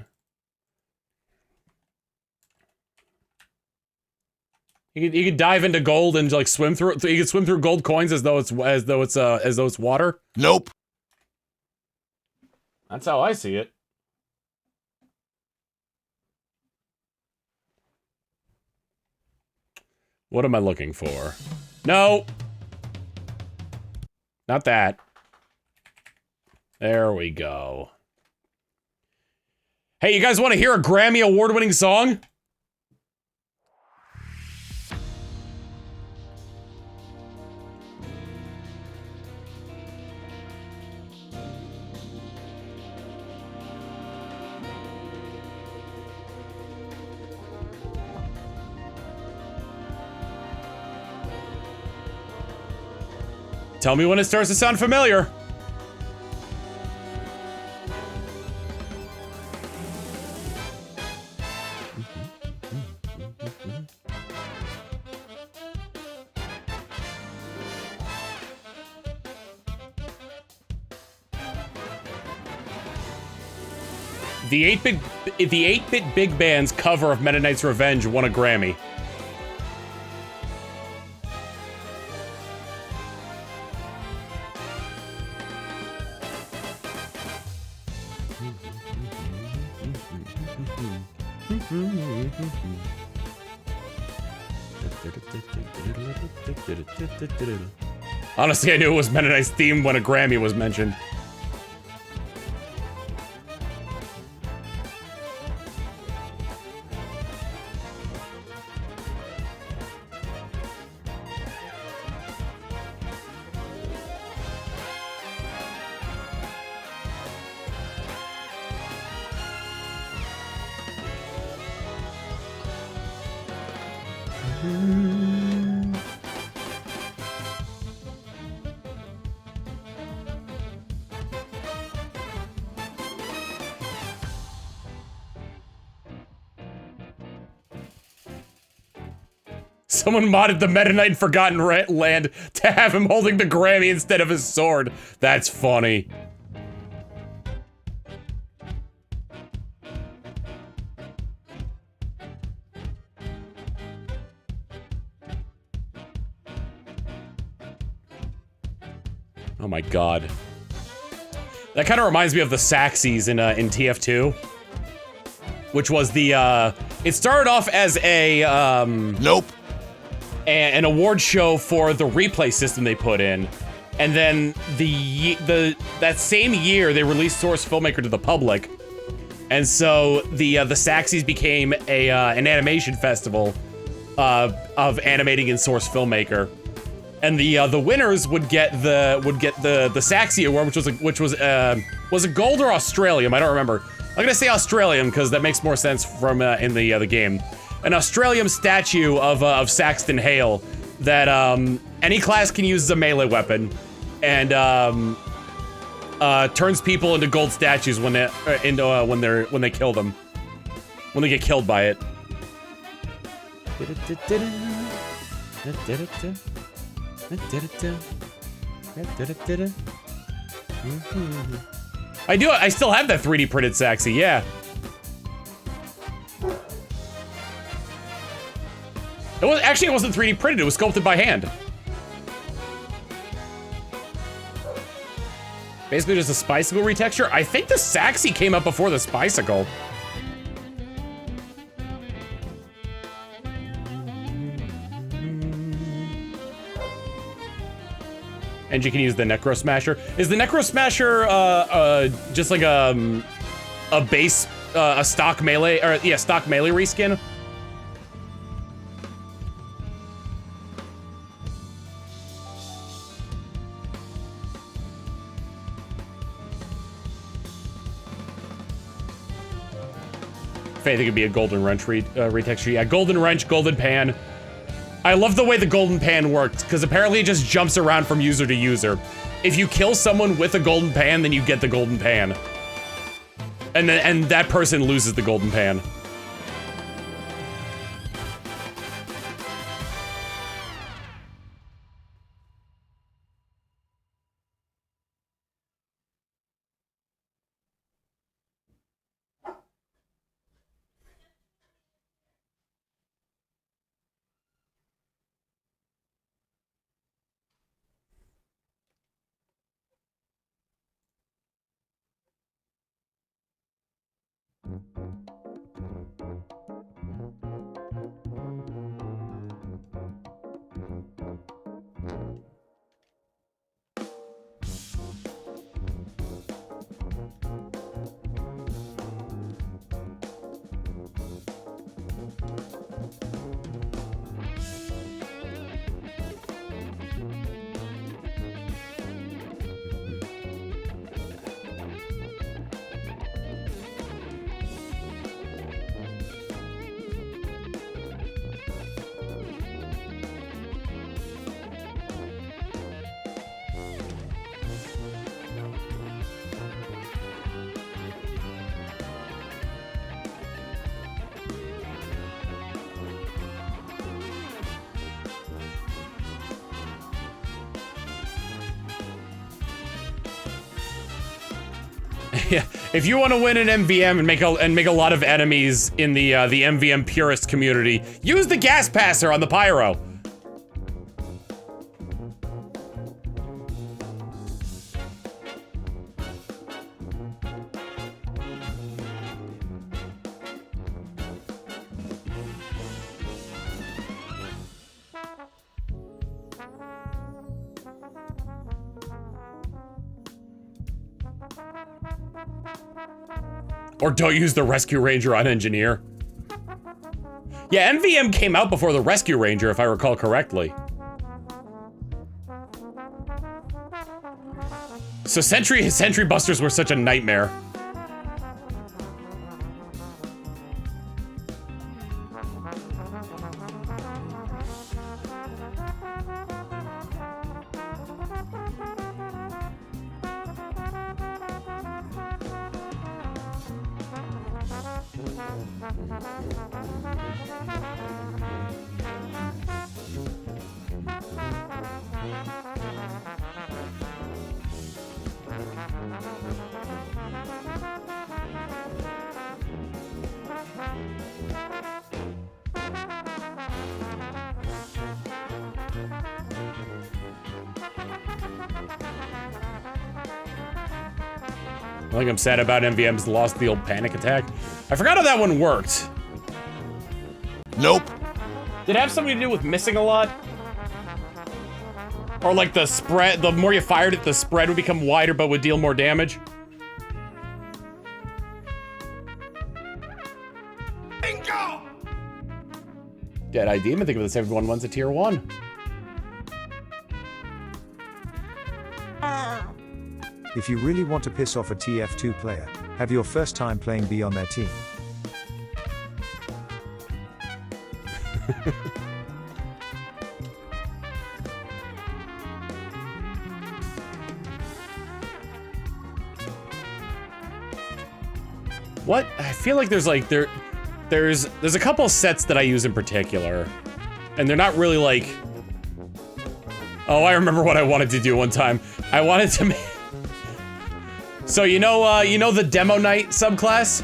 He could dive into gold and like swim through it. He could swim through gold coins as though it's water. Nope. That's how I see it. What am I looking for? No. Not that. There we go. Hey, you guys want to hear a Grammy award-winning song? Tell me when it starts to sound familiar. The 8-bit Big Band's cover of Meta Knight's Revenge won a Grammy. Honestly, I knew it was Meta Knight's theme when a Grammy was mentioned. Someone modded the Meta Knight in Forgotten Land to have him holding the Grammy instead of his sword. That's funny. Oh my god. That kind of reminds me of the Saxies in TF2. Which was the, it started off as a, Nope. an award show for the replay system they put in. And then that same year, they released Source Filmmaker to the public. And so the Saxies became an animation festival of animating in Source Filmmaker. And the winners would get the Saxie Award, which was a gold or Australium? I don't remember. I'm gonna say Australium because that makes more sense from in the game. An Australium statue of Saxton Hale that any class can use as a melee weapon, and turns people into gold statues when they kill them, when they get killed by it. I still have that 3D printed Saxie, yeah. It wasn't 3D printed, it was sculpted by hand. Basically just a Spicicle retexture. I think the Saxie came up before the Spicicle. And you can use the Necro Smasher. Is the Necro Smasher just like a base, a stock melee, or yeah, stock melee reskin? I think it could be a Golden Wrench retexture. Yeah, Golden Wrench, Golden Pan. I love the way the Golden Pan worked, because apparently it just jumps around from user to user. If you kill someone with a Golden Pan, then you get the Golden Pan. And that person loses the Golden Pan. Yeah, if you want to win an MVM and make a lot of enemies in the MVM purist community, use the gas passer on the pyro. Or don't use the Rescue Ranger on Engineer. Yeah, MVM came out before the Rescue Ranger, if I recall correctly. So Sentry Busters were such a nightmare. I think I'm sad about MVM's lost the old panic attack. I forgot how that one worked. Nope. Did it have something to do with missing a lot? Or like the spread, the more you fired it, the spread would become wider but would deal more damage? Bingo! Dead eye demon, think of this, everyone wants a tier 1. If you really want to piss off a TF2 player, have your first time playing B on their team. What? I feel like there's like, there's a couple sets that I use in particular. And they're not really like... Oh, I remember what I wanted to do one time. I wanted to make... So you know the Demo Knight subclass?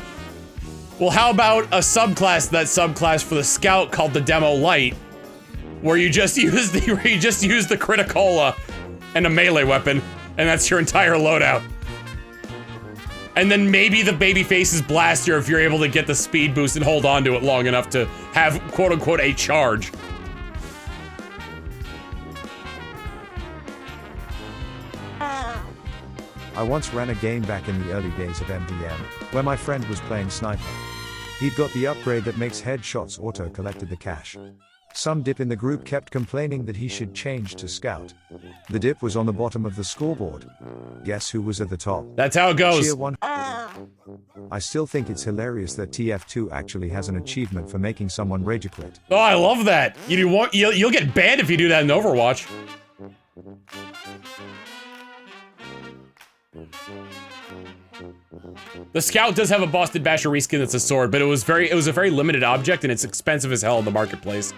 Well, how about a subclass to that subclass for the Scout called the Demo Light, where you just use the Criticola and a melee weapon, and that's your entire loadout. And then maybe the Babyface's Blaster if you're able to get the speed boost and hold on to it long enough to have quote-unquote a charge. I once ran a game back in the early days of MDM, where my friend was playing Sniper. He'd got the upgrade that makes headshots auto-collected the cash. Some dip in the group kept complaining that he should change to Scout. The dip was on the bottom of the scoreboard. Guess who was at the top? That's how it goes. Tier 1. I still think it's hilarious that TF2 actually has an achievement for making someone rage quit. Oh, I love that. You'll get banned if you do that in Overwatch. The Scout does have a Boston Basher reskin that's a sword, but it was a very limited object and it's expensive as hell in the marketplace.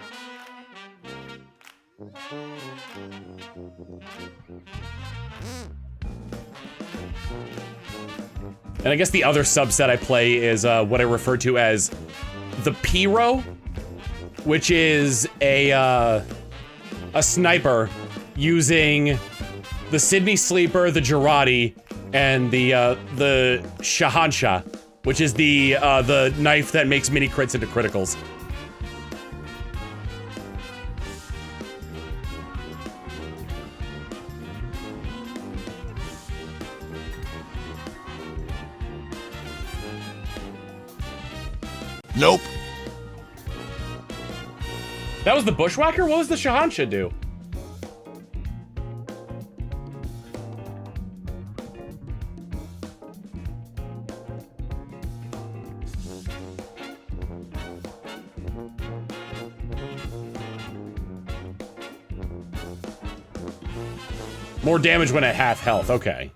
And I guess the other subset I play is what I refer to as the Pyro, which is a sniper using the Sydney Sleeper, the Girardi, and the Shahansha, which is the knife that makes mini crits into criticals. Nope. That was the Bushwhacker? What was the Shahansha do? More damage when at half health, okay.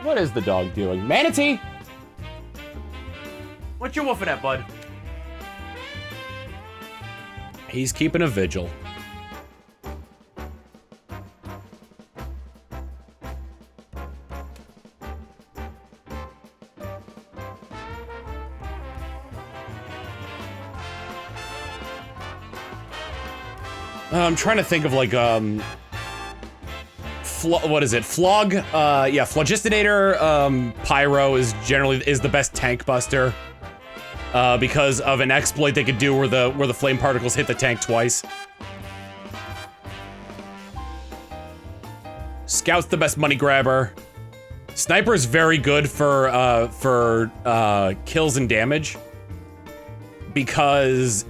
What is the dog doing? Manatee? What you woofing at, bud? He's keeping a vigil. I'm trying to think of like, what is it? Flog? Yeah, Phlogistinator, Pyro is generally the best tank buster. Because of an exploit they could do where the flame particles hit the tank twice. Scout's the best money grabber. Sniper is very good for kills and damage. Because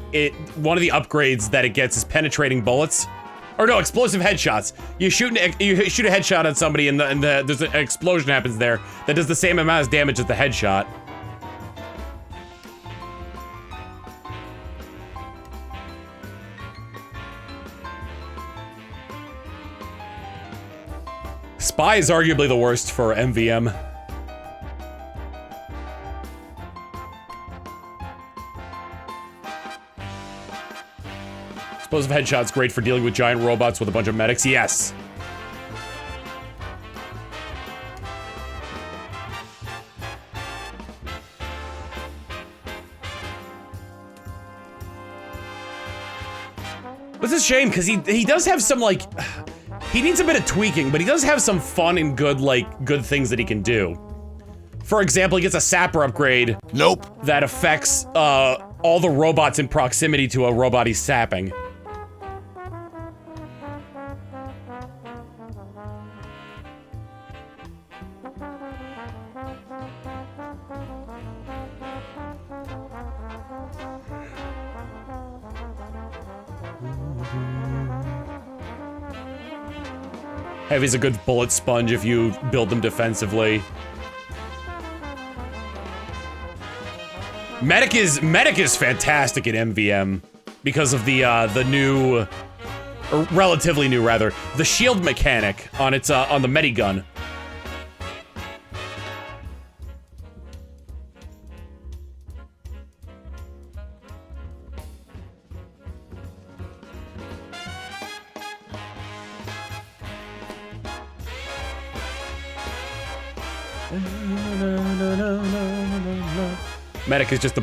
one of the upgrades that it gets is penetrating bullets. Or no, explosive headshots. You shoot a headshot at somebody and there's an explosion happens there that does the same amount of damage as the headshot. Spy is arguably the worst for MVM. Explosive headshots great for dealing with giant robots with a bunch of medics. Yes. This is a shame because he does have some like he needs a bit of tweaking, but he does have some fun and good things that he can do. For example, he gets a sapper upgrade. Nope. That affects all the robots in proximity to a robot he's sapping. Heavy's a good bullet sponge if you build them defensively. Medic is fantastic at MVM because of the new, or relatively new rather, the shield mechanic on its on the medigun. Medic is just the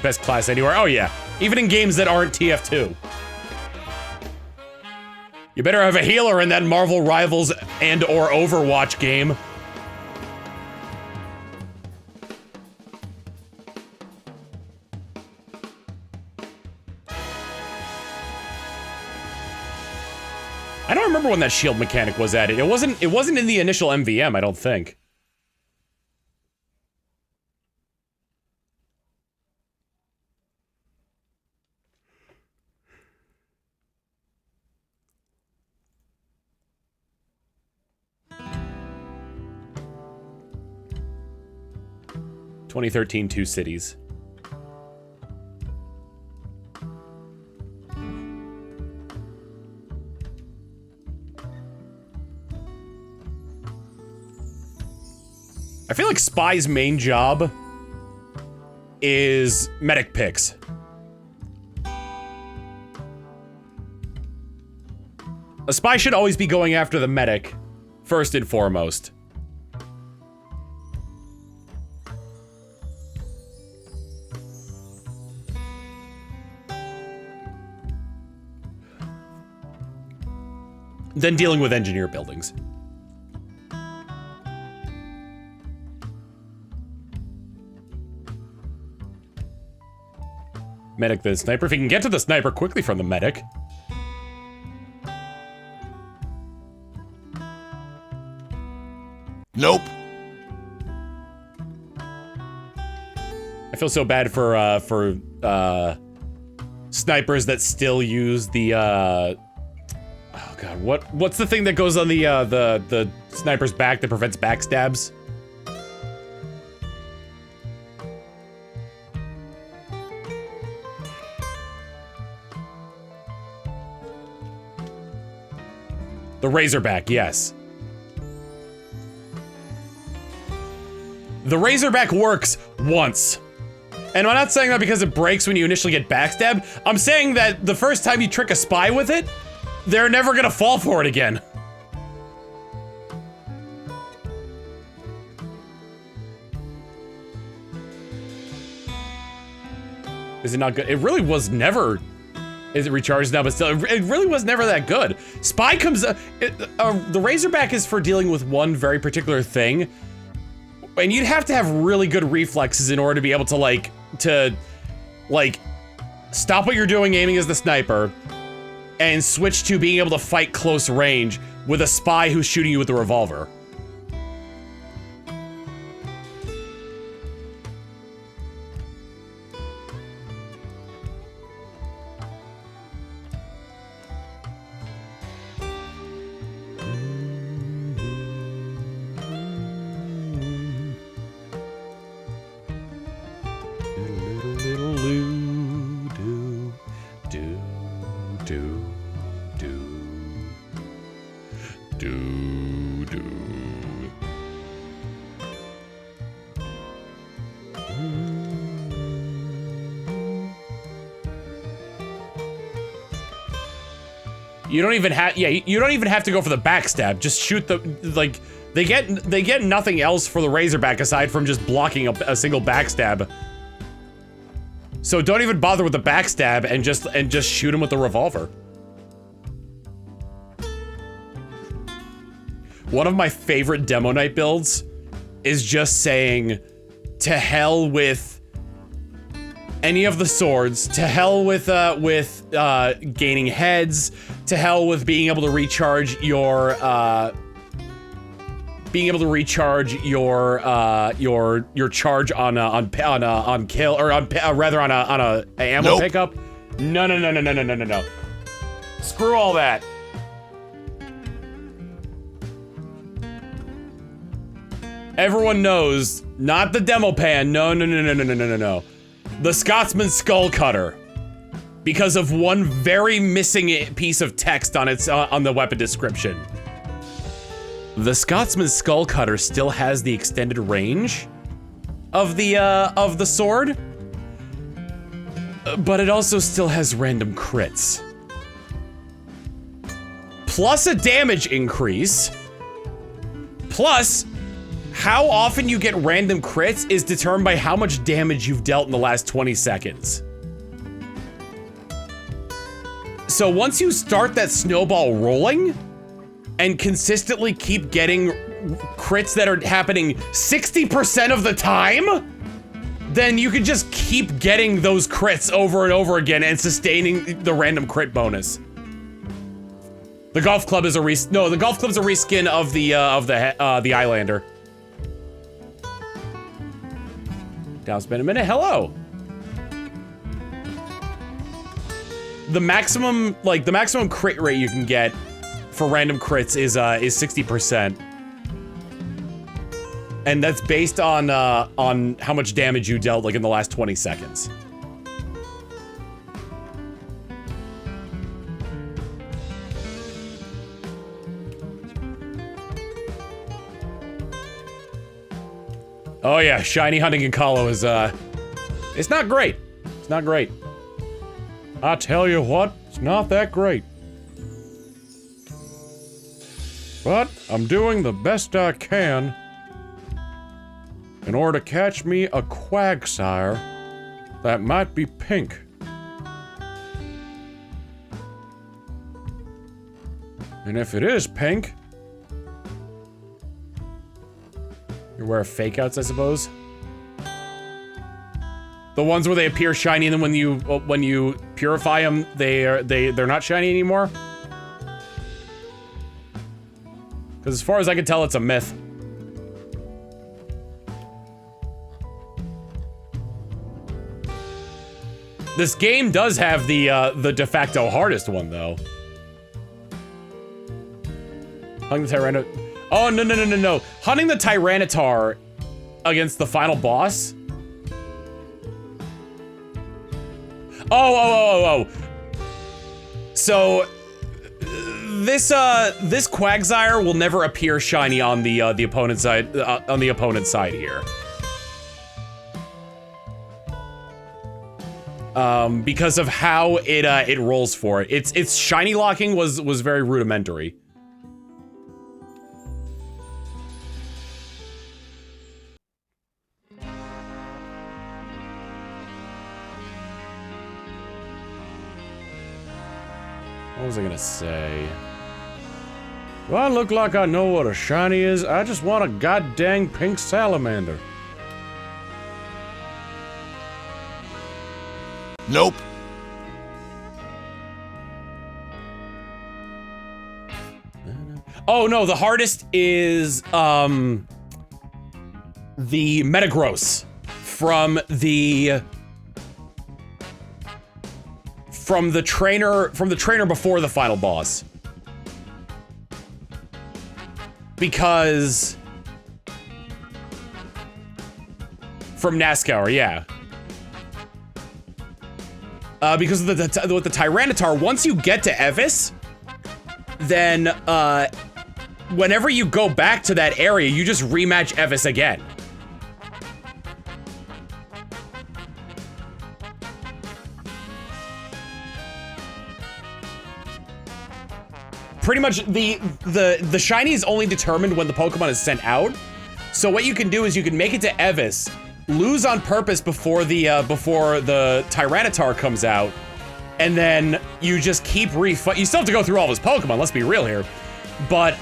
best class anywhere. Oh yeah, even in games that aren't TF2. You better have a healer in that Marvel Rivals and or Overwatch game. I don't remember when that shield mechanic was added. It wasn't in the initial MVM, I don't think. (2013) Two Cities. I feel like Spy's main job is medic picks. A spy should always be going after the medic, first and foremost. Then dealing with engineer buildings. Medic the sniper. If he can get to the sniper quickly from the medic. Nope. I feel so bad for snipers that still use the oh god, what's the thing that goes on the sniper's back that prevents backstabs? The Razorback, yes. The Razorback works once. And I'm not saying that because it breaks when you initially get backstabbed. I'm saying that the first time you trick a spy with it, they're never gonna fall for it again. Is it not good? It really was never... It recharges now, but still, it really was never that good. Spy comes, the Razorback is for dealing with one very particular thing, and you'd have to have really good reflexes in order to be able to like, stop what you're doing aiming as the sniper, and switch to being able to fight close range with a spy who's shooting you with a revolver. You don't even have, yeah, you don't even have to go for the backstab. Just shoot the, like, they get nothing else for the Razorback aside from just blocking a single backstab. So don't even bother with the backstab and just shoot him with the revolver. One of my favorite Demo Knight builds is just saying, to hell with any of the swords, to hell with gaining heads, to hell with being able to recharge your charge on kill, or rather on a ammo pickup. No. Screw all that. Everyone knows, not the demo pan. No. The Scotsman Skull Cutter, because of one very missing piece of text on its on the weapon description. The Scotsman Skull Cutter still has the extended range of the sword, but it also still has random crits, plus a damage increase, plus how often you get random crits is determined by how much damage you've dealt in the last 20 seconds. So once you start that snowball rolling and consistently keep getting crits that are happening 60% of the time, then you can just keep getting those crits over and over again and sustaining the random crit bonus. The golf club is a the golf club's a reskin of the Eyelander. Now it's been a minute. Hello. The maximum crit rate you can get for random crits is 60%, and that's based on how much damage you dealt like in the last 20 seconds. Oh yeah, shiny hunting in Colo is it's not great. It's not great. I tell you what, it's not that great. But I'm doing the best I can in order to catch me a Quagsire that might be pink. And if it is pink, you wear fake outs, I suppose. The ones where they appear shiny, and then when you purify them, they're not shiny anymore. Because as far as I can tell, it's a myth. This game does have the de facto hardest one, though. Hunting the Tyranitar. Oh, no. Hunting the Tyranitar against the final boss? Oh. So, this Quagsire will never appear shiny on the opponent's side, here. Because of how it rolls for it. Its shiny locking was very rudimentary. What was I gonna say? Do I look like I know what a shiny is? I just want a goddamn pink salamander. Nope. Oh no, the hardest is the Metagross from the trainer before the final boss. Because from NASCAR, yeah. Because with the Tyranitar, once you get to Evis, then whenever you go back to that area, you just rematch Evis again. Pretty much the shiny is only determined when the Pokemon is sent out. So what you can do is you can make it to Evis, lose on purpose before the Tyranitar comes out, and then you just keep you still have to go through all of his Pokemon, let's be real here. But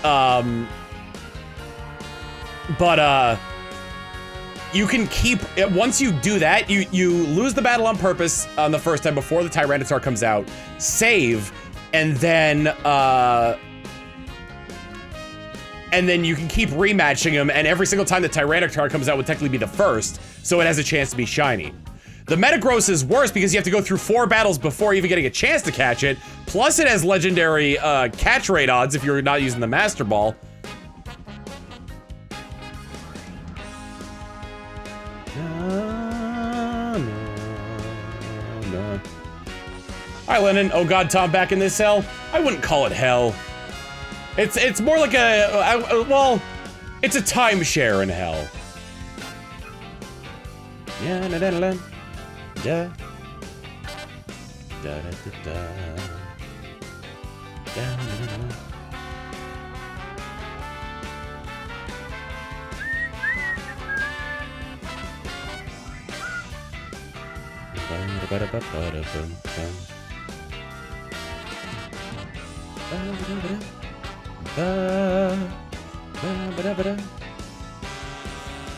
you can keep once you do that, you lose the battle on purpose on the first time before the Tyranitar comes out, save, and then you can keep rematching him, and every single time the Tyranitar comes out would technically be the first, so it has a chance to be shiny. The Metagross is worse because you have to go through 4 battles before even getting a chance to catch it, plus it has legendary catch rate odds if you're not using the Master Ball. Hi, Lennon. Oh God, Tom, back in this hell? I wouldn't call it hell. It's more like well, it's a timeshare in hell. Yeah, da da da da da da da da da.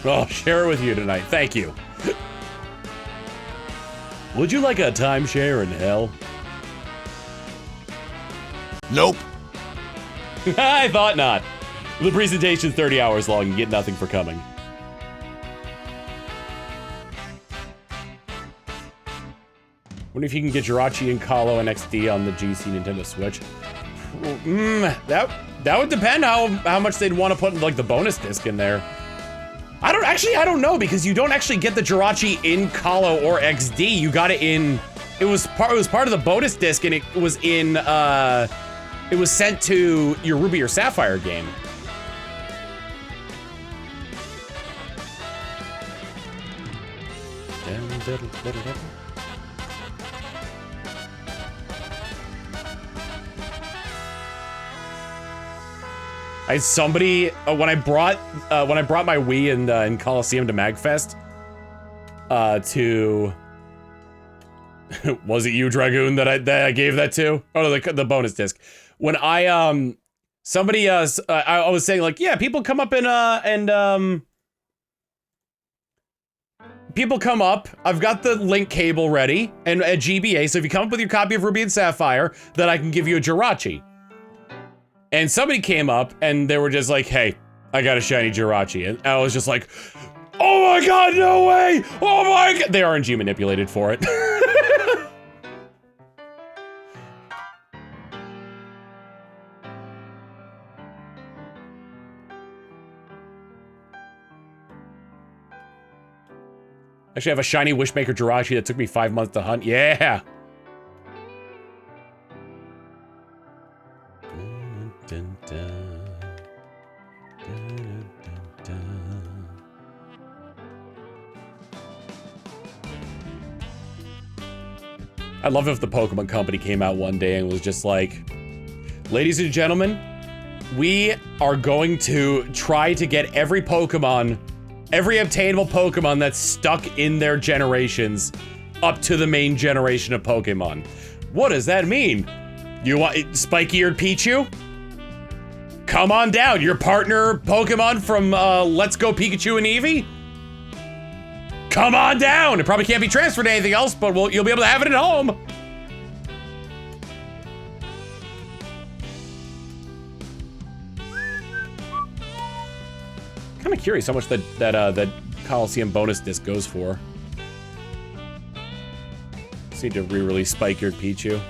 I'll share it with you tonight. Thank you. Would you like a timeshare in hell? Nope. I thought not. The presentation's 30 hours long. You get nothing for coming. Wonder if you can get Jirachi and Kahlo and XD on the GC Nintendo Switch. That would depend how much they'd want to put like the bonus disc in there. I don't know, because you don't actually get the Jirachi in Kahlo or XD. You got it in. It was part of the bonus disc, and it was in. It was sent to your Ruby or Sapphire game. When I brought my Wii in Colosseum to MagFest, was it you, Dragoon, that I gave that to? Oh no, the bonus disc. When I was saying like, yeah, people come up and people come up. I've got the link cable ready and a GBA. So if you come up with your copy of Ruby and Sapphire, then I can give you a Jirachi. And somebody came up and they were just like, hey, I got a shiny Jirachi. And I was just like, oh my God, no way. Oh my God. They RNG manipulated for it. Actually, I have a shiny Wishmaker Jirachi that took me 5 months to hunt. Yeah. I'd love if the Pokemon Company came out one day and was just like, ladies and gentlemen, we are going to try to get every Pokemon, every obtainable Pokemon that's stuck in their generations up to the main generation of Pokemon. What does that mean? You want spiky-eared Pichu? Come on down, your partner Pokemon from Let's Go Pikachu and Eevee? Come on down! It probably can't be transferred to anything else, but you'll be able to have it at home. Kind of curious how much that Colosseum bonus disc goes for. Just need to re-release Spike-eared Pichu.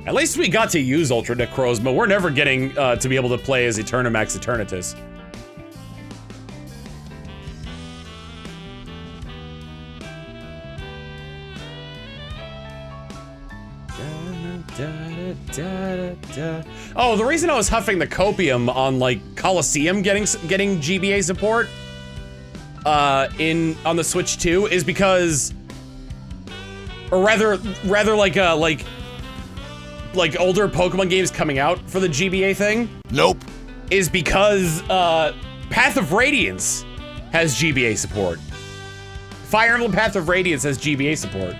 At least we got to use Ultra Necrozma. We're never getting to be able to play as Eternamax Eternatus. Oh, the reason I was huffing the copium on like Colosseum getting GBA support on the Switch 2 is because, or rather like older Pokemon games coming out for the GBA thing. Nope. Is because Path of Radiance has GBA support. Fire Emblem Path of Radiance has GBA support.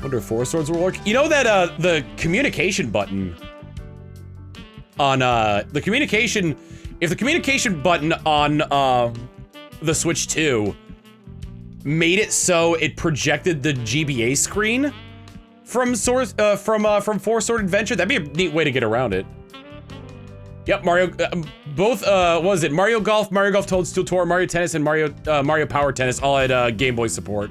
Wonder if Four Swords will work. You know that the communication button on if the communication button on the Switch 2 made it so it projected the GBA screen from Four Sword Adventure, that'd be a neat way to get around it. Yep, Mario, both, what was it? Mario Golf Toadstool Tour, Mario Tennis, and Mario Power Tennis all had Game Boy support.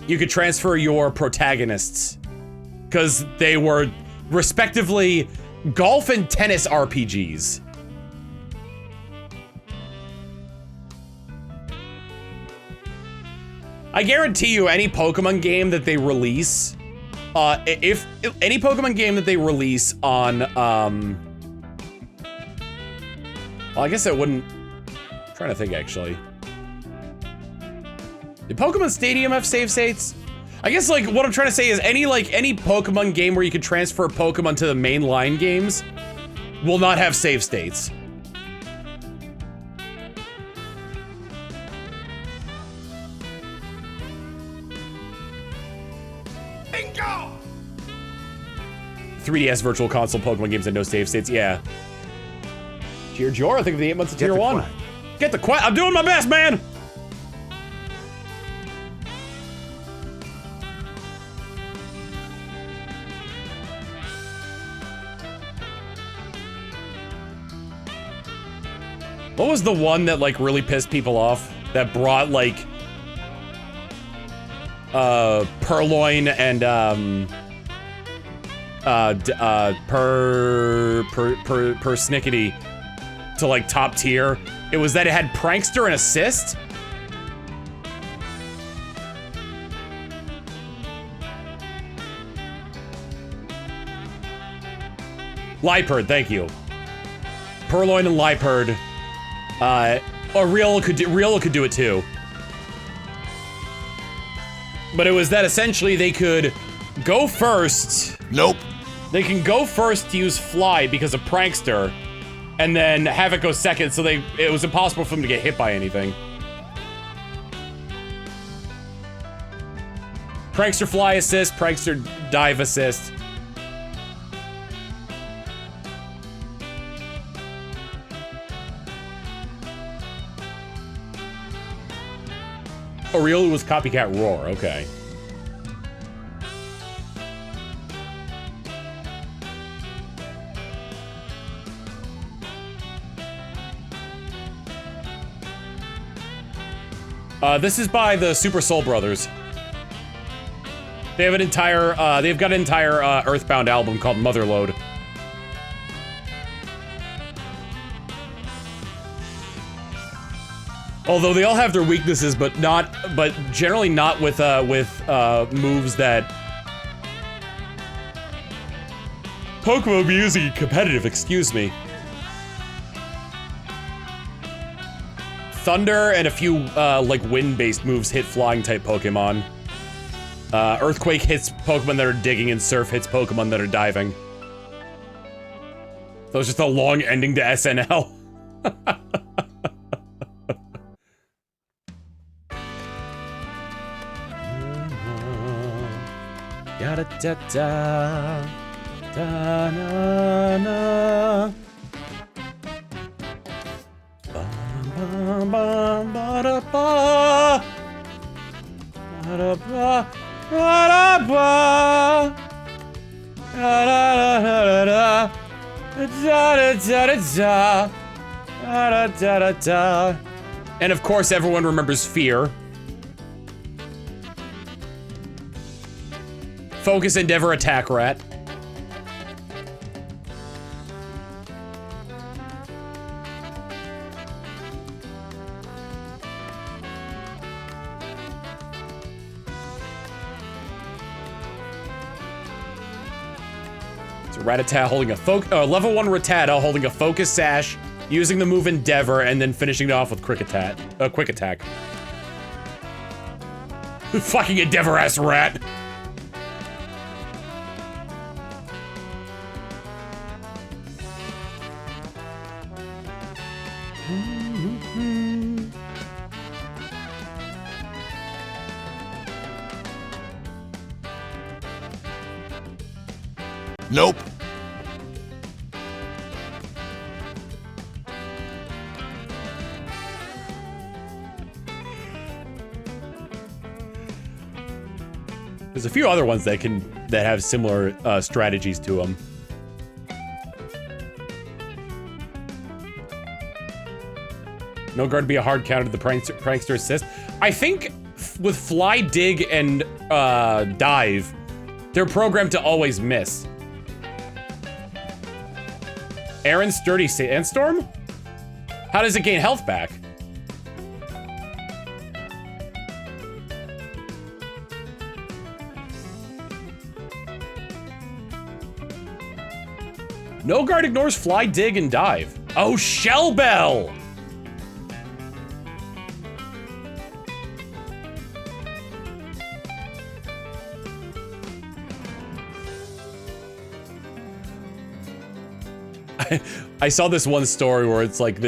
You could transfer your protagonists, because they were respectively golf and tennis RPGs. I guarantee you any Pokemon game that they release, if any Pokemon game that they release on, well, I guess it wouldn't, I'm trying to think actually. Did Pokemon Stadium have save states? I guess like what I'm trying to say is any Pokemon game where you can transfer Pokemon to the main line games will not have save states. Bingo! 3DS Virtual Console Pokemon games and no save states, yeah. Tier Jor, I think of the 8 months of Tier 1. Get the Quag. I'm doing my best, man! What was the one that like really pissed people off? That brought like Purloin and Persnickety to like top tier. It was that it had Prankster and Assist. Liepard, thank you. Purloin and Liepard. Or Real could do it too. But it was that essentially they could go first. Nope. They can go first to use Fly because of Prankster, and then have it go second, so it was impossible for them to get hit by anything. Prankster Fly assist, Prankster dive assist. Oh, really? It was Copycat Roar, okay. This is by the Super Soul Brothers. They have an entire, they've got an entire, Earthbound album called Motherload. Although they all have their weaknesses, but generally not with moves that Pokemon music competitive, excuse me. Thunder and a few, like, wind-based moves hit flying-type Pokemon. Earthquake hits Pokemon that are digging, and Surf hits Pokemon that are diving. So it's just a long ending to SNL. Da-da-da-da, da-na-na. Ba-ba-ba-ba-da-ba. Ba-da-ba, ba-da-ba. Da-da-da-da-da. Da-da-da-da-da. Da-da-da-da-da. And of course, everyone remembers Fear. Focus, Endeavor, Attack, Rat. So Rattata holding a level 1 Rattata holding a Focus Sash, using the move Endeavor, and then finishing it off with Quick Attack. Fucking Endeavor-ass rat. Nope. There's a few other ones that have similar strategies to them. No guard to be a hard counter to the prankster assist. I think with Fly, Dig, and Dive, they're programmed to always miss. Aaron's Sturdy Sandstorm? How does it gain health back? No guard ignores Fly, Dig, and Dive. Oh, Shell Bell! I saw this one story where it's like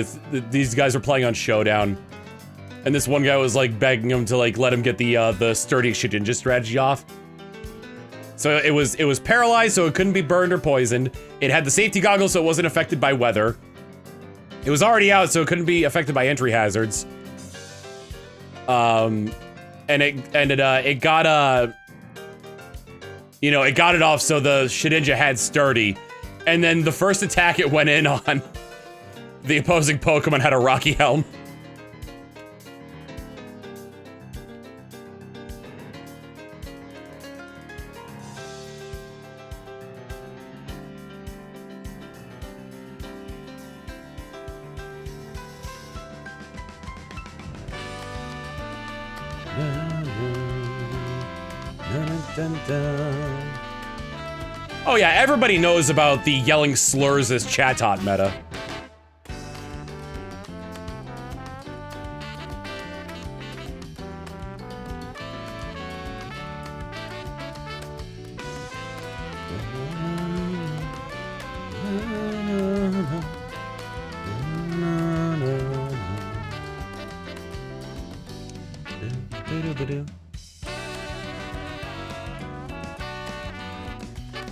these guys are playing on Showdown, and this one guy was like begging him to like let him get the Sturdy Shijinja strategy off. So it was paralyzed, so it couldn't be burned or poisoned. It had the safety goggles, so it wasn't affected by weather. It was already out, so it couldn't be affected by entry hazards. And it got you know, it got it off, so the Shijinja had Sturdy. And then the first attack it went in on, the opposing Pokemon had a Rocky Helm. Oh yeah, everybody knows about the yelling slurs as Chatot meta.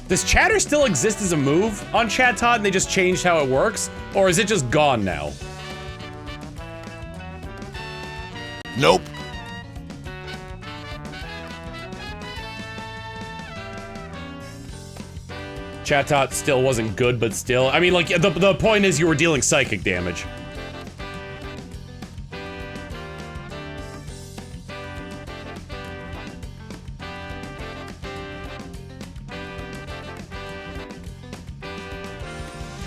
Does chatter still exist as a move on Chatot and they just changed how it works? Or is it just gone now? Nope. Chatot still wasn't good, but still. I mean, like, the point is you were dealing psychic damage.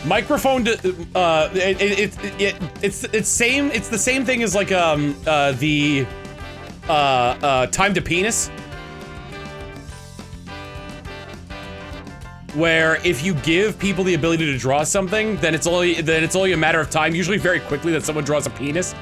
Microphone, it's the same thing as like the time to penis. where if you give people the ability to draw something, then it's only a matter of time, usually very quickly, that someone draws a penis.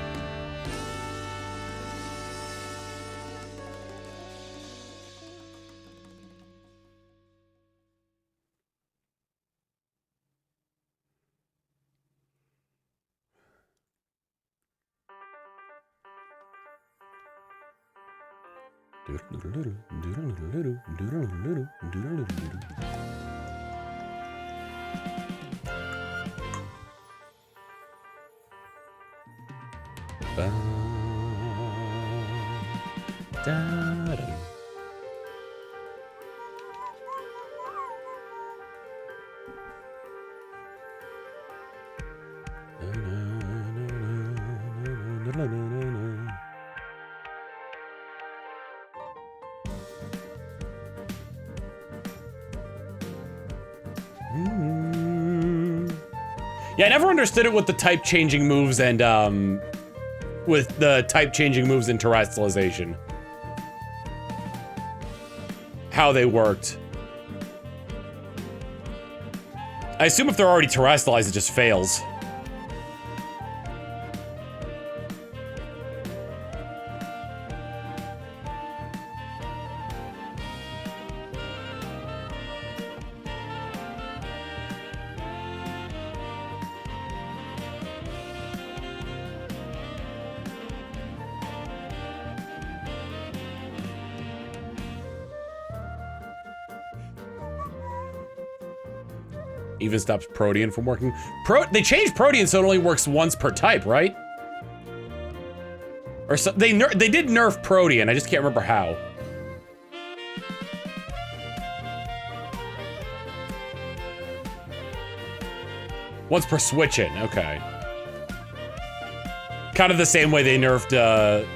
Yeah, I never understood it with the type changing moves and with the type changing moves in terrestrialization. How they worked. I assume if they're already terrestrialized, it just fails. Even stops Protean from working. They changed Protean so it only works once per type, right? Or so they did nerf Protean. I just can't remember how. Once per switch in. Okay. Kind of the same way they nerfed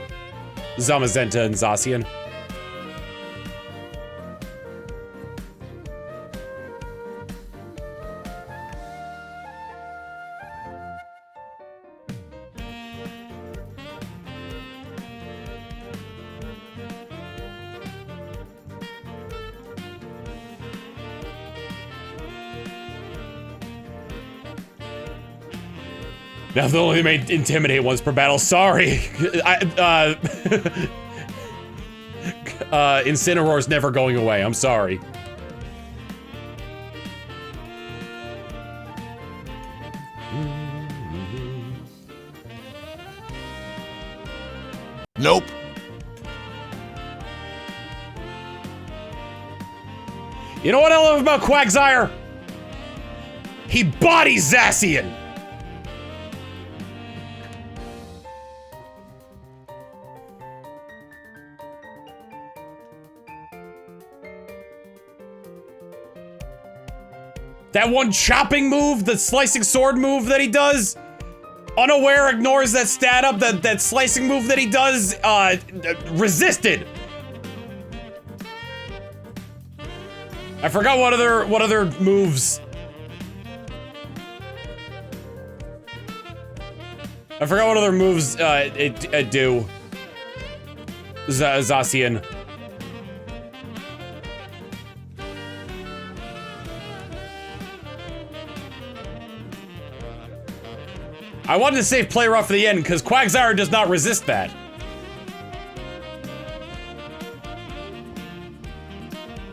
Zamazenta and Zacian. Now they only made intimidate once per battle. Sorry, Incineroar's never going away. I'm sorry. Nope. You know what I love about Quagsire? He bodies Zacian. That one chopping move, the slicing sword move that he does, unaware ignores that stat up, that slicing move that he does, resisted. I forgot what other moves. I forgot what other moves, it do. Zacian. I wanted to save play rough for the end, because Quagsire does not resist that.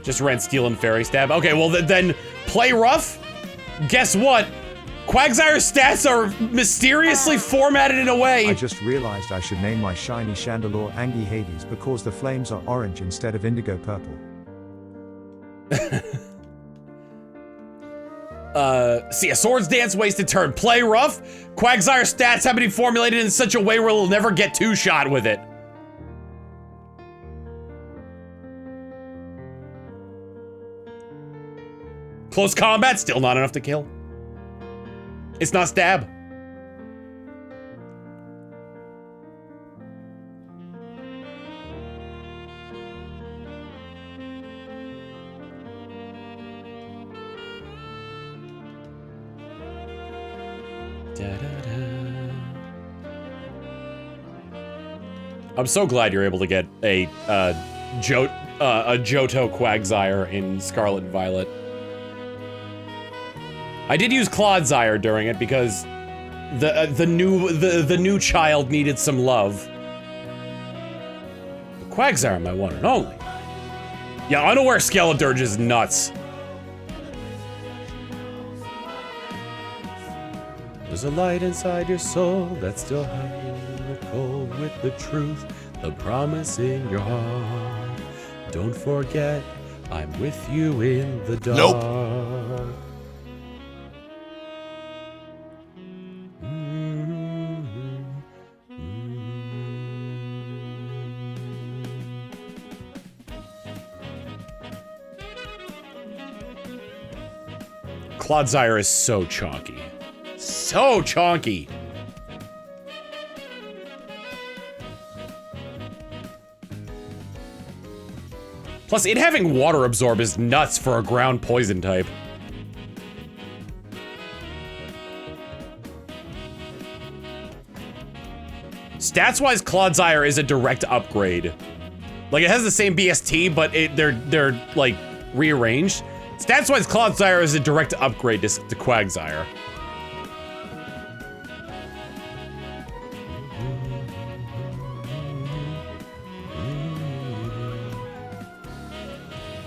Just ran Steel and Fairy Stab. Okay, well then play rough? Guess what? Quagsire's stats are mysteriously formatted in a way. I just realized I should name my shiny Chandelure Angie Hades because the flames are orange instead of indigo purple. See, a Swords Dance wasted turn. Play rough? Quagsire stats have been formulated in such a way where it'll never get two-shot with it. Close combat, still not enough to kill. It's not stab. I'm so glad you're able to get a Johto Quagsire in Scarlet and Violet. I did use Quagsire during it because the new child needed some love. But Quagsire, my one and only. Yeah, unaware Skeledirge is nuts. There's a light inside your soul that's still hiding the cold with the truth, the promise in your heart. Don't forget, I'm with you in the dark. Nope. Quagsire is so chonky. So chonky. Plus, it having water absorb is nuts for a ground poison type. Stats-wise, Quagsire is a direct upgrade. Like, it has the same BST, but they're like rearranged. Stats-wise, Quagsire is a direct upgrade to Quagsire.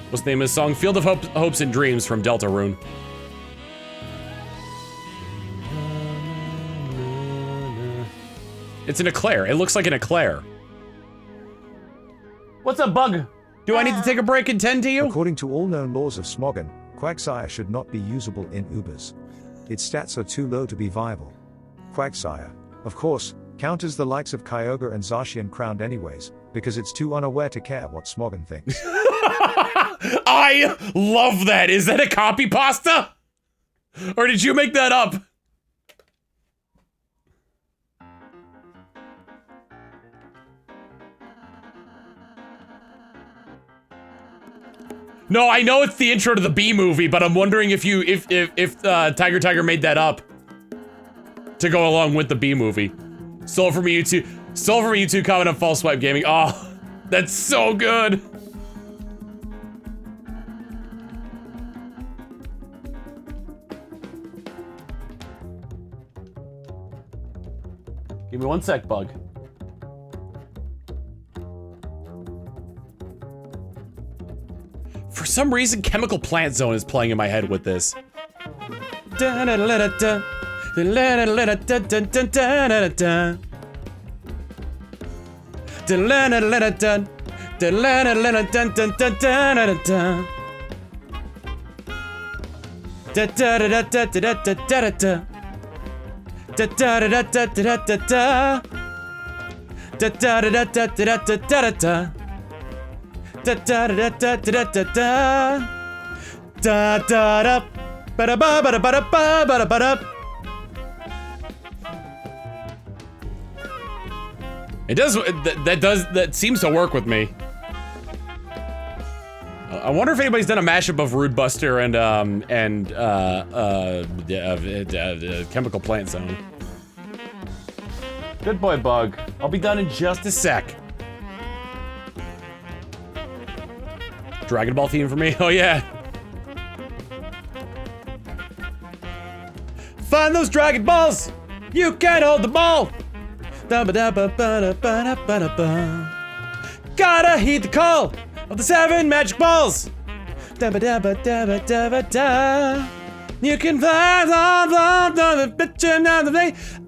What's the name of the song? Field of Hopes and Dreams from Deltarune. It's an eclair. It looks like an eclair. What's up, bug? Do I need to take a break and tend to you? According to all known laws of Smogon, Quagsire should not be usable in Ubers. Its stats are too low to be viable. Quagsire, of course, counters the likes of Kyogre and Zacian crowned anyways, because it's too unaware to care what Smogon thinks. I love that. Is that a copy pasta? Or did you make that up? No, I know it's the intro to the B movie, but I'm wondering if Tiger Tiger made that up to go along with the B movie. Stole from you two. Stole from you two. Comment on False Swipe Gaming. Oh, that's so good. Give me 1 sec, bug. For some reason, Chemical Plant Zone is playing in my head with this. Da da da da da da da da da da ba da ba ba da ba da ba ba da ba da. It does that seems to work with me. I wonder if anybody's done a mashup of Rude Buster and Chemical Plant Zone. Good boy, Bug. I'll be done in just a sec. Dragon Ball theme for me? Oh yeah. Find those Dragon Balls! You can't hold the ball! Gotta heed the call of the 7 magic balls! You can fly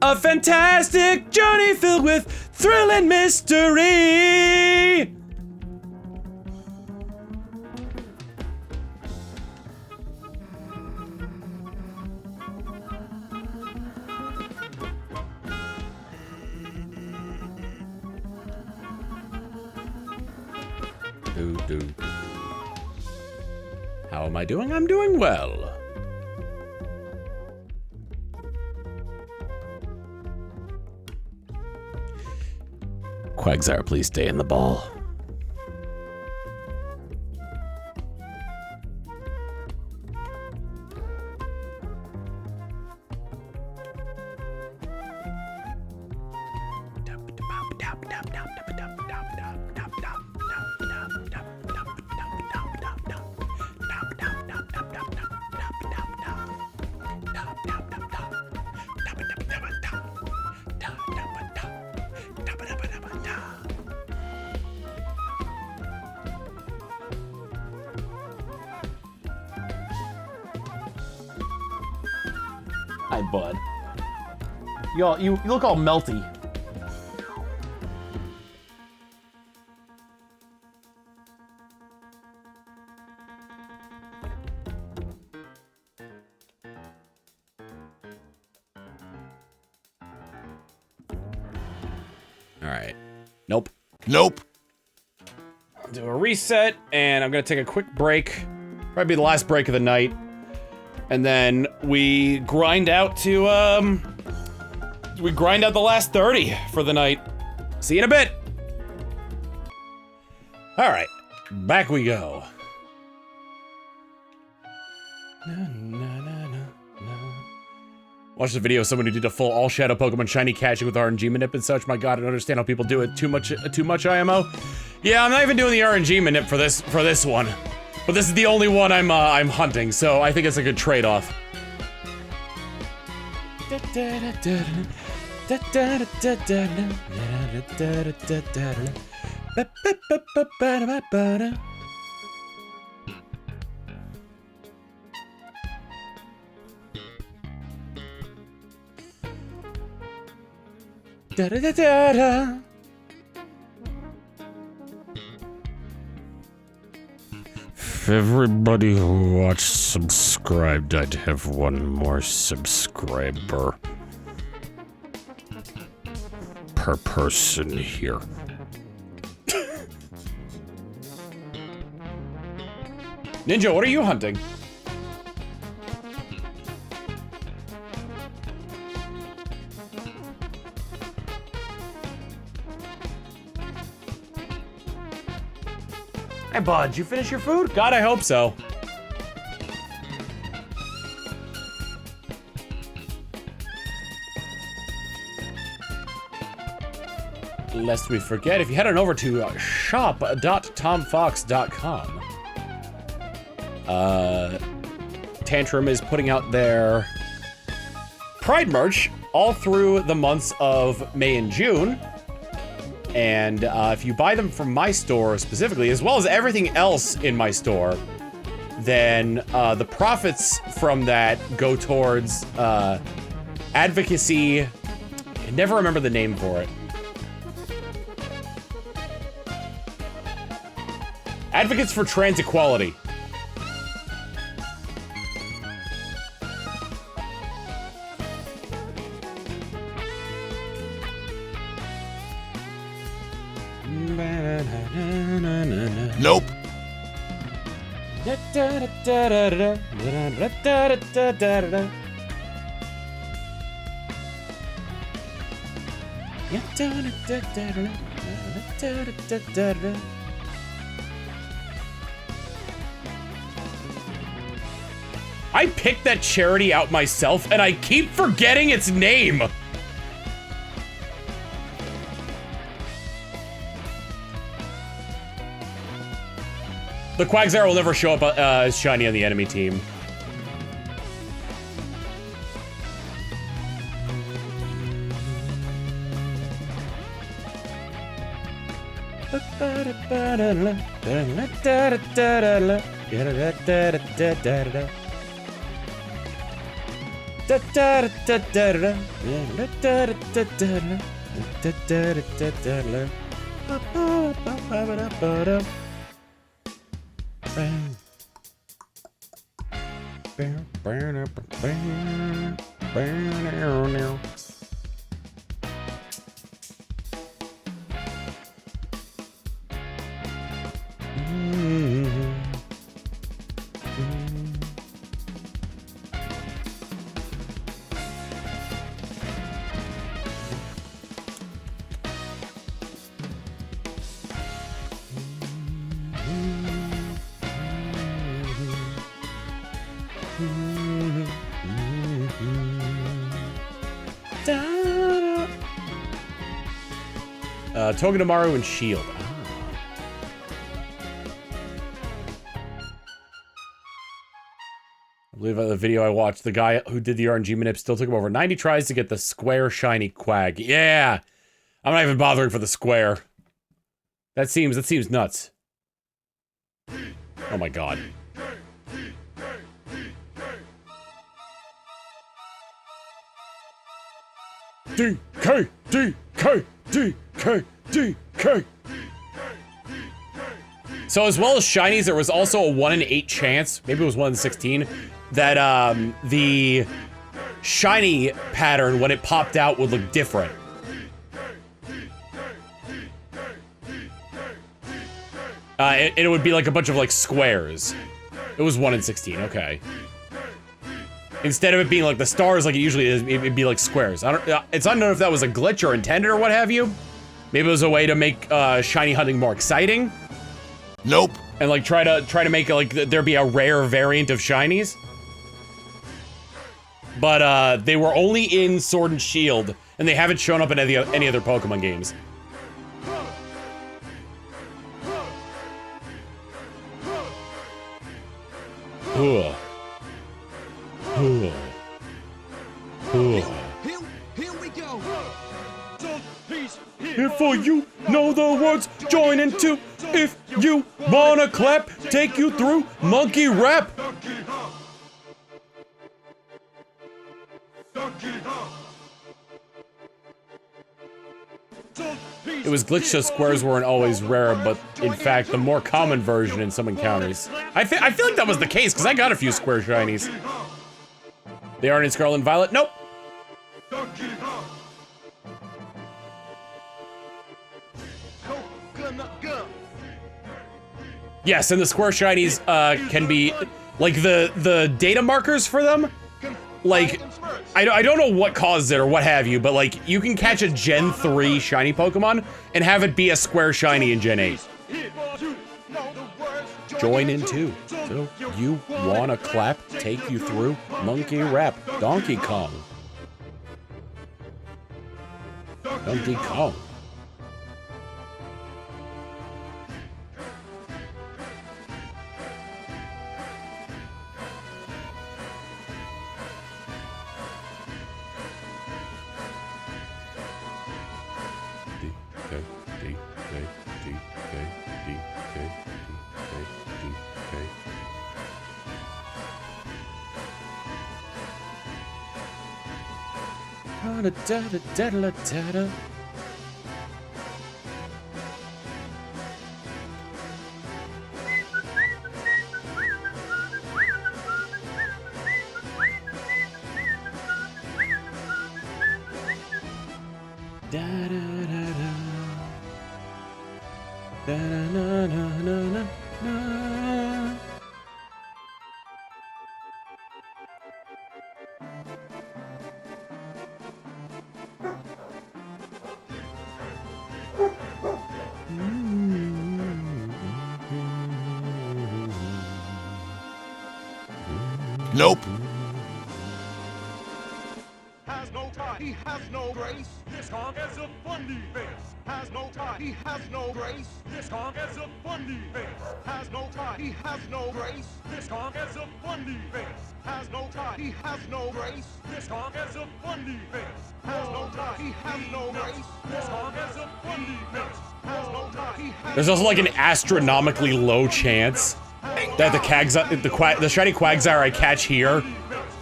a fantastic journey filled with thrill and mystery! How am I doing? I'm doing well. Quagsire, please stay in the ball. Hi, bud. You look all melty. All right. Nope. Nope. Do a reset, and I'm gonna take a quick break. Probably be the last break of the night. And then we grind out to, we grind out the last 30 for the night. See you in a bit. All right, back we go. Watch the video of someone who did a full all shadow Pokemon shiny catching with RNG manip and such. My God, I don't understand how people do it. Too much IMO. Yeah, I'm not even doing the RNG manip for this one. But this is the only one I'm hunting, so I think it's a good trade-off. If everybody who watched subscribed, I'd have one more subscriber per person here. Ninja, what are you hunting? Hey, bud, did you finish your food? God, I hope so. Lest we forget, if you head on over to shop.tomfawkes.com, Tantrum is putting out their Pride merch all through the months of May and June. And if you buy them from my store specifically, as well as everything else in my store, then the profits from that go towards advocacy. I never remember the name for it. Advocates for Trans Equality. Nope. I picked that charity out myself, and I keep forgetting its name. The Quagsire will never show up as shiny on the enemy team. Togedemaru and Shield. I believe the video I watched, the guy who did the RNG manip still took him over 90 tries to get the square shiny Quag. Yeah! I'm not even bothering for the square. That seems nuts. Oh my God. DK, DK, DK, DK. So as well as shinies, there was also a 1 in 8 chance, maybe it was 1 in 16, that the shiny pattern, when it popped out, would look different. It would be like a bunch of like squares. It was 1 in 16, okay. Instead of it being like the stars like it usually is, it'd be like squares. It's unknown if that was a glitch or intended or what have you. Maybe it was a way to make shiny hunting more exciting. Nope. And like try to make it like there be a rare variant of shinies. But they were only in Sword and Shield, and they haven't shown up in any other Pokemon games. Here we go. If you know the words, join in too. If you wanna clap, take you through monkey rap. It was glitched so squares weren't always rare, but in fact, the more common version in some encounters. I feel like that was the case, because I got a few square shinies. They aren't in Scarlet and Violet? Nope. Yes, and the square shinies can be, like, the data markers for them, like, I don't know what caused it or what have you, but like, you can catch a Gen 3 shiny Pokemon and have it be a square shiny in Gen 8. Join in too. So you wanna clap, take you through monkey rap, Donkey Kong. Donkey Kong. Da-da-da-da-da-da-da. Da-da-da-da. Nope. Has no tie, he has no grace. This Kong has a funny face. Has no tie, he has no grace. This Kong has a funny face. Has no tie, he has no grace. This Kong has a funny face. Has no tie, he has no grace. This Kong has a funny face. Has no tie, he has no grace. This Kong has a funny face. Has no tie, he has. There's also like an astronomically low chance that the shiny Quagsire I catch here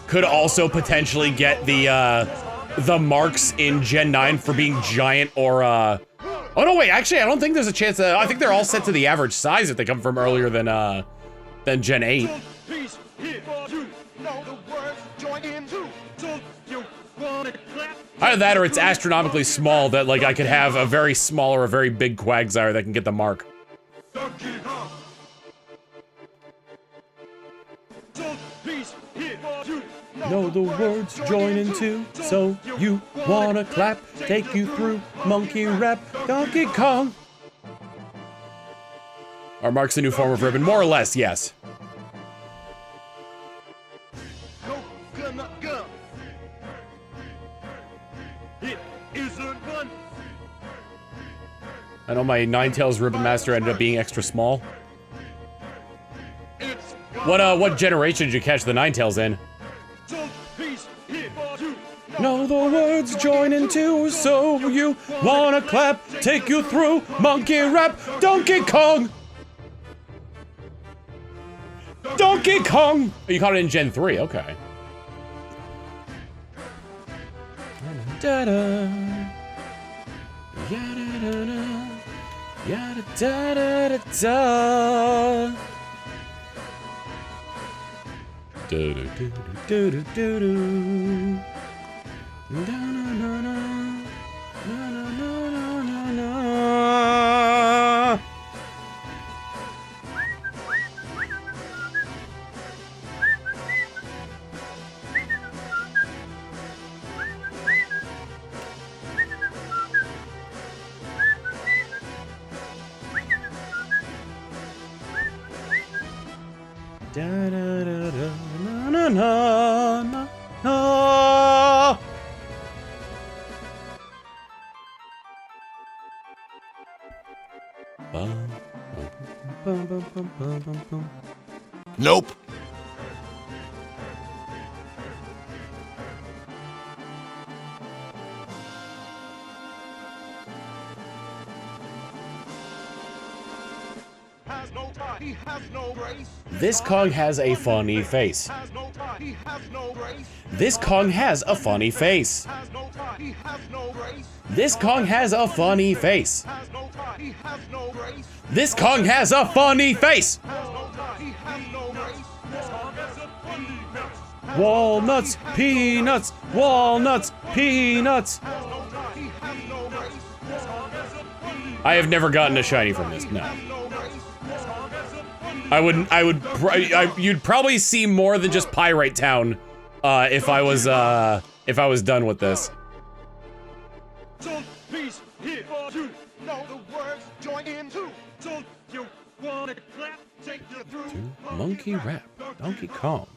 could also potentially get the marks in Gen 9 for being giant or oh no wait, actually I don't think there's a chance that I think they're all set to the average size if they come from earlier than Gen 8. Either that or it's astronomically small that like I could have a very small or a very big Quagsire that can get the mark. Know the words, join in too. So you wanna clap, take you through monkey rap, Donkey Kong. Are marks a new form of ribbon? More or less, yes. I know my Ninetales Ribbon Master ended up being extra small. What generation did you catch the Ninetales in? Know the words, join in too, so you wanna clap, take you through monkey rap, Donkey Kong! Donkey Kong! Oh, you caught it in Gen 3, okay. da da. Yada da da. Yada da da da da. Do do do do do do do. Da na na na. Na na na na na na. Da da da da na na na na na. Bum, bum, bum, bum, bum, bum, bum. Nope. Has no tie. He has no grace. This Kong has a funny face. Has no tie. He has no grace. This Kong has a funny face. Has no tie. He has no grace. This Kong has a funny face. Has no tie. He has no grace. This Kong has a funny face. Has no tie. He has no grace. This Kong has a funny face. Walnuts, peanuts, walnuts, peanuts. Has no tie. He has no grace. This Kong has a funny I have never gotten a shiny from this. No. no grace. This Kong has a funny You'd probably see more than just Pyrite Town, if I was done with this. Some peace here for you. Know the words, join in too. Don't you wanna clap? Take you through. Monkey Rap, Donkey Kong.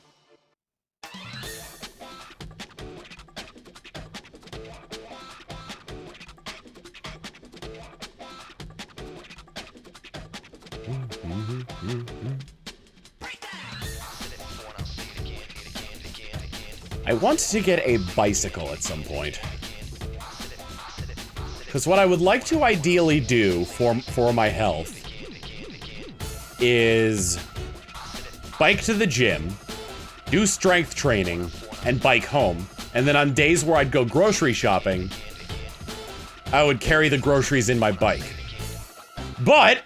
I want to get a bicycle at some point. Because what I would like to ideally do for my health is bike to the gym, do strength training, and bike home. And then on days where I'd go grocery shopping, I would carry the groceries in my bike. But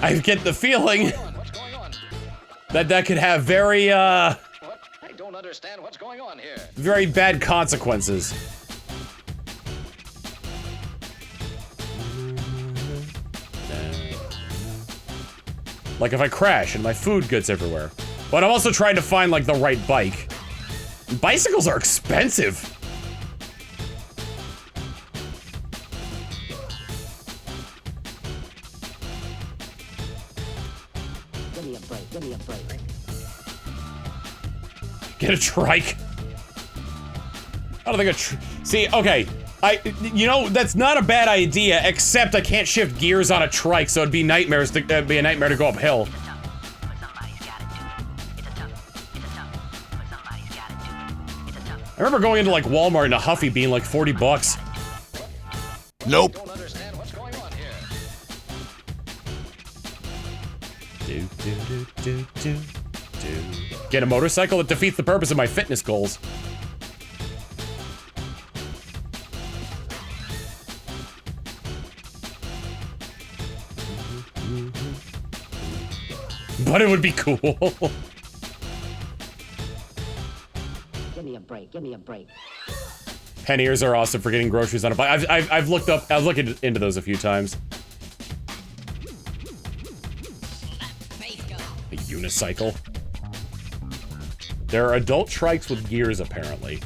I get the feeling that could have very, I don't understand what's going on here. very bad consequences. Like if I crash and my food gets everywhere. But I'm also trying to find like the right bike. Bicycles are expensive. Give me a break, give me a break. Get a trike. I don't think see, okay. You know, that's not a bad idea, except I can't shift gears on a trike, so it'd be nightmares to, be a nightmare to go uphill. I remember going into like Walmart in a Huffy being like 40 bucks. Nope. Don't understand what's going on here. Get a motorcycle that defeats the purpose of my fitness goals. But it would be cool. Give me a break, give me a break. Panniers are awesome for getting groceries on a bike. I've looked into those a few times. A unicycle. There are adult trikes with gears, apparently.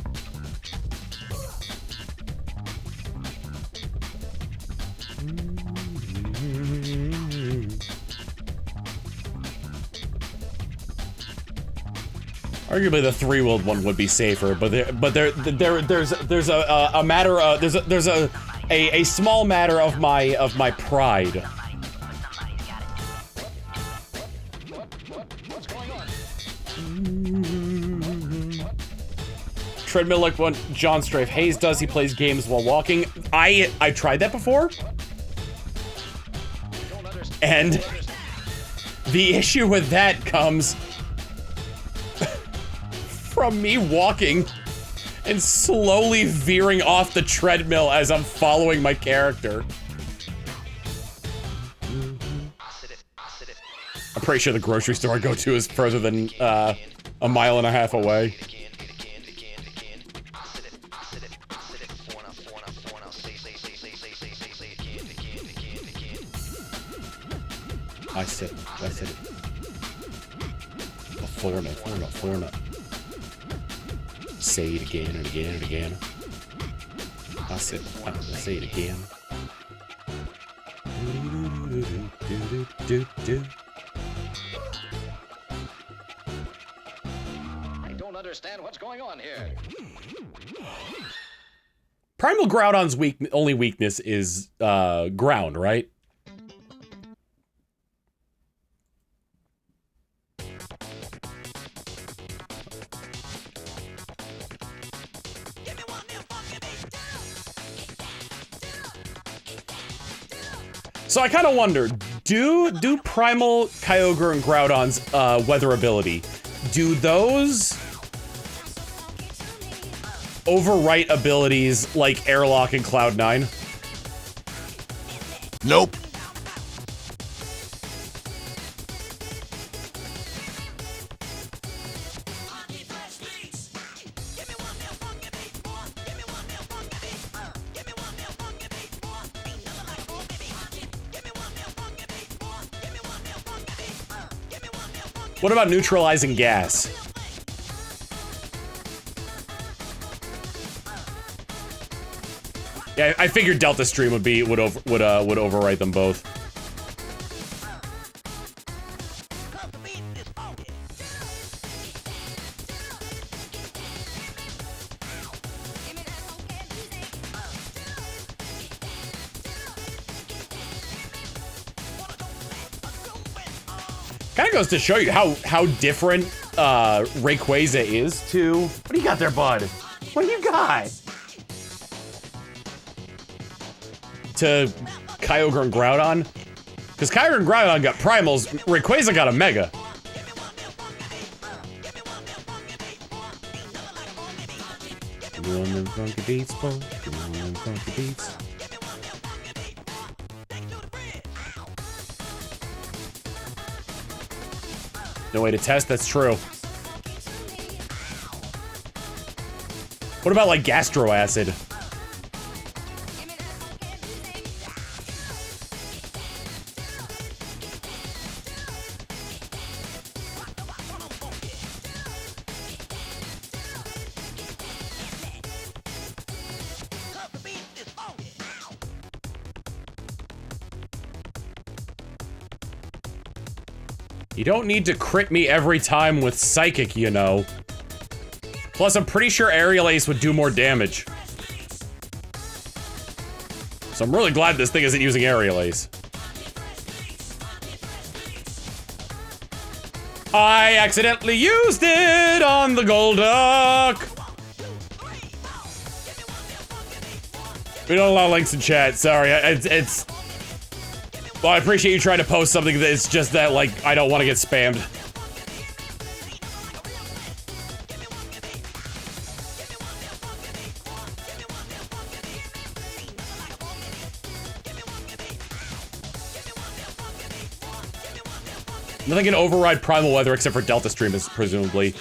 Arguably, the three-wheeled one would be safer, but there's a matter of there's a small matter of my pride. What's going on? Treadmill like what John Strafe Hayes does. He plays games while walking. I tried that before, and the issue with that comes from me walking and slowly veering off the treadmill as I'm following my character. I'm pretty sure the grocery store I go to is further than a mile and a half away. I said it. Forma. Say it again and again and again. I said, I'm gonna say it again. I don't understand what's going on here. Primal Groudon's only weakness is ground, right? So I kind of wonder, do Primal, Kyogre, and Groudon's weather ability, do those overwrite abilities like Airlock and Cloud9? Nope. What about neutralizing gas? Yeah, I figured Delta Stream would overwrite them both. Kind of goes to show you how different Rayquaza is to. What do you got there, bud? What do you got? To Kyogre and Groudon, because Kyogre and Groudon got primals. Rayquaza got a mega. Give me one them funky beats, boy. Give me one them funky beats. No way to test, that's true. What about like Gastro Acid? You don't need to crit me every time with Psychic, you know. Plus, I'm pretty sure Aerial Ace would do more damage. So I'm really glad this thing isn't using Aerial Ace. I accidentally used it on the Golduck! We don't allow links in chat, sorry. It's... Well, I appreciate you trying to post something that's just that, like, I don't want to get spammed. Nothing can override Primal Weather except for Delta Stream, presumably,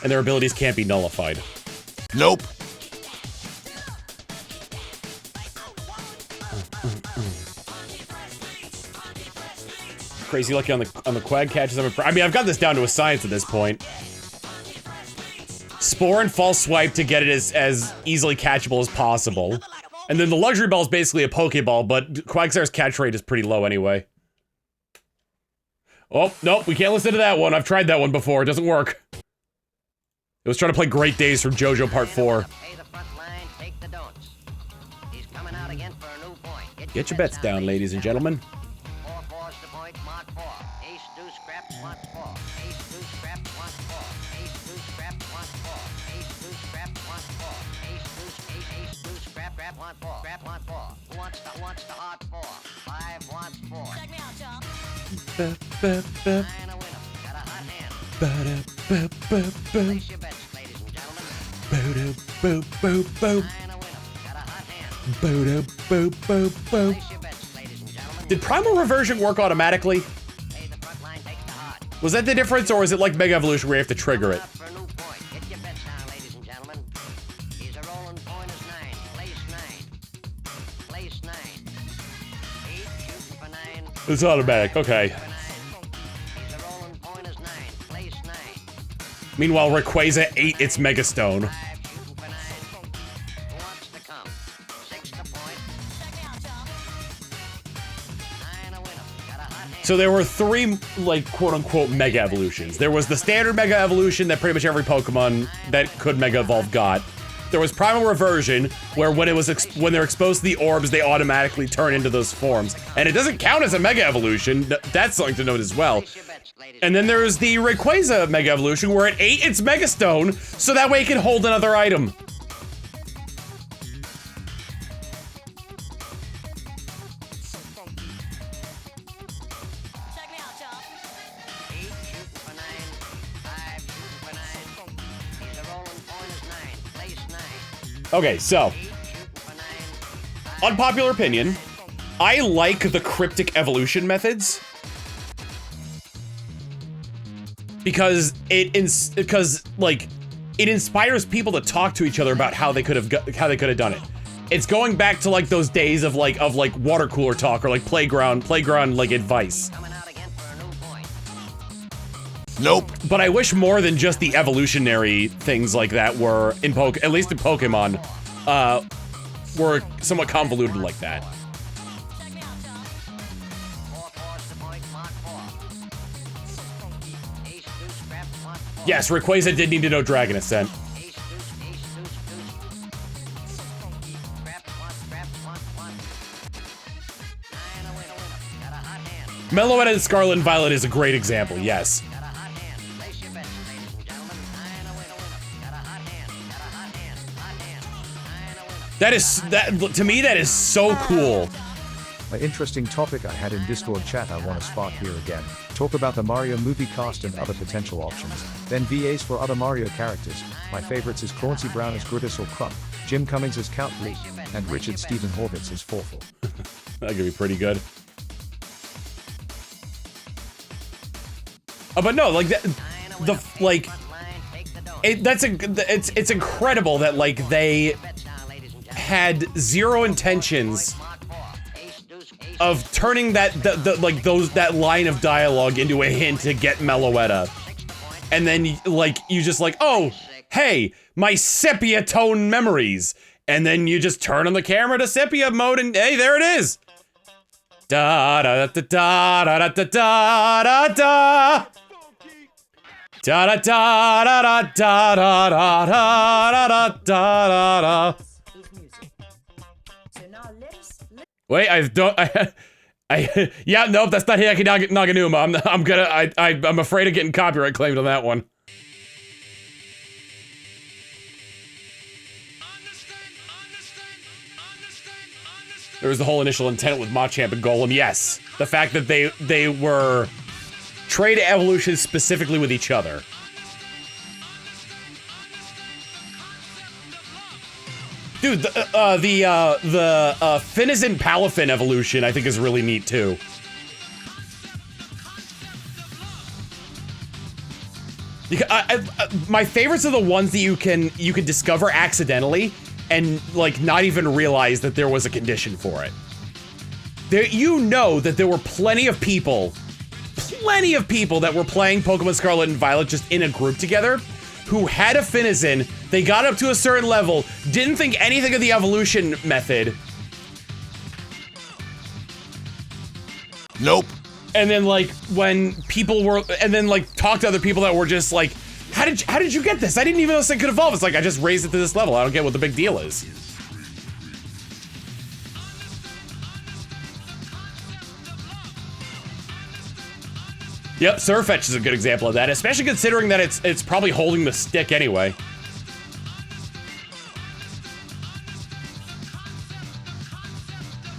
and their abilities can't be nullified. Nope. Crazy lucky on the quag catches. I mean, I've got this down to a science at this point. Spore and False Swipe to get it as easily catchable as possible. And then the Luxury Ball is basically a Pokeball, but Quagsire's catch rate is pretty low anyway. Oh, nope, we can't listen to that one. I've tried that one before. It doesn't work. It was trying to play Great Days from JoJo Part 4. Get your bets down, ladies and gentlemen. Boo-doo, boo, boo, boo. Boo-doo, boo, boo, boo. Did Primal Reversion work automatically? Was that the difference, or is it like Mega Evolution where you have to trigger it? It's automatic, okay. Meanwhile, Rayquaza ate its Mega Stone. So there were three, like, quote-unquote Mega Evolutions. There was the standard Mega Evolution that pretty much every Pokemon that could Mega Evolve got. There was Primal Reversion, where when they're exposed to the orbs, they automatically turn into those forms. And it doesn't count as a Mega Evolution. That's something to note as well. And then there's the Rayquaza Mega Evolution, where it ate its Mega Stone, so that way it can hold another item. Okay, so, unpopular opinion, I like the cryptic evolution methods because it inspires people to talk to each other about how they could have done it. It's going back to like those days of water cooler talk or like playground like advice. Nope. But I wish more than just the evolutionary things like that were at least in Pokemon, were somewhat convoluted like that. Yes, Rayquaza did need to know Dragon Ascent. Meloetta and Scarlet and Violet is a great example, yes. To me, that is so cool. An interesting topic I had in Discord chat I want to spark here again. Talk about the Mario movie cast and other potential options. Then VAs for other Mario characters. My favorites is Clancy Brown as Gritus or Crump, Jim Cummings as Count Lee, and Richard Stephen Horvitz as Forful. That could be pretty good. But no, like that, it's incredible that like they had zero intentions of turning that line of dialogue into a hint to get Meloetta, and then you just like, oh hey, my sepia tone memories, and then you just turn on the camera to sepia mode and hey, there it is. Da da da da da da da da da. Da da da da da da da da da da da. Wait, yeah, nope, that's not Hideki Naganuma. I'm afraid of getting copyright claimed on that one. There was the whole initial intent with Machamp and Golem, yes. The fact that they were trade evolutions specifically with each other. Dude, the Finizen Palafin evolution I think is really neat too. My favorites are the ones that you can discover accidentally and like not even realize that there was a condition for it. You know that there were plenty of people that were playing Pokemon Scarlet and Violet just in a group together who had a Finizen, they got up to a certain level, didn't think anything of the evolution method. Nope. And then like when people were, and then like talk to other people that were just like, how did you get this? I didn't even know this thing could evolve. It's like, I just raised it to this level. I don't get what the big deal is. Yep, Surfetch is a good example of that, especially considering that it's probably holding the stick anyway.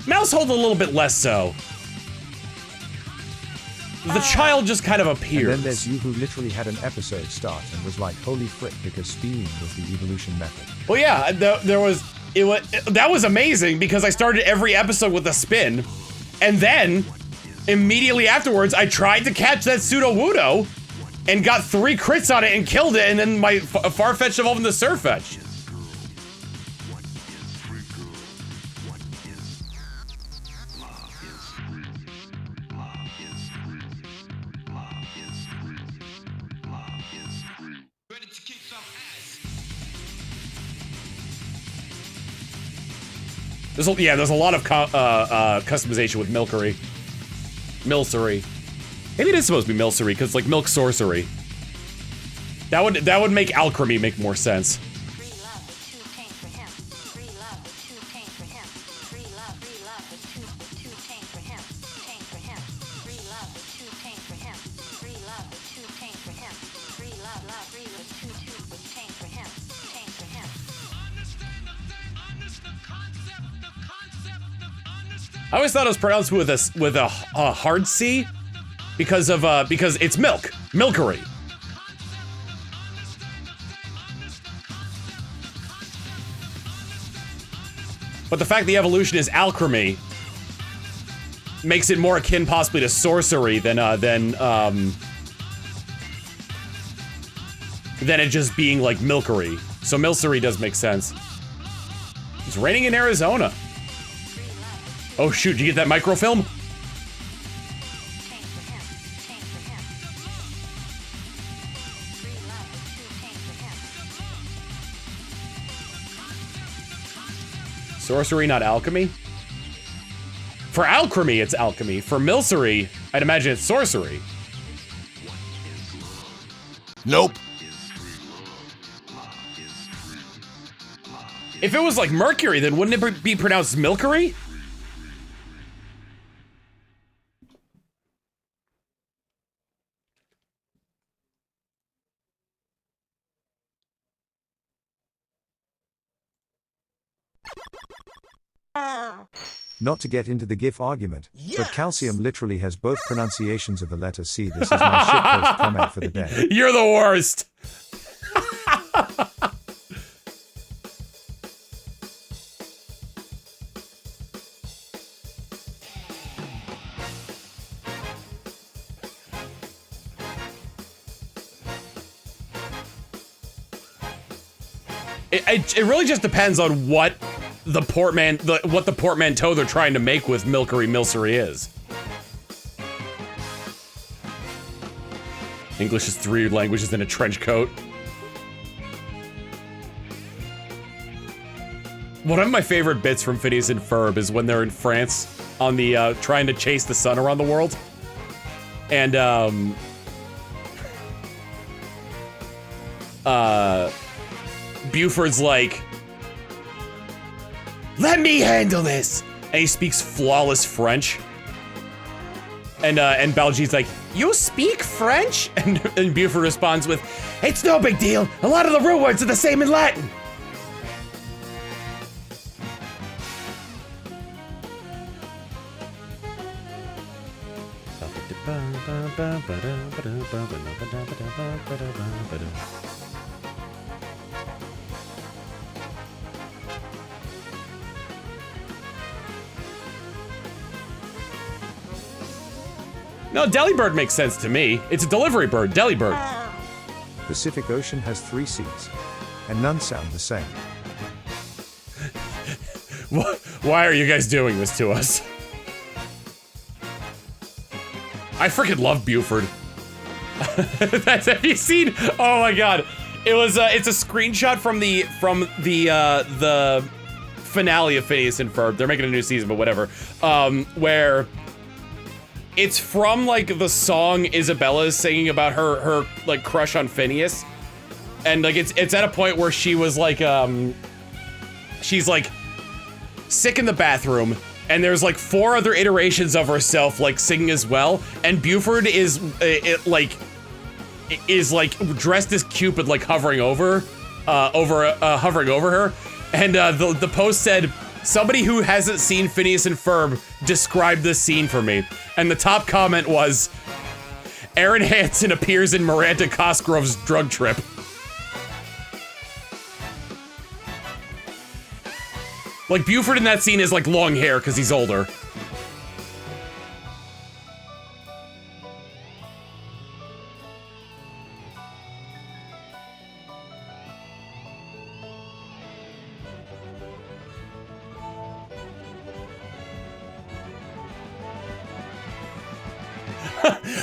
Mouse hold a little bit less so. The child just kind of appears. And then there's you who literally had an episode start and was like, holy frick, because spinning was the evolution method. Well, yeah, that was amazing because I started every episode with a spin, and then immediately afterwards I tried to catch that Sudowoodo and got 3 crits on it and killed it, and then my Farfetch'd evolved into Surfetch. There's a lot of customization with Milcery. Maybe it is supposed to be Milcery because like milk sorcery. That would make alchemy make more sense. I always thought it was pronounced with a hard C because it's milk. Milcery. But the fact the evolution is alchemy makes it more akin possibly to sorcery than it just being like milcery. So Milcery does make sense. It's raining in Arizona. Oh shoot, did you get that microfilm? Sorcery, not alchemy? For alchemy, it's alchemy. For Milcery, I'd imagine it's sorcery. Nope. If it was like Mercury, then wouldn't it be pronounced Milcery? Not to get into the GIF argument, but Calcium literally has both pronunciations of the letter C. This is my shitpost comment for the day. You're the worst. It really just depends on what the portmanteau they're trying to make with Milcery is. English is 3 languages in a trench coat. One of my favorite bits from Phineas and Ferb is when they're in France on the trying to chase the sun around the world, and Buford's like, "Let me handle this," and he speaks flawless French. And Baljeet's like, "You speak French?" And Buford responds with, "It's no big deal. A lot of the root words are the same in Latin." No, Delibird makes sense to me. It's a delivery bird, Delibird. Pacific Ocean has 3 seas, and none sound the same. Why are you guys doing this to us? I freaking love Buford. Have you seen? Oh my god. It was it's a screenshot from the finale of Phineas and Ferb. They're making a new season, but whatever. Where it's from like the song Isabella's singing about her like crush on Phineas. And like it's at a point where she was like she's like sick in the bathroom, and there's like 4 other iterations of herself like singing as well, and Buford is dressed as Cupid, like hovering over her, and the post said, "Somebody who hasn't seen Phineas and Ferb, describe this scene for me." And the top comment was, Aaron Hansen appears in Miranda Cosgrove's drug trip. Like, Buford in that scene is like long hair because he's older.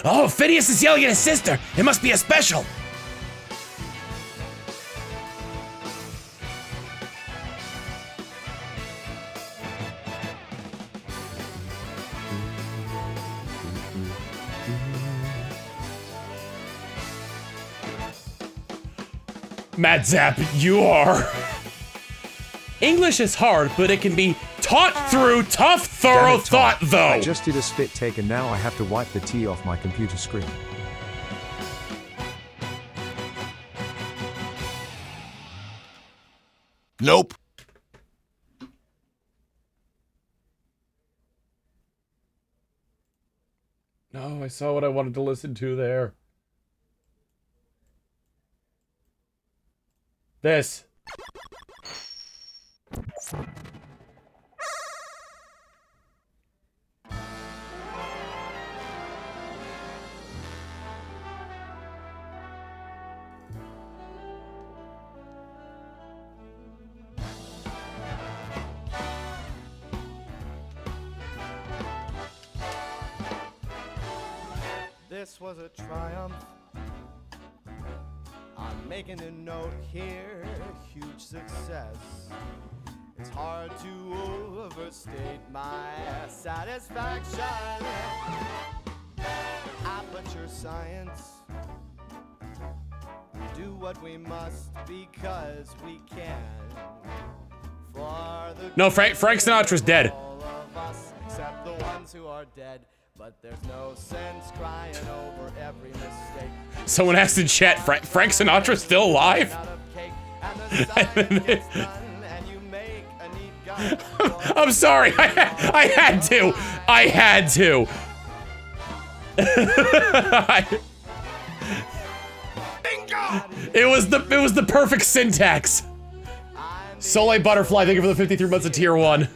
Oh, Phineas is yelling at his sister. It must be a special. Mad Zap, you are. English is hard, but it can be taught through tough, thorough Damn it, Tom. thought, though. I just did a spit take and now I have to wipe the tea off my computer screen. Nope. No, I saw what I wanted to listen to there. This. This was a triumph. I'm making a note here, huge success. It's hard to overstate my satisfaction. Aperture science. Do what we must because we can. For the No, Frank Sinatra's dead. all of us except the ones who are dead. But there's no sense crying over every mistake. Someone asked in chat, Frank Sinatra's still alive? Out of cake, and the science gets done, and you make a neat gun. I'm sorry, I had to. I had to. It was the perfect syntax. Soleil Butterfly, thank you for the 53 months of tier 1.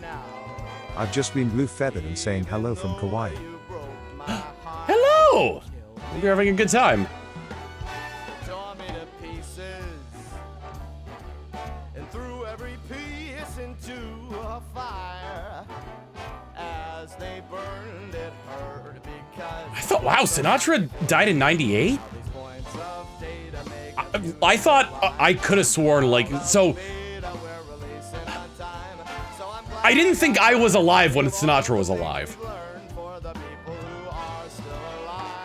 I've just been blue feathered and saying hello from Kauai. Hello! Hope you're having a good time. Tore me to pieces and threw every piece into a fire. As they burned, it hurt because I thought, wow, Sinatra died in 98? these points of data make I thought I could have sworn, like, so data we're releasing on time. So I'm glad I didn't think I was alive when Sinatra was alive. we learned for the people who are still alive.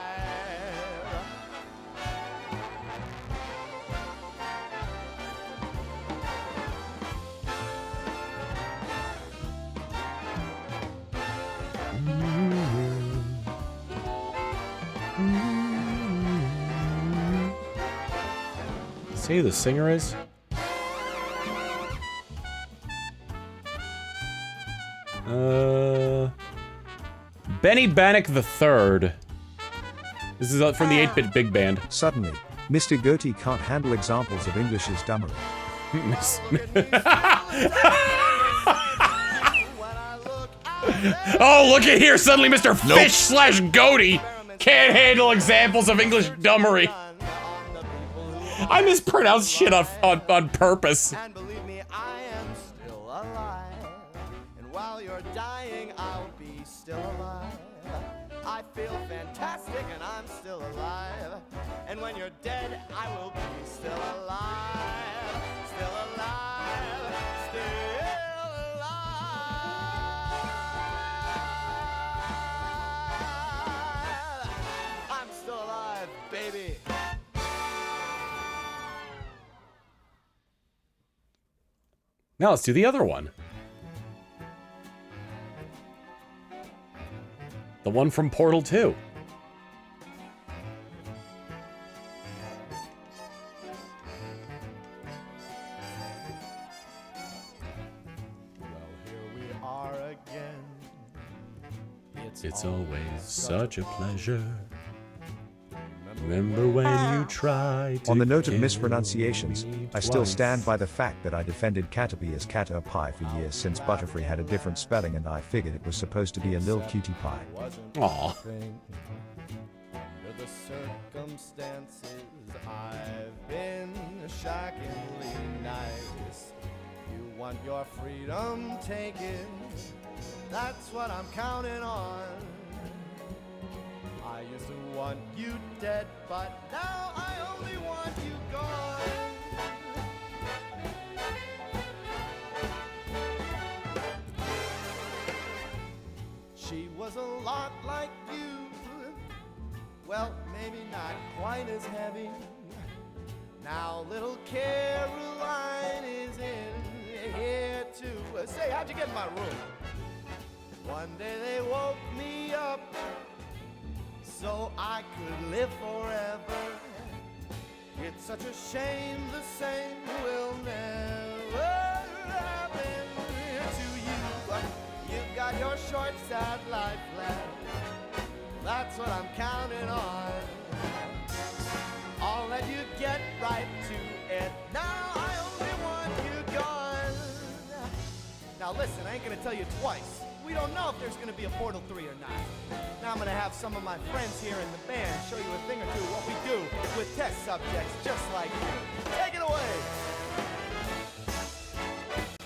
See who the singer is? Benny Bannock III. This is from the 8-Bit Big Band. Suddenly, Mr. Goatee can't handle examples of English's dummery. Oh, look at here! Suddenly Mr. Nope. Fish slash Goatee can't handle examples of English dummery. I mispronounce shit on purpose. And believe me, I am still alive. And while you're dying, I'll be still alive. I feel fantastic and I'm still alive. And when you're dead, I will be still alive. Still alive. Still alive. I'm still alive, baby. Now let's do the other one. The one from Portal 2. Well, here we are again. It's always such a pleasure. Remember when you tried to On the note of kill mispronunciations, me I still twice. stand by the fact that I defended Caterpie as Caterpie for years since Butterfree had a different spelling and I figured it was supposed to be a lil cutie pie. Aw. Under the circumstances, I've been shockingly nice. You want your freedom taken, that's what I'm counting on. I used to want you dead, but now I only want you gone. She was a lot like you. Well, maybe not quite as heavy. Now little Caroline is in here too. Say, how'd you get in my room? One day they woke me up so I could live forever. It's such a shame the same will never happen to you. You've got your short, sad life left. That's what I'm counting on. I'll let you get right to it. Now I only want you gone. Now listen, I ain't gonna tell you twice. We don't know if there's gonna be a Portal 3 or not. Now I'm gonna have some of my friends here in the band show you a thing or two of what we do with test subjects just like you. Take it away.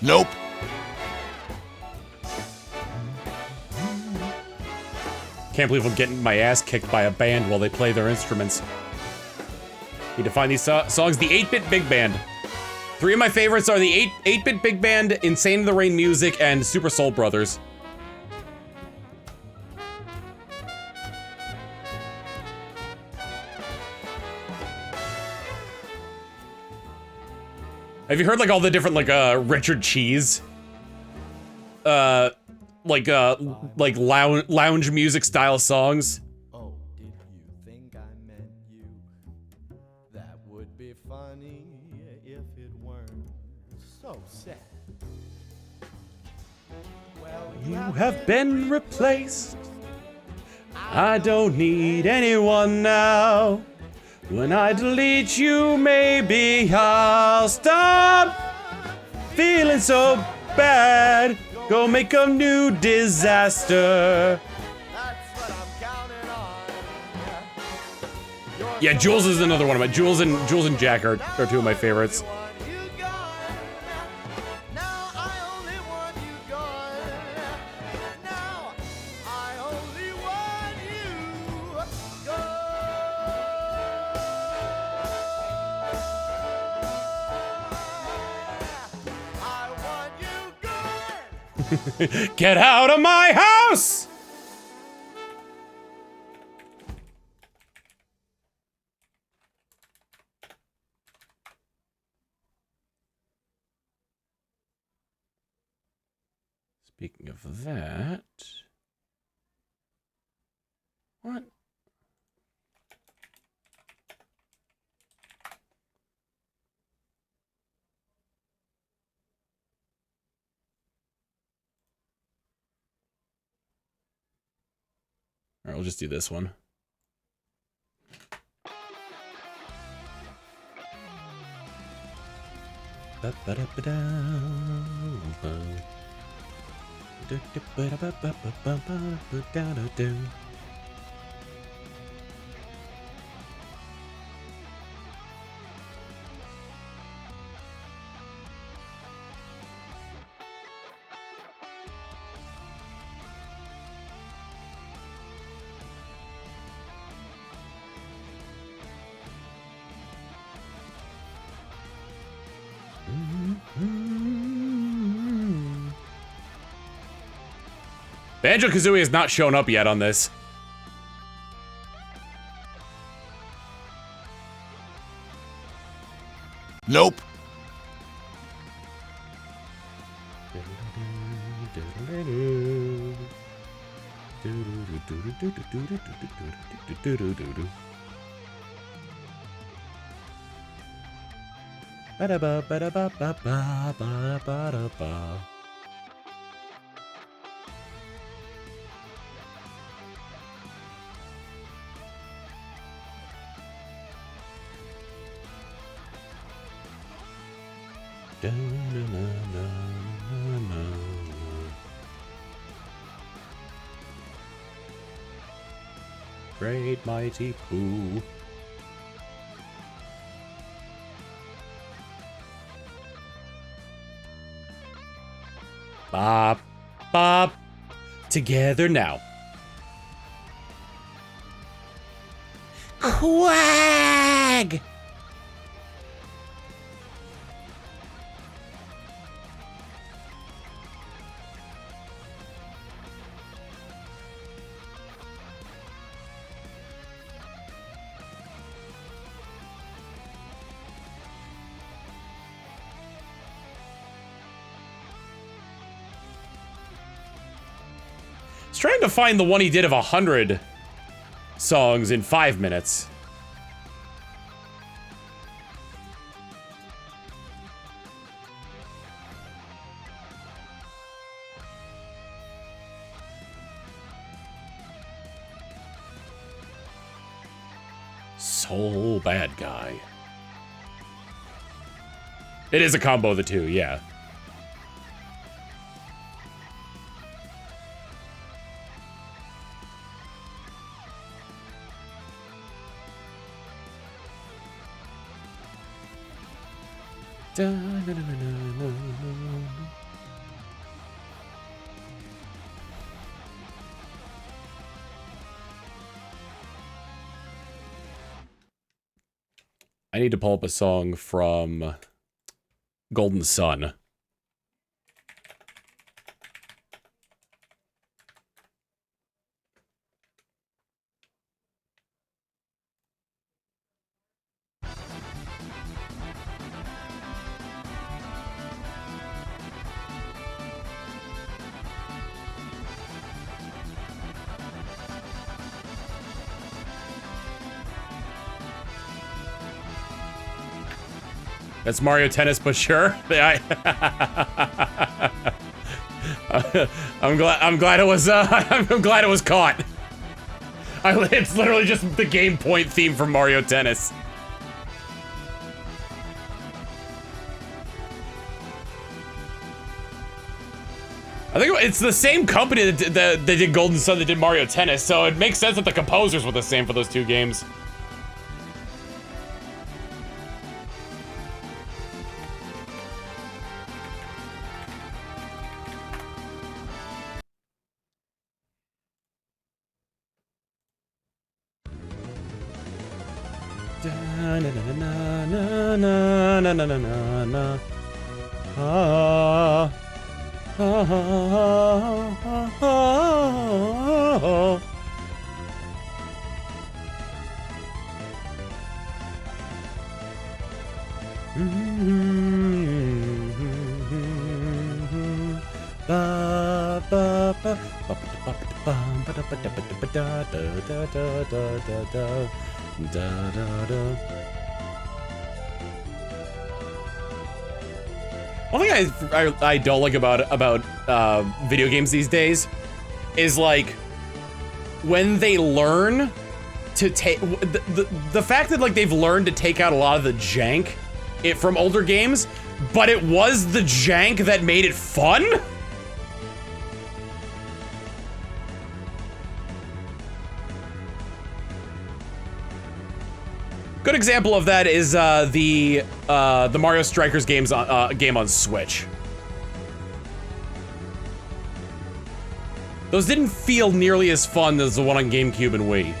Nope. Can't believe I'm getting my ass kicked by a band while they play their instruments. Need to find these songs. The 8-Bit Big Band. 3 of my favorites are the 8-Bit Big Band, Insane in the Rain Music, and Super Soul Brothers. Have you heard like all the different like Richard Cheese? Like lounge music style songs? Oh, did you think I meant you? That would be funny if it weren't so sad. Well, You have been replaced. I don't need anyone now. When I delete you, maybe I'll stop feeling so bad. Go make a new disaster. that's what I'm counting on. Yeah, Jules is another one of my Jules and Jack are 2 of my favorites. Now I only want you gone. Now I only want you gone. I want you gone. Get out of my house! Speaking of that, what? All right, we'll just do this one. Banjo-Kazooie has not shown up yet on this. Nope. Great mighty Pooh. Bop, bop. Together now. Quag! Trying to find the one he did of 100 songs in 5 minutes. Soul bad guy. It is a combo of the two, yeah. I need to pull up a song from Golden Sun. That's Mario Tennis, but sure. I'm glad it was. I'm glad it was caught. It's literally just the game point theme from Mario Tennis. I think it's the same company that did Golden Sun that did Mario Tennis, so it makes sense that the composers were the same for those two games. One thing I don't like about video games these days is like when they learn to take the fact that like they've learned to take out a lot of the jank from older games, but it was the jank that made it fun. Good example of that is the Mario Strikers game on Switch. Those didn't feel nearly as fun as the one on GameCube and Wii.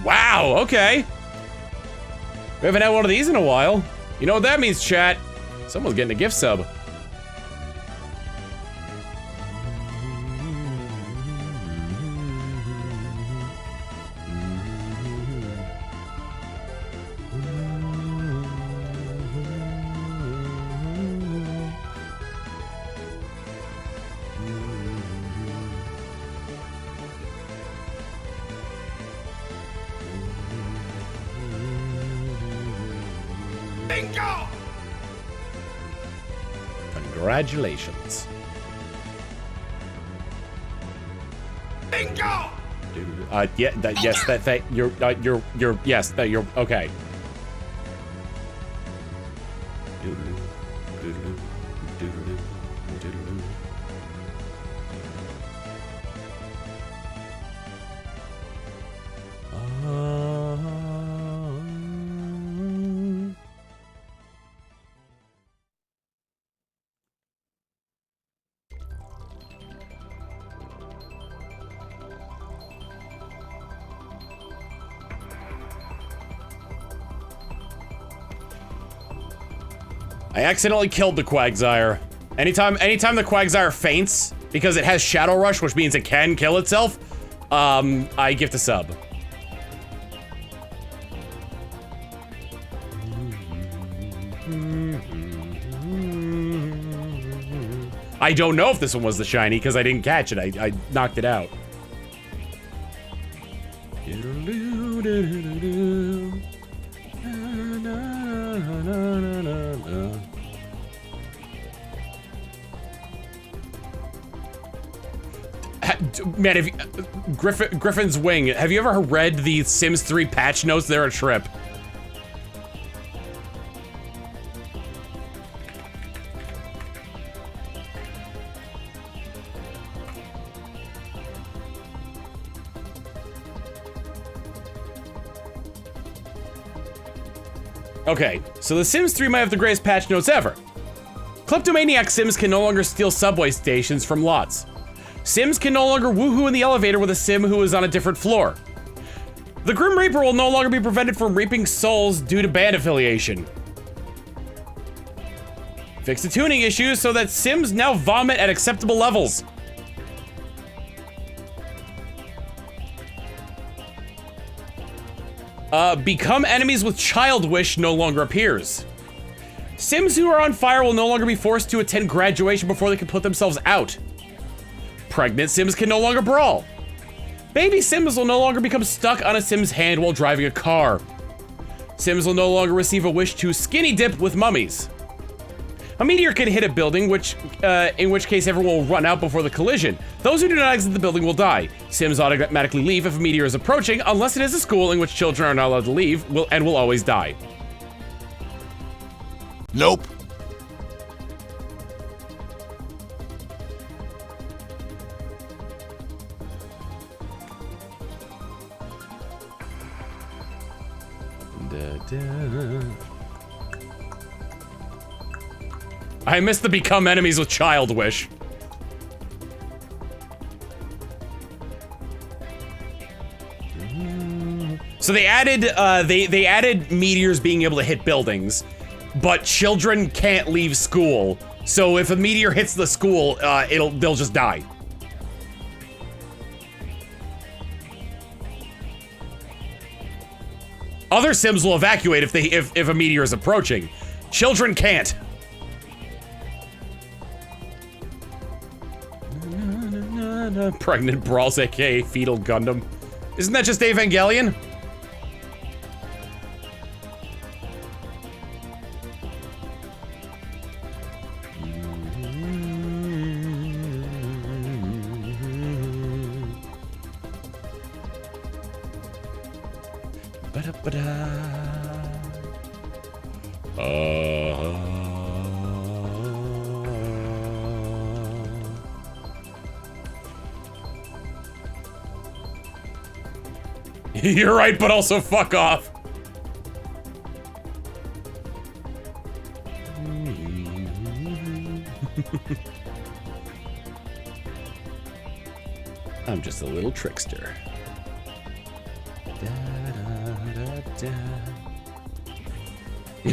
Wow, okay. We haven't had one of these in a while. You know what that means, chat? Someone's getting a gift sub. Congratulations. Bingo! Yeah, yes, that you're yes, that you're okay. I accidentally killed the Quagsire. Anytime the Quagsire faints, because it has Shadow Rush, which means it can kill itself, I gift a sub. I don't know if this one was the shiny, because I didn't catch it. I knocked it out. Man, if you, Griffin's Wing, have you ever read the Sims 3 patch notes? They're a trip. Okay, so the Sims 3 might have the greatest patch notes ever. Kleptomaniac Sims can no longer steal subway stations from lots. Sims can no longer woohoo in the elevator with a Sim who is on a different floor. The Grim Reaper will no longer be prevented from reaping souls due to band affiliation. Fix the tuning issues so that Sims now vomit at acceptable levels. Become enemies with Child Wish no longer appears. Sims who are on fire will no longer be forced to attend graduation before they can put themselves out. Pregnant Sims can no longer brawl. Baby Sims will no longer become stuck on a Sim's hand while driving a car. Sims will no longer receive a wish to skinny dip with mummies. A meteor can hit a building, in which case everyone will run out before the collision. Those who do not exit the building will die. Sims automatically leave if a meteor is approaching, unless it is a school in which children are not allowed to leave, and will always die. Nope. I missed the become enemies with Child Wish. So they added they added meteors being able to hit buildings, but children can't leave school. So if a meteor hits the school, they'll just die. Other Sims will evacuate if a meteor is approaching. Children can't. Pregnant Brawls, aka Fetal Gundam. Isn't that just Evangelion? You're right, but also fuck off. I'm just a little trickster.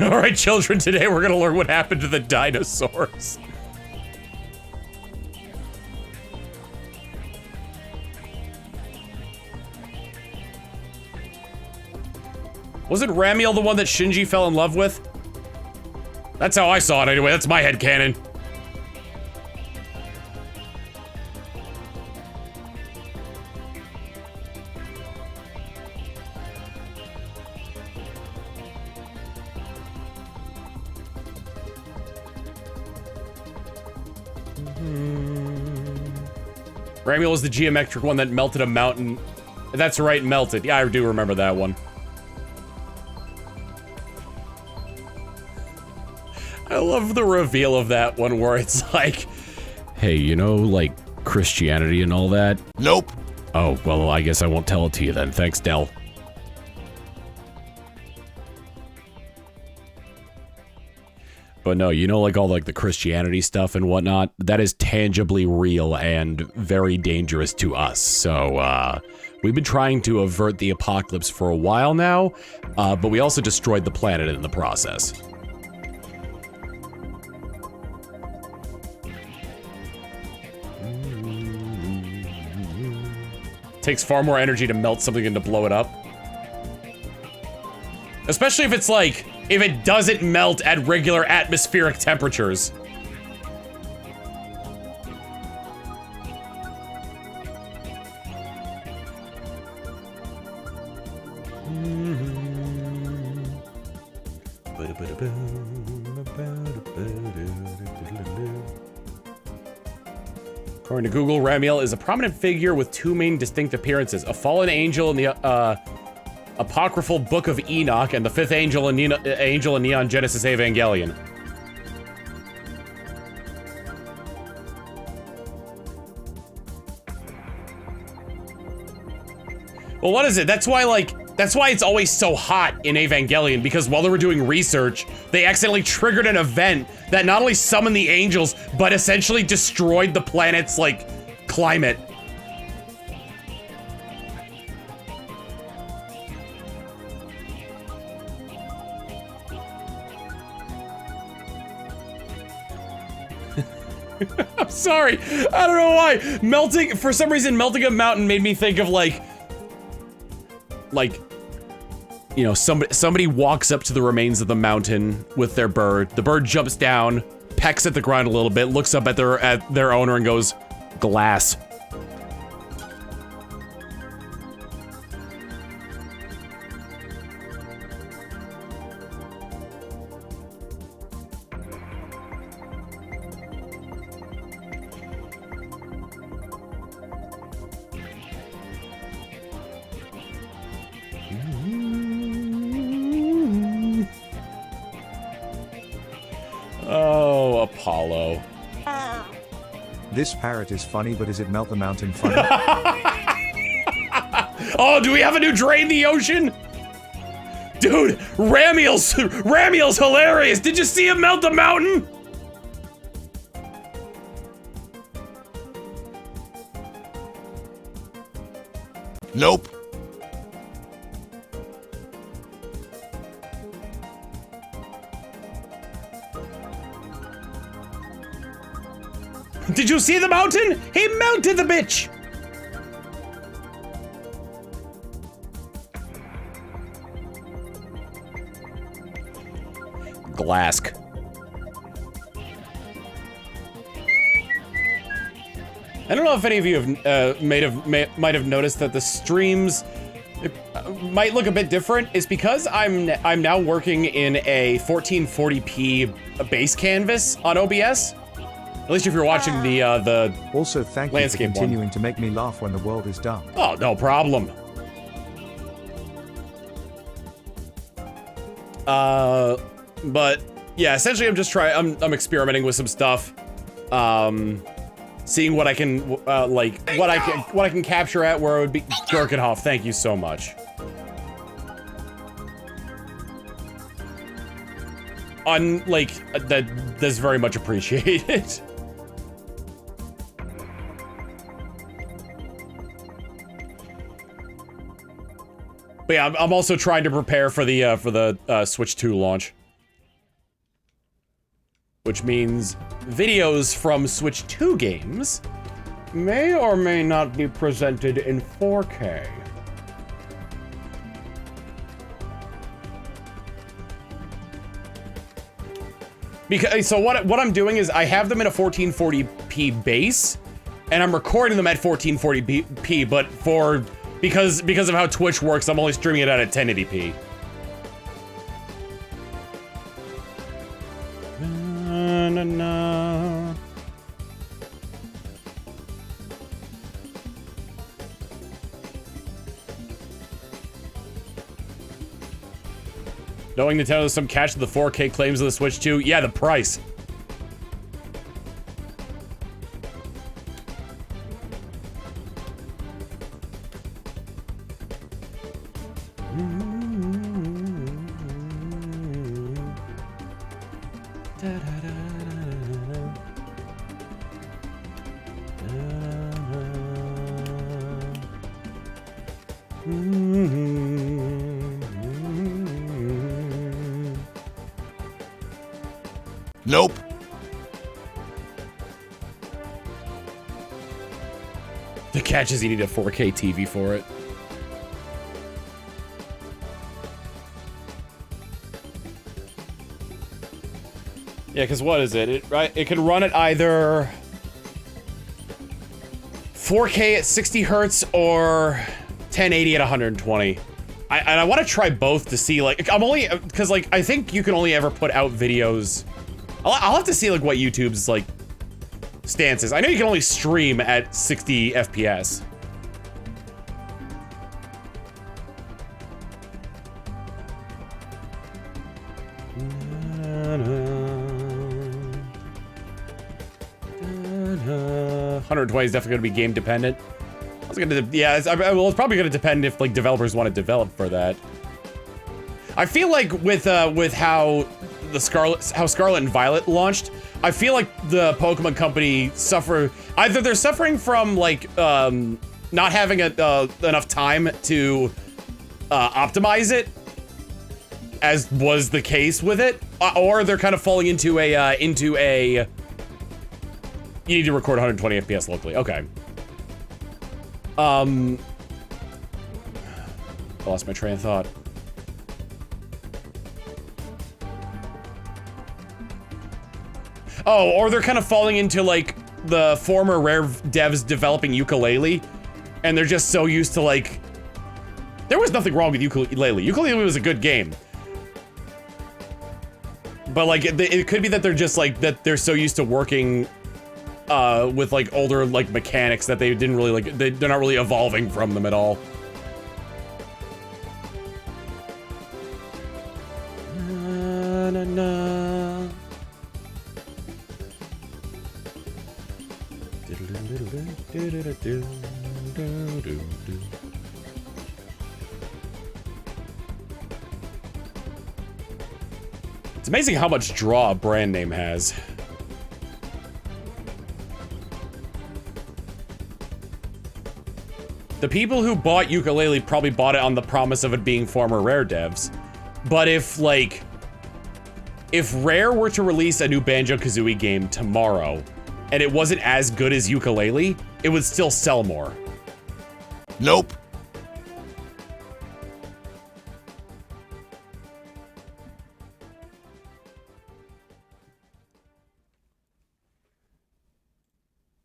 All right, children, today we're gonna learn what happened to the dinosaurs. Wasn't Ramiel the one that Shinji fell in love with? That's how I saw it anyway, that's my headcanon. Ramiel was the geometric one that melted a mountain. That's right, melted. Yeah, I do remember that one. I love the reveal of that one where it's like, hey, you know, like, Christianity and all that? Nope. Oh, well, I guess I won't tell it to you then. Thanks, Del. But no, you know, like all like the Christianity stuff and whatnot, that is tangibly real and very dangerous to us. So, we've been trying to avert the apocalypse for a while now, but we also destroyed the planet in the process. Takes far more energy to melt something than to blow it up. Especially if it's like, if it doesn't melt at regular atmospheric temperatures. According to Google, Ramiel is a prominent figure with two main distinct appearances. A fallen angel in the apocryphal Book of Enoch and the fifth angel in Neon Genesis Evangelion. Well, what is it? That's why, like, that's why it's always so hot in Evangelion, because while they were doing research, they accidentally triggered an event that not only summoned the angels, but essentially destroyed the planet's, like, climate. I'm sorry. I don't know why. Melting, for some reason, melting a mountain made me think of like, you know, somebody walks up to the remains of the mountain with their bird. The bird jumps down, pecks at the ground a little bit, looks up at their owner and goes, glass. Oh, Apollo. This parrot is funny, but is it Melt the Mountain funny? Oh, do we have a new Drain the Ocean? Dude, Ramiel's hilarious. Did you see him melt the mountain? Nope. Did you see the mountain? He melted the bitch! Glask. I don't know if any of you have might have noticed that the streams might look a bit different. It's because I'm now working in a 1440p base canvas on OBS. At least if you're watching the Also, thank you for landscape continuing to make me laugh when the world is dumb. Oh, no problem. But yeah, essentially I'm just trying, I'm experimenting with some stuff. Seeing what I can, like, what I can capture at where it would be. Gurkenhoff, thank you so much. That's very much appreciated. But yeah, I'm also trying to prepare for the Switch 2 launch. Which means videos from Switch 2 games may or may not be presented in 4K. Because, so what I'm doing is I have them in a 1440p base, and I'm recording them at 1440p, but because of how Twitch works, I'm only streaming it at a 1080p. Knowing Nintendo has some catch to the 4K claims of the Switch 2. Yeah, the price. Nope. The catch is you need a 4K TV for it. Yeah, because what is it? It can run at either 4K at 60 hertz or 1080 at 120. And I want to try both to see, like, because, like, I think you can only ever put out videos. I'll have to see, like, what YouTube's, like, stance is. I know you can only stream at 60 FPS. $120 is definitely going to be game dependent. Yeah, well, it's probably going to depend if, like, developers want to develop for that. I feel like with how Scarlet and Violet launched, I feel like the Pokemon Company either they're suffering from, like, not having enough time to optimize it, as was the case with it, or they're kind of falling into a you need to record 120 FPS locally. Okay. I lost my train of thought. Oh, or they're kind of falling into, like, the former Rare devs developing Yooka-Laylee, and they're just so used to, like... There was nothing wrong with Yooka-Laylee. Yooka-Laylee was a good game. But, like, it could be that they're just, like, that they're so used to working with, like, older, like, mechanics that they didn't really, like, they're not really evolving from them at all. Na, na, na. It's amazing how much draw a brand name has. The people who bought Yooka-Laylee probably bought it on the promise of it being former Rare devs. But if, like, if Rare were to release a new Banjo-Kazooie game tomorrow, and it wasn't as good as Yooka-Laylee, it would still sell more. Nope.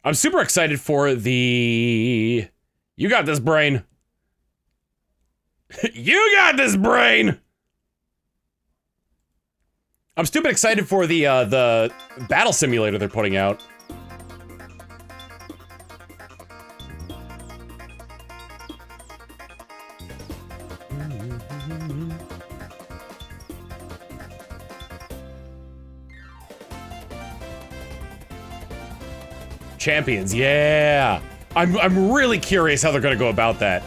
I'm super excited for the... You got this, brain. You got this, brain! I'm stupid excited for the battle simulator they're putting out. Champions, yeah. I'm really curious how they're gonna go about that.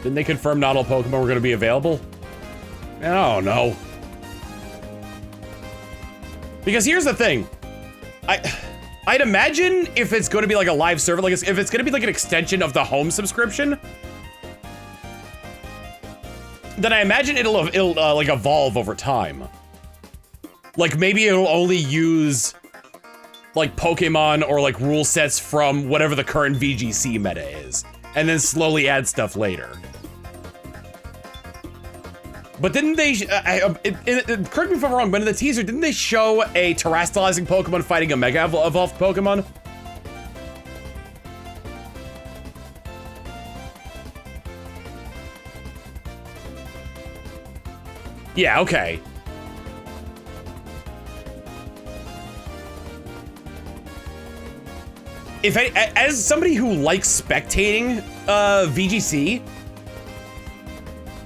Didn't they confirm not all Pokemon were gonna be available? I don't know. Because here's the thing. I'd imagine if it's gonna be like a live server, like if it's gonna be like an extension of the home subscription, then I imagine it'll like evolve over time. Like maybe it'll only use like Pokemon or like rule sets from whatever the current VGC meta is, and then slowly add stuff later. But didn't they, correct me if I'm wrong, but in the teaser, didn't they show a terrestrializing Pokemon fighting a Mega Evolved Pokemon? Yeah, okay. as somebody who likes spectating VGC,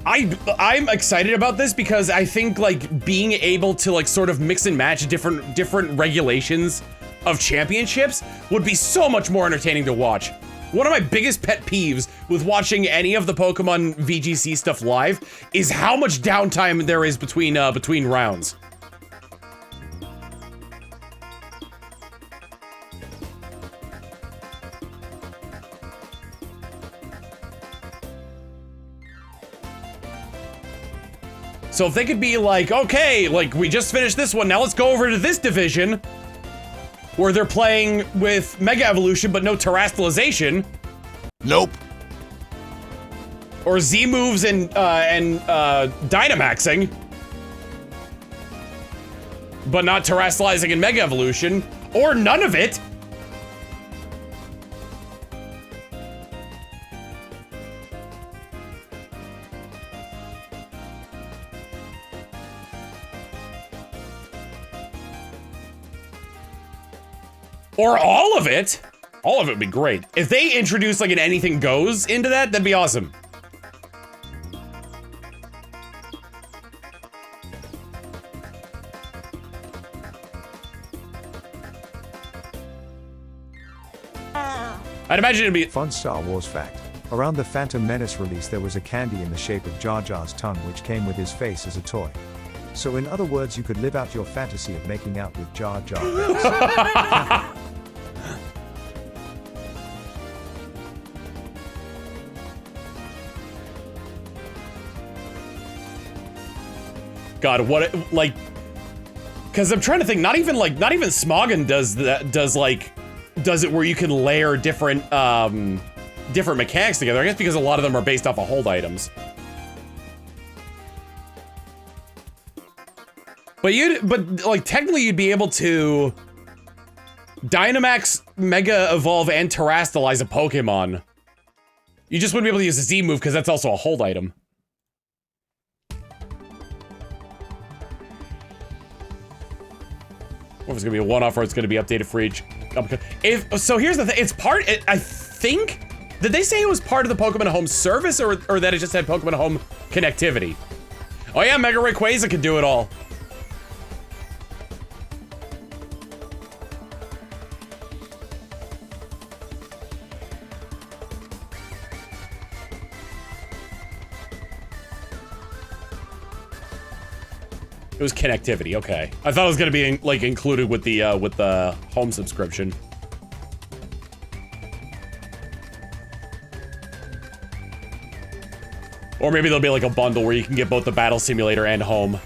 I'm excited about this because I think like being able to like sort of mix and match different regulations of championships would be so much more entertaining to watch. One of my biggest pet peeves with watching any of the Pokemon VGC stuff live is how much downtime there is between rounds. So if they could be like, okay, like we just finished this one, now let's go over to this division where they're playing with Mega Evolution but no terastallization. Nope. Or Z moves and Dynamaxing, but not terastallizing and Mega Evolution, or none of it. Or all of it. All of it would be great. If they introduce like an anything goes into that, that'd be awesome. I'd imagine it'd be Fun Star Wars fact. Around the Phantom Menace release there was a candy in the shape of Jar Jar's tongue which came with his face as a toy. So in other words, you could live out your fantasy of making out with Jar Jar Binks. God, what like? Because I'm trying to think. Not even Smogon does that. Does it where you can layer different mechanics together? I guess because a lot of them are based off of hold items. But like technically you'd be able to Dynamax, Mega Evolve, and Terastallize a Pokemon. You just wouldn't be able to use a Z move because that's also a hold item. Or if it's gonna be a one-off or it's gonna be updated for each. So here's the thing, I think, did they say it was part of the Pokemon Home service or that it just had Pokemon Home connectivity? Oh yeah, Mega Rayquaza can do it all. It was connectivity, okay. I thought it was gonna be like included with the home subscription. Or maybe there'll be like a bundle where you can get both the battle simulator and home.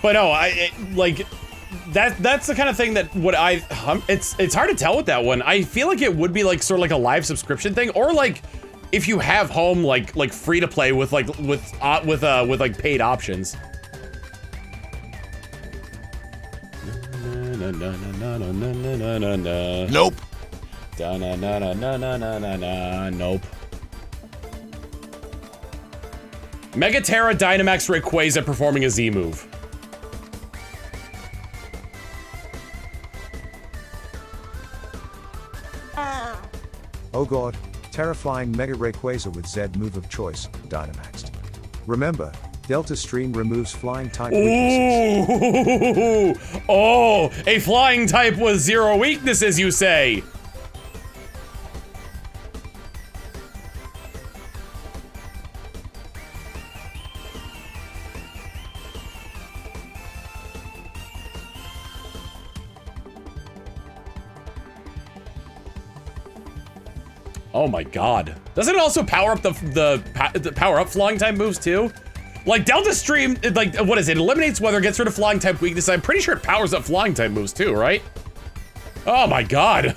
But no, that's the kind of thing that it's hard to tell with that one. I feel like it would be like sort of like a live subscription thing, or like if you have home like free to play with paid options. Nope. Nope. Megaterra Dynamax Rayquaza performing a Z move. Oh god, terrifying Mega Rayquaza with Z move of choice, Dynamaxed. Remember, Delta Stream removes flying type weaknesses. Ooh! Oh, a flying type with 0 weaknesses, you say? Oh my god. Doesn't it also power up the power up flying type moves too? Like Delta Stream, like what is it? Eliminates weather, gets rid of flying type weakness. I'm pretty sure it powers up flying type moves too, right? Oh my god.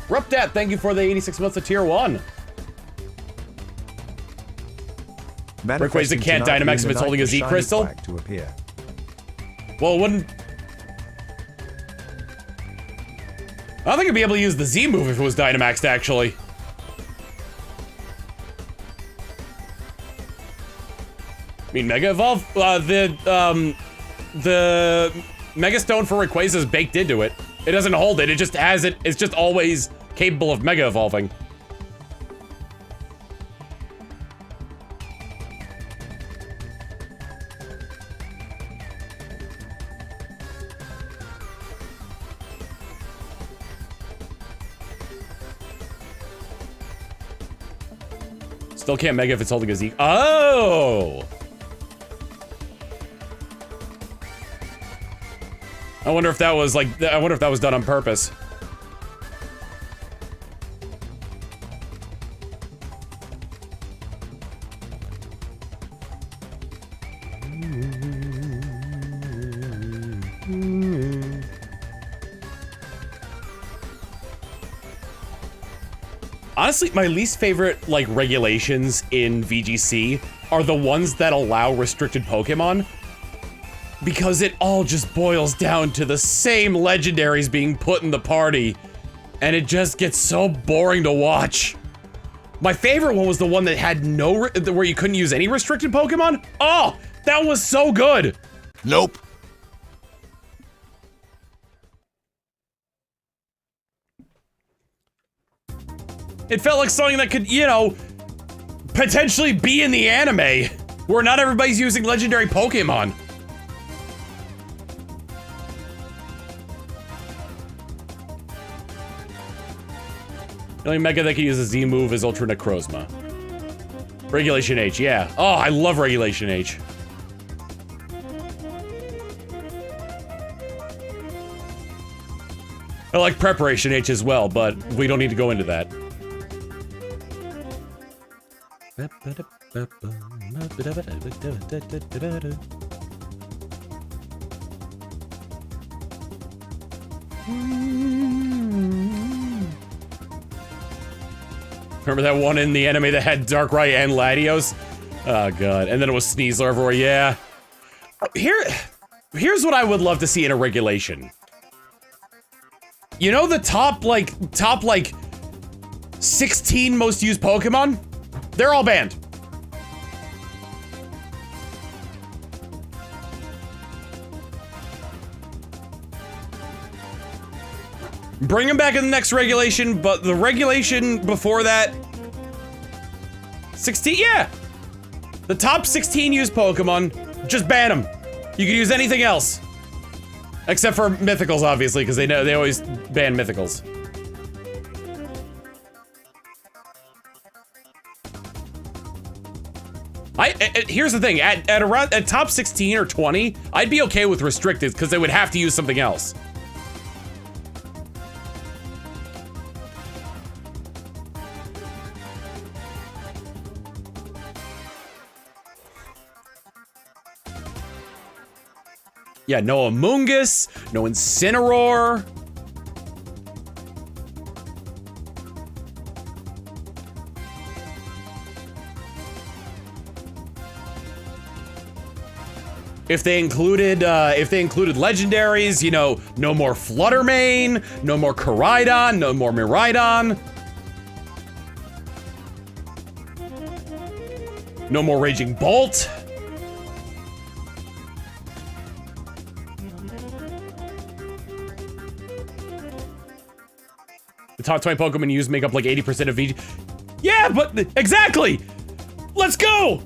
Rupdat, thank you for the 86 months of tier 1. Rayquaza can't Dynamax if it's holding a Z crystal. To appear. Well, it wouldn't. I don't think I'd be able to use the Z move if it was Dynamaxed, actually. I mean, Mega Evolve? The Mega Stone for Rayquaza is baked into it. It doesn't hold it, it just has it. It's just always capable of Mega Evolving. Still can't Mega if it's holding a Z. Oh! I wonder if that was like, I wonder if that was done on purpose. Honestly, my least favorite, like, regulations in VGC are the ones that allow restricted Pokemon. Because it all just boils down to the same legendaries being put in the party. And it just gets so boring to watch. My favorite one was the one that had no, where you couldn't use any restricted Pokemon. Oh, that was so good. Nope. It felt like something that could, you know, potentially be in the anime, where not everybody's using legendary Pokemon. The only Mega that can use a Z move is Ultra Necrozma. Regulation H, yeah. Oh, I love Regulation H. I like Preparation H as well, but we don't need to go into that. Remember that one in the anime that had Darkrai and Latios? Oh god, and then it was Sneasler everywhere, yeah. Here's what I would love to see in a regulation. You know the top 16 most used Pokemon? They're all banned. Bring them back in the next regulation, but the regulation before that... 16, yeah! The top 16 used Pokemon, just ban them. You can use anything else. Except for Mythicals, obviously, because they always ban Mythicals. Here's the thing, at top 16 or 20, I'd be okay with restricted, because they would have to use something else. Yeah, no Amoonguss, no Incineroar. If they included legendaries, you know, no more Fluttermane, no more Koraidon, no more Miraidon. No more Raging Bolt. The top 20 Pokemon used make up like 80% of VG. Yeah, but exactly. Let's go.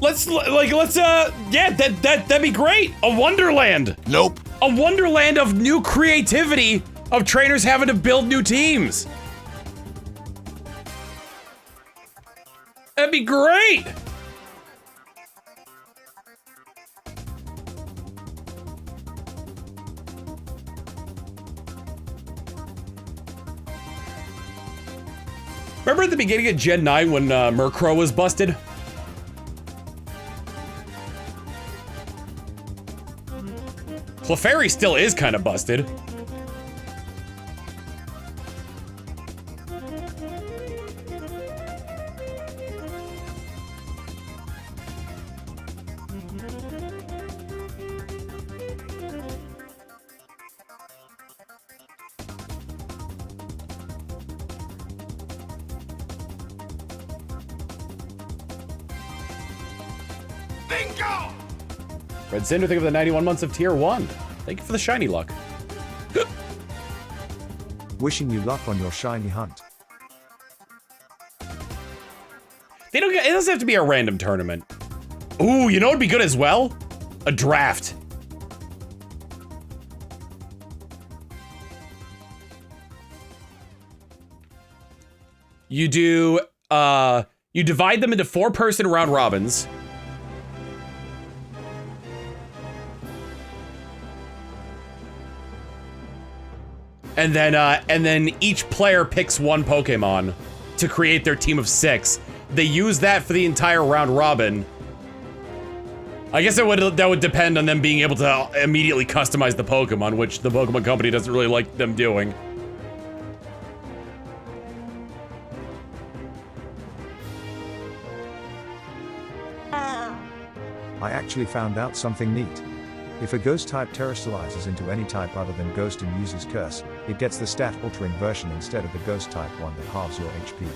Yeah, that'd be great. A Wonderland. Nope. A Wonderland of new creativity of trainers having to build new teams. That'd be great. Remember at the beginning of Gen 9 when Murkrow was busted? Clefairy still is kind of busted. Bingo! Red Cinder, think of the 91 months of tier 1. Thank you for the shiny luck. Wishing you luck on your shiny hunt. They don't get, it doesn't have to be a random tournament. Ooh, you know what'd be good as well? A draft. You do, you divide them into 4-person round robins. And then each player picks one Pokemon to create their team of 6. They use that for the entire round robin. I guess that would depend on them being able to immediately customize the Pokemon, which the Pokemon Company doesn't really like them doing. I actually found out something neat. If a ghost type terrestrializes into any type other than ghost and uses curse, it gets the stat altering version instead of the ghost type one that halves your HP.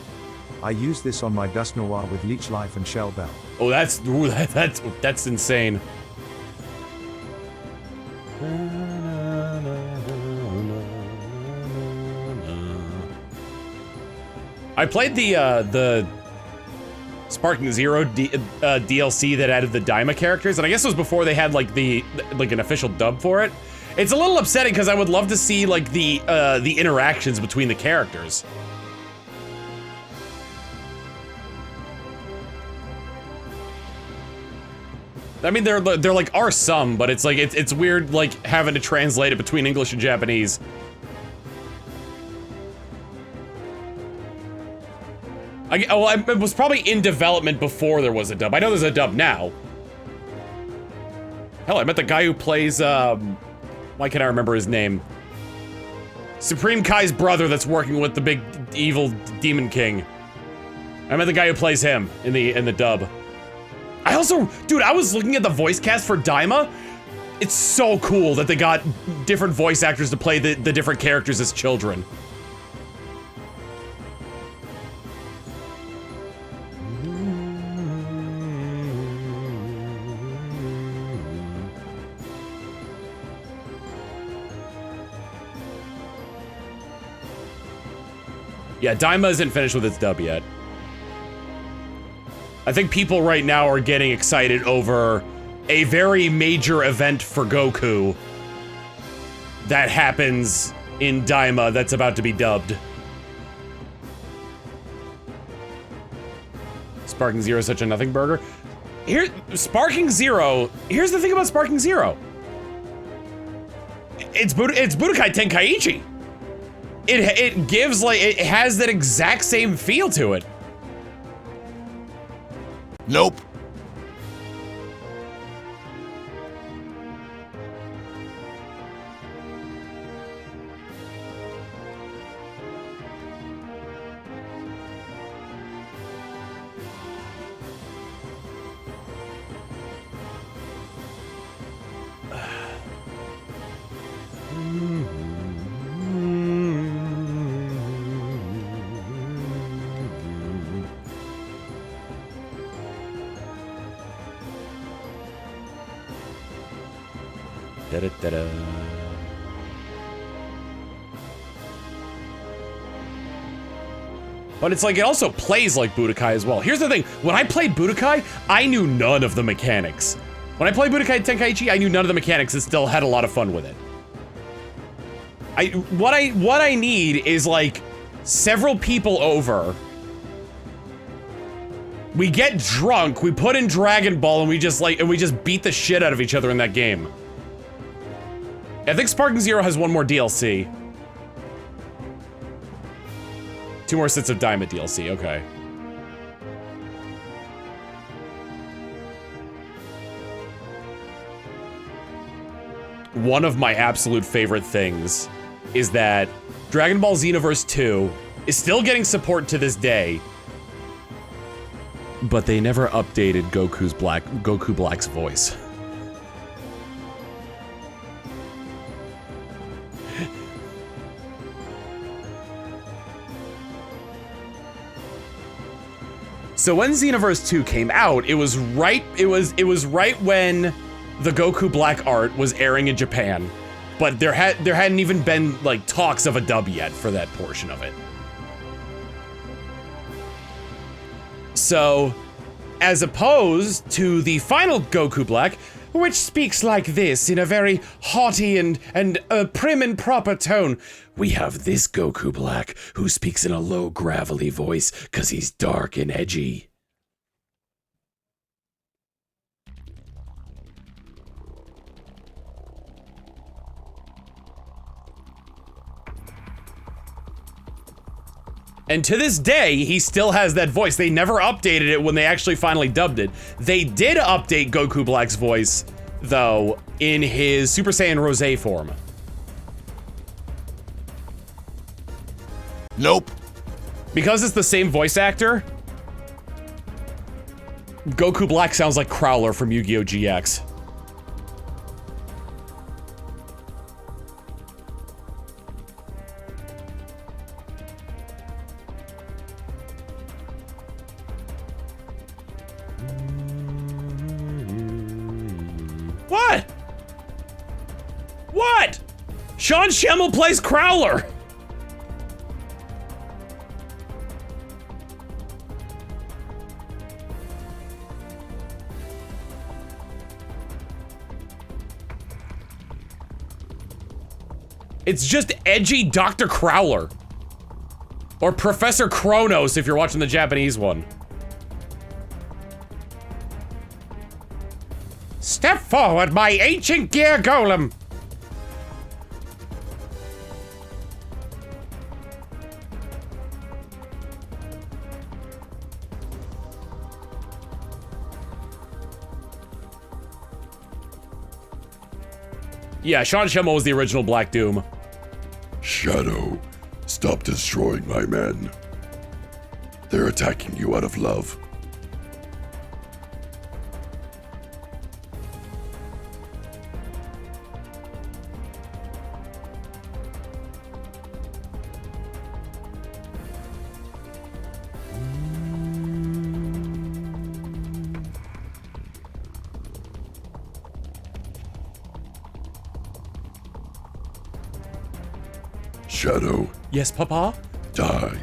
I use this on my Dust Noir with Leech Life and Shell Bell. Oh, that's insane. I played the Sparking Zero DLC that added the Daima characters, and I guess it was before they had like an official dub for it. It's a little upsetting because I would love to see like the interactions between the characters. I mean, there like are some, but it's like it's weird like having to translate it between English and Japanese. It was probably in development before there was a dub. I know there's a dub now. Hell, I met the guy who plays, why can't I remember his name? Supreme Kai's brother that's working with the big evil Demon King. I met the guy who plays him in the dub. I also, dude, I was looking at the voice cast for Daima. It's so cool that they got different voice actors to play the different characters as children. Yeah, Daima isn't finished with its dub yet. I think people right now are getting excited over a very major event for Goku that happens in Daima that's about to be dubbed. Sparking Zero is such a nothing burger. Sparking Zero, here's the thing about Sparking Zero. It's Budokai Tenkaichi. It gives like, it has that exact same feel to it. Nope. Da-da-da-da. But it's like, it also plays like Budokai as well. Here's the thing, when I played Budokai, I knew none of the mechanics. When I played Budokai Tenkaichi, I knew none of the mechanics and still had a lot of fun with it. What I need is like several people over. We get drunk, we put in Dragon Ball, and we just beat the shit out of each other in that game. I think Sparking Zero has one more DLC. 2 more sets of Daima DLC, okay. One of my absolute favorite things is that Dragon Ball Xenoverse 2 is still getting support to this day, but they never updated Goku Black's voice. So when Xenoverse 2 came out, it was right when the Goku Black art was airing in Japan, but there hadn't even been like talks of a dub yet for that portion of it. So, as opposed to the final Goku Black, which speaks like this in a very haughty and prim and proper tone, we have this Goku Black who speaks in a low gravelly voice because he's dark and edgy. And to this day, he still has that voice. They never updated it when they actually finally dubbed it. They did update Goku Black's voice, though, in his Super Saiyan Rosé form. Nope. Because it's the same voice actor, Goku Black sounds like Crowler from Yu-Gi-Oh! GX. What? What? Sean Schemmel plays Crowler. It's just edgy Dr. Crowler. Or Professor Kronos if you're watching the Japanese one. Step forward, my ancient gear golem! Yeah, Sean Schemmel was the original Black Doom. Shadow, stop destroying my men. They're attacking you out of love. Shadow. Yes, Papa? Die.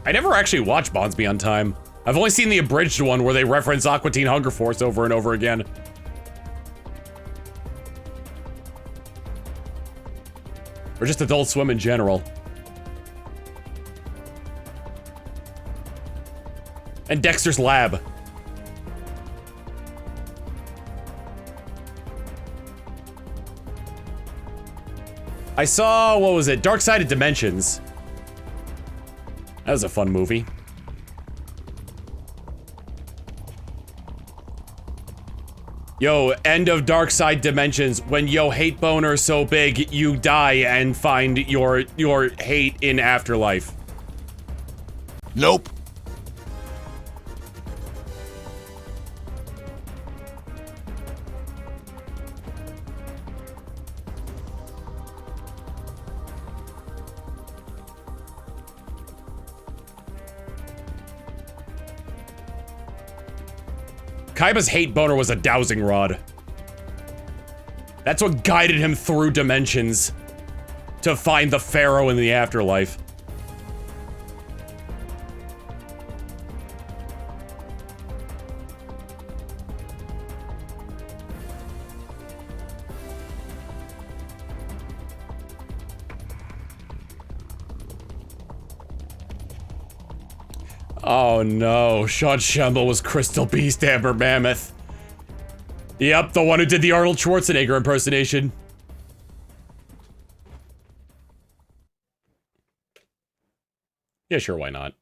I never actually watched Bonds Beyond Time. I've only seen the abridged one where they reference Aqua Teen Hunger Force over and over again. Or just Adult Swim in general. And Dexter's Lab. I saw, what was it? Dark Sided Dimensions. That was a fun movie. Yo, end of Dark Side Dimensions. When yo hate boner so big, you die and find your hate in afterlife. Nope. Kaiba's hate boner was a dowsing rod. That's what guided him through dimensions to find the Pharaoh in the afterlife. Oh no, Sean Schemmel was Crystal Beast Amber Mammoth. Yep, the one who did the Arnold Schwarzenegger impersonation. Yeah, sure, why not?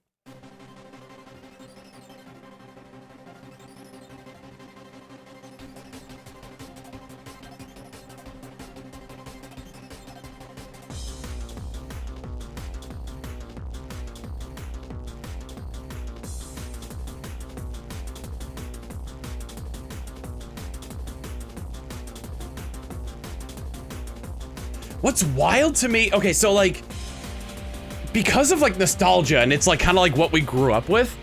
What's wild to me, okay, so like, because of like nostalgia and it's like kind of like what we grew up with,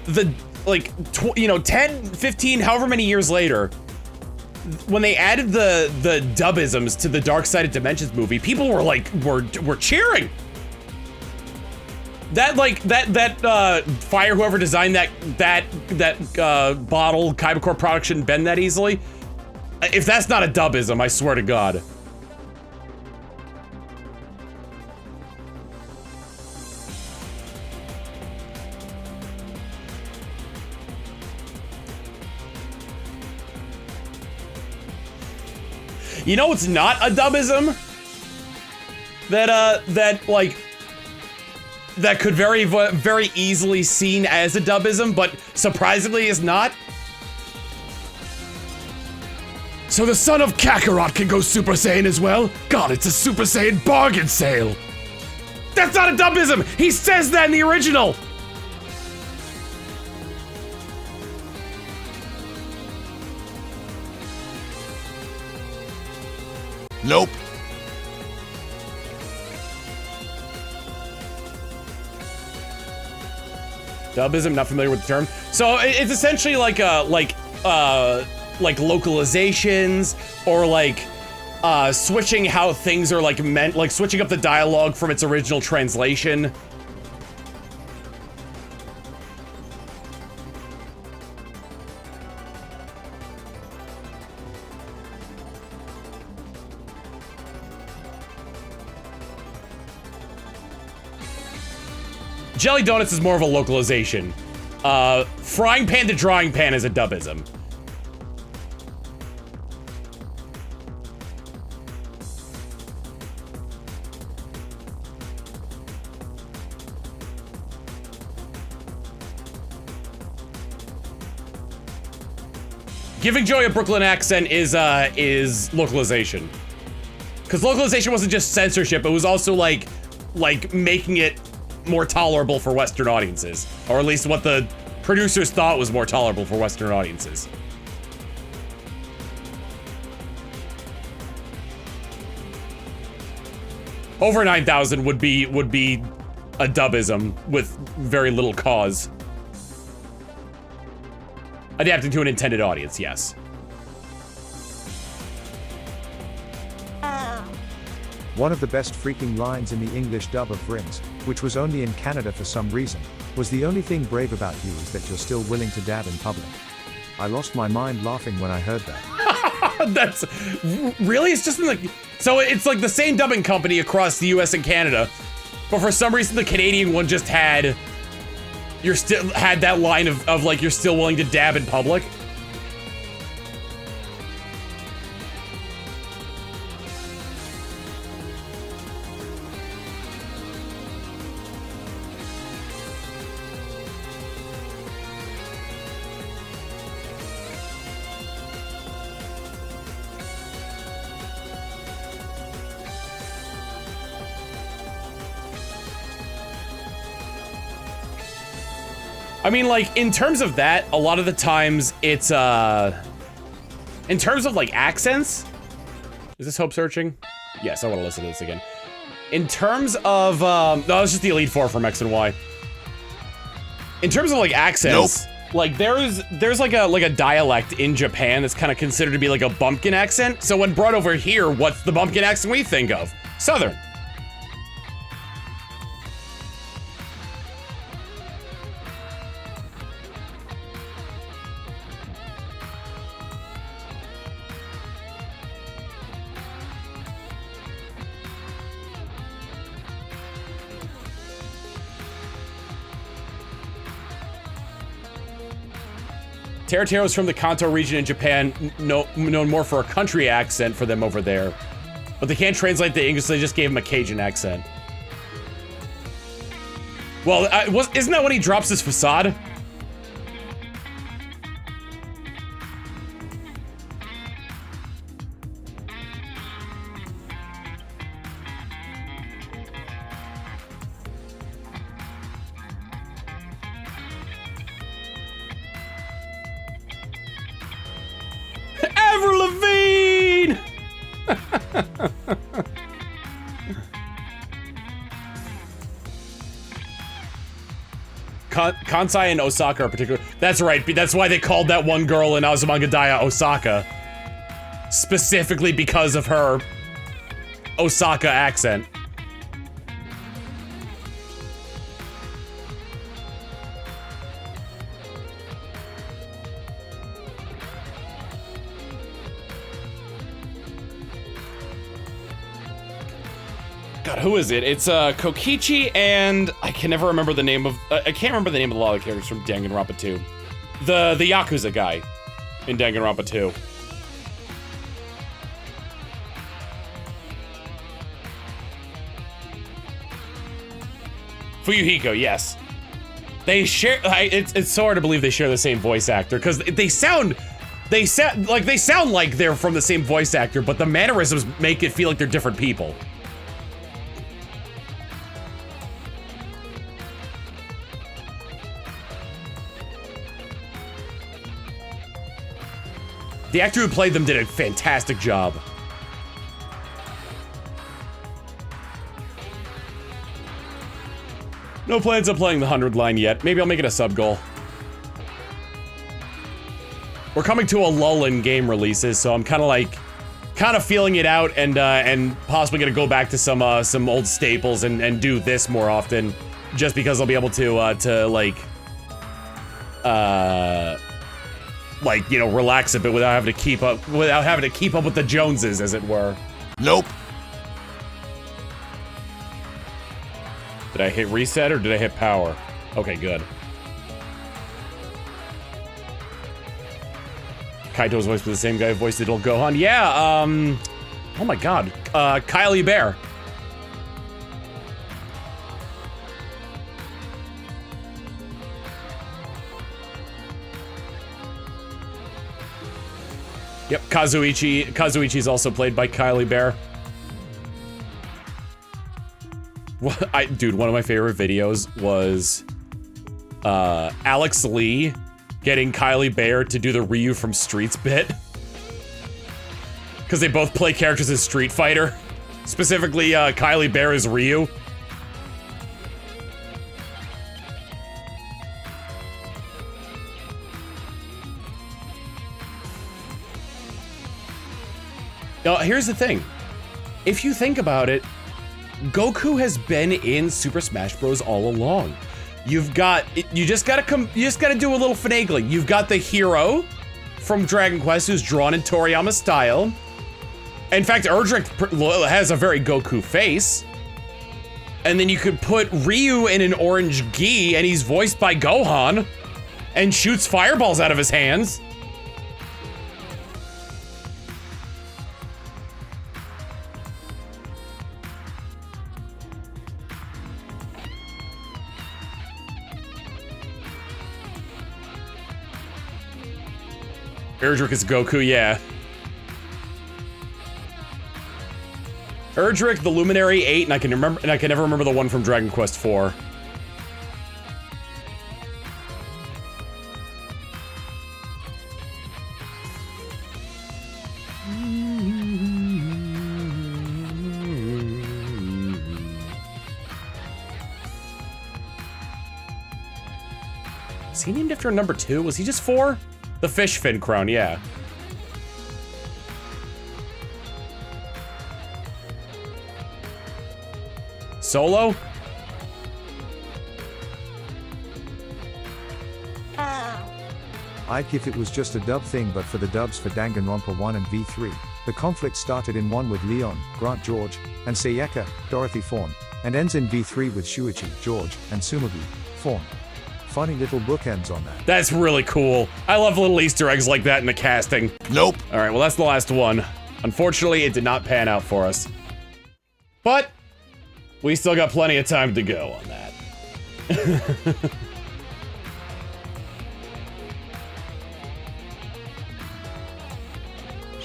the like, you know, 10, 15, however many years later, when they added the dubisms to the Dark Side of Dimensions movie, people were like, were cheering. That like, that fire, whoever designed that bottle, Kaiba product shouldn't bend that easily. If that's not a dubism, I swear to God. You know what's not a dubism? That could very easily seen as a dubism, but surprisingly is not. So the son of Kakarot can go Super Saiyan as well? God, it's a Super Saiyan bargain sale! That's not a dubism! He says that in the original! Nope. Dubism, not familiar with the term. So it's essentially like localizations or like switching how things are like meant, like switching up the dialogue from its original translation. Jelly Donuts is more of a localization. Frying pan to drawing pan is a dubism. Giving Joey a Brooklyn accent is localization. Because localization wasn't just censorship, it was also like making it more tolerable for Western audiences. Or at least what the producers thought was more tolerable for Western audiences. Over 9,000 would be a dubism with very little cause. Adapting to an intended audience, yes. One of the best freaking lines in the English dub of Rings, which was only in Canada for some reason, was "The only thing brave about you is that you're still willing to dab in public." I lost my mind laughing when I heard that. That's really, it's just like, so it's like the same dubbing company across the US and Canada, but for some reason the Canadian one just had that line of like, you're still willing to dab in public. I mean, like, in terms of that, a lot of the times it's, in terms of, like, accents, is this Hope Searching? Yes, I want to listen to this again. In terms of, no, it's just the Elite Four from X and Y. In terms of, like, accents, like, there's like a dialect in Japan that's kind of considered to be like a bumpkin accent. So when brought over here, what's the bumpkin accent we think of? Southern. Terotero's from the Kanto region in Japan, known more for a country accent for them over there. But they can't translate the English, so they just gave him a Cajun accent. Well, isn't that when he drops his facade? Kansai and Osaka are particular. That's right. That's why they called that one girl in Azumangadaya Osaka. Specifically because of her Osaka accent. God, who is it? It's Kokichi and I can never remember the name of I can't remember the name of a lot of the characters from Danganronpa 2. The Yakuza guy in Danganronpa 2. Fuyuhiko, yes. They share it's so hard to believe they share the same voice actor because they sound like they're from the same voice actor, but the mannerisms make it feel like they're different people. The actor who played them did a fantastic job. No plans on playing the 100 line yet. Maybe I'll make it a sub-goal. We're coming to a lull in game releases, so I'm kind of feeling it out and possibly gonna go back to some old staples and do this more often, just because I'll be able to you know, relax a bit without having to keep up with the Joneses, as it were. Nope. Did I hit reset or did I hit power? Okay, good. Kaito's voiced by the same guy who voiced little Gohan. Yeah, oh my god. Kylie Bear. Yep, Kazuichi's also played by Kylie Bear. Dude, one of my favorite videos was Alex Lee getting Kylie Bear to do the Ryu from Streets bit. Because they both play characters as Street Fighter. Specifically, Kylie Bear is Ryu. Now, here's the thing. If you think about it, Goku has been in Super Smash Bros. All along. You just gotta do a little finagling. You've got the hero from Dragon Quest who's drawn in Toriyama style. In fact, Erdrick has a very Goku face. And then you could put Ryu in an orange gi and he's voiced by Gohan and shoots fireballs out of his hands. Erdrick is Goku, yeah. Erdrick, the Luminary 8, and I can never remember the one from Dragon Quest 4. Is he named after number 2? Was he just 4? The fish fin crown, yeah. Solo? I'd give it was just a dub thing, but for the dubs for Danganronpa 1 and V3, the conflict started in 1 with Leon, Grant George, and Sayaka, Dorothy Fawn, and ends in V3 with Shuichi, George, and Sumagi, Fawn. Funny little bookends on that. That's really cool. I love little Easter eggs like that in the casting. Nope. All right, well, that's the last one. Unfortunately, it did not pan out for us. But we still got plenty of time to go on that.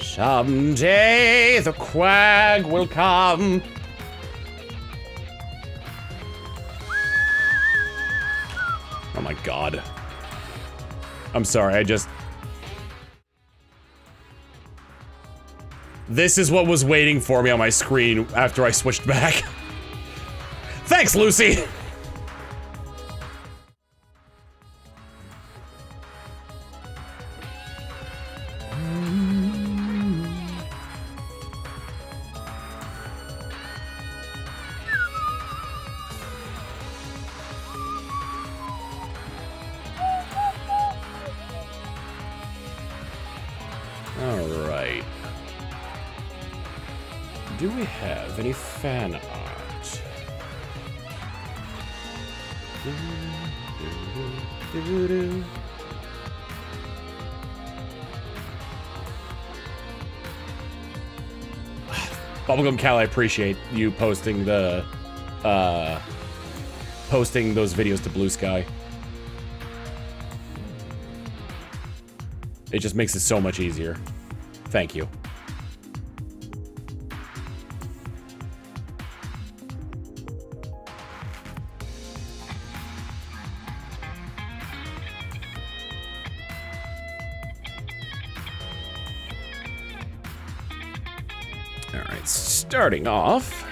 Someday the Quag will come. Oh my god. I'm sorry, this is what was waiting for me on my screen after I switched back. Thanks, Lucy! Do we have any fan art? Bubblegum Cal, I appreciate you posting the posting those videos to Blue Sky. It just makes it so much easier. Thank you. All right, starting off.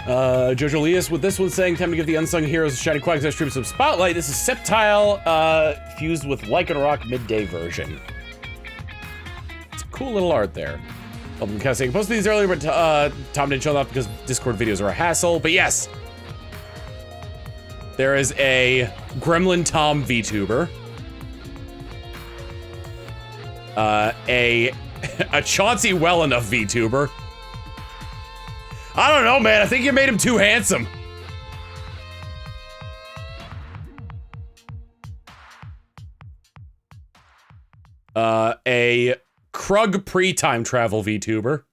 Jojo Elias with this one saying, time to give the unsung heroes a shiny Quagsire stream some spotlight. This is Sceptile, fused with Lycanroc midday version. It's a cool little art there. I'm kind of saying, posted these earlier, but Tom didn't show them up because Discord videos are a hassle. But yes, there is a Gremlin Tom VTuber. A Chauncey Well Enough VTuber. I don't know, man. I think you made him too handsome. A Krug pre-time travel VTuber.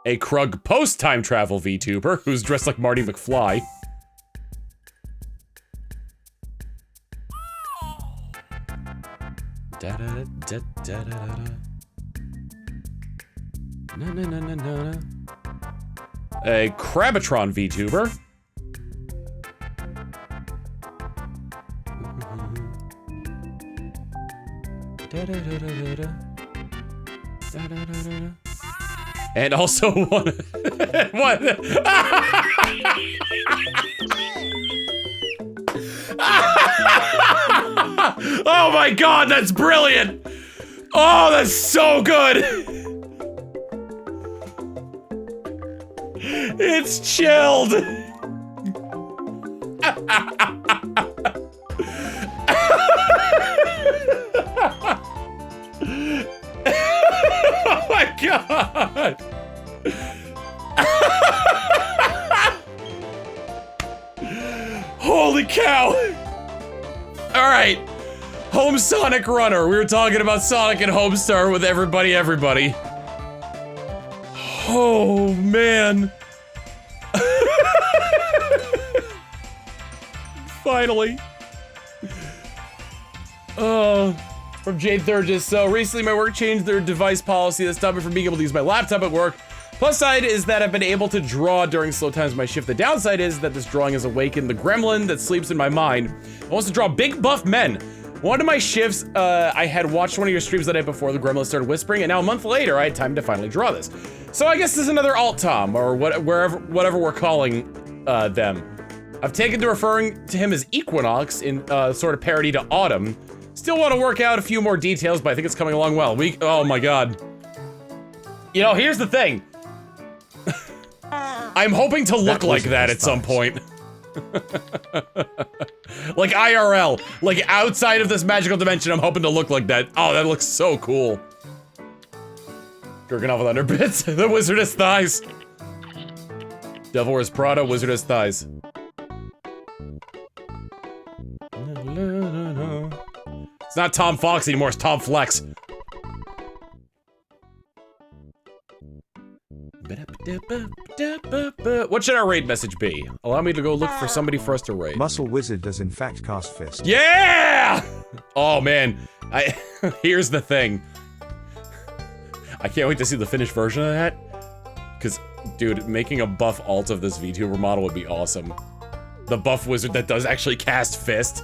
A Krug post-time travel VTuber who's dressed like Marty McFly. Da da da da da da. Na na na na na. A Crabitron VTuber. Da da da da da. Da da da da. And also one. What? Oh my god, that's brilliant! Oh, that's so good! It's chilled! Oh my god! Holy cow! Alright. Home Sonic Runner. We were talking about Sonic and Homestar with everybody. Oh, man. Finally. From Jade Thurgis. So recently my work changed their device policy that stopped me from being able to use my laptop at work. Plus side is that I've been able to draw during slow times of my shift. The downside is that this drawing has awakened the gremlin that sleeps in my mind. I want to draw big buff men. One of my shifts, I had watched one of your streams the night before the gremlin started whispering, and now a month later, I had time to finally draw this. So I guess this is another alt Tom, or whatever we're calling them. I've taken to referring to him as Equinox in sort of parody to Autumn. Still want to work out a few more details, but I think it's coming along well. Oh my god. You know, here's the thing. I'm hoping to look like that at some point. Like IRL, like outside of this magical dimension, I'm hoping to look like that. Oh, that looks so cool. Jerking off with underbits. The wizardess thighs. Devil Wears Prada, wizardess thighs. It's not Tom Fawkes anymore, it's Tom Flex. What should our raid message be? Allow me to go look for somebody for us to raid. Muscle Wizard does in fact cast Fist. Yeah! Oh man, here's the thing. I can't wait to see the finished version of that. Cause, dude, making a buff alt of this VTuber model would be awesome. The buff wizard that does actually cast Fist.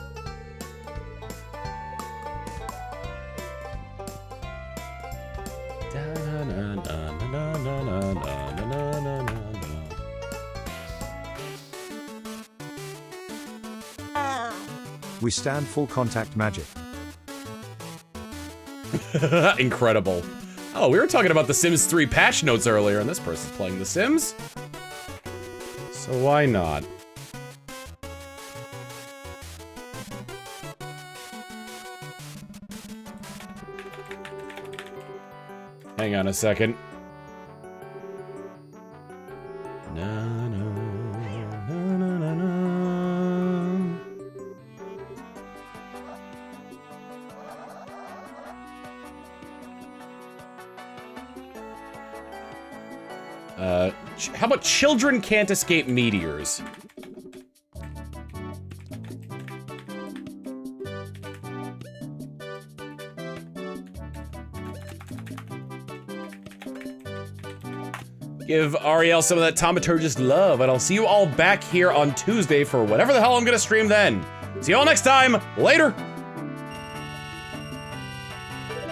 We stand full contact magic. Incredible. Oh, we were talking about the Sims 3 patch notes earlier, and this person's playing The Sims. So why not? Hang on a second. Na, na, na, na, na, na. How about children can't escape meteors? Give Ariel some of that Tomaturgist love, and I'll see you all back here on Tuesday for whatever the hell I'm gonna stream then. See you all next time. Later!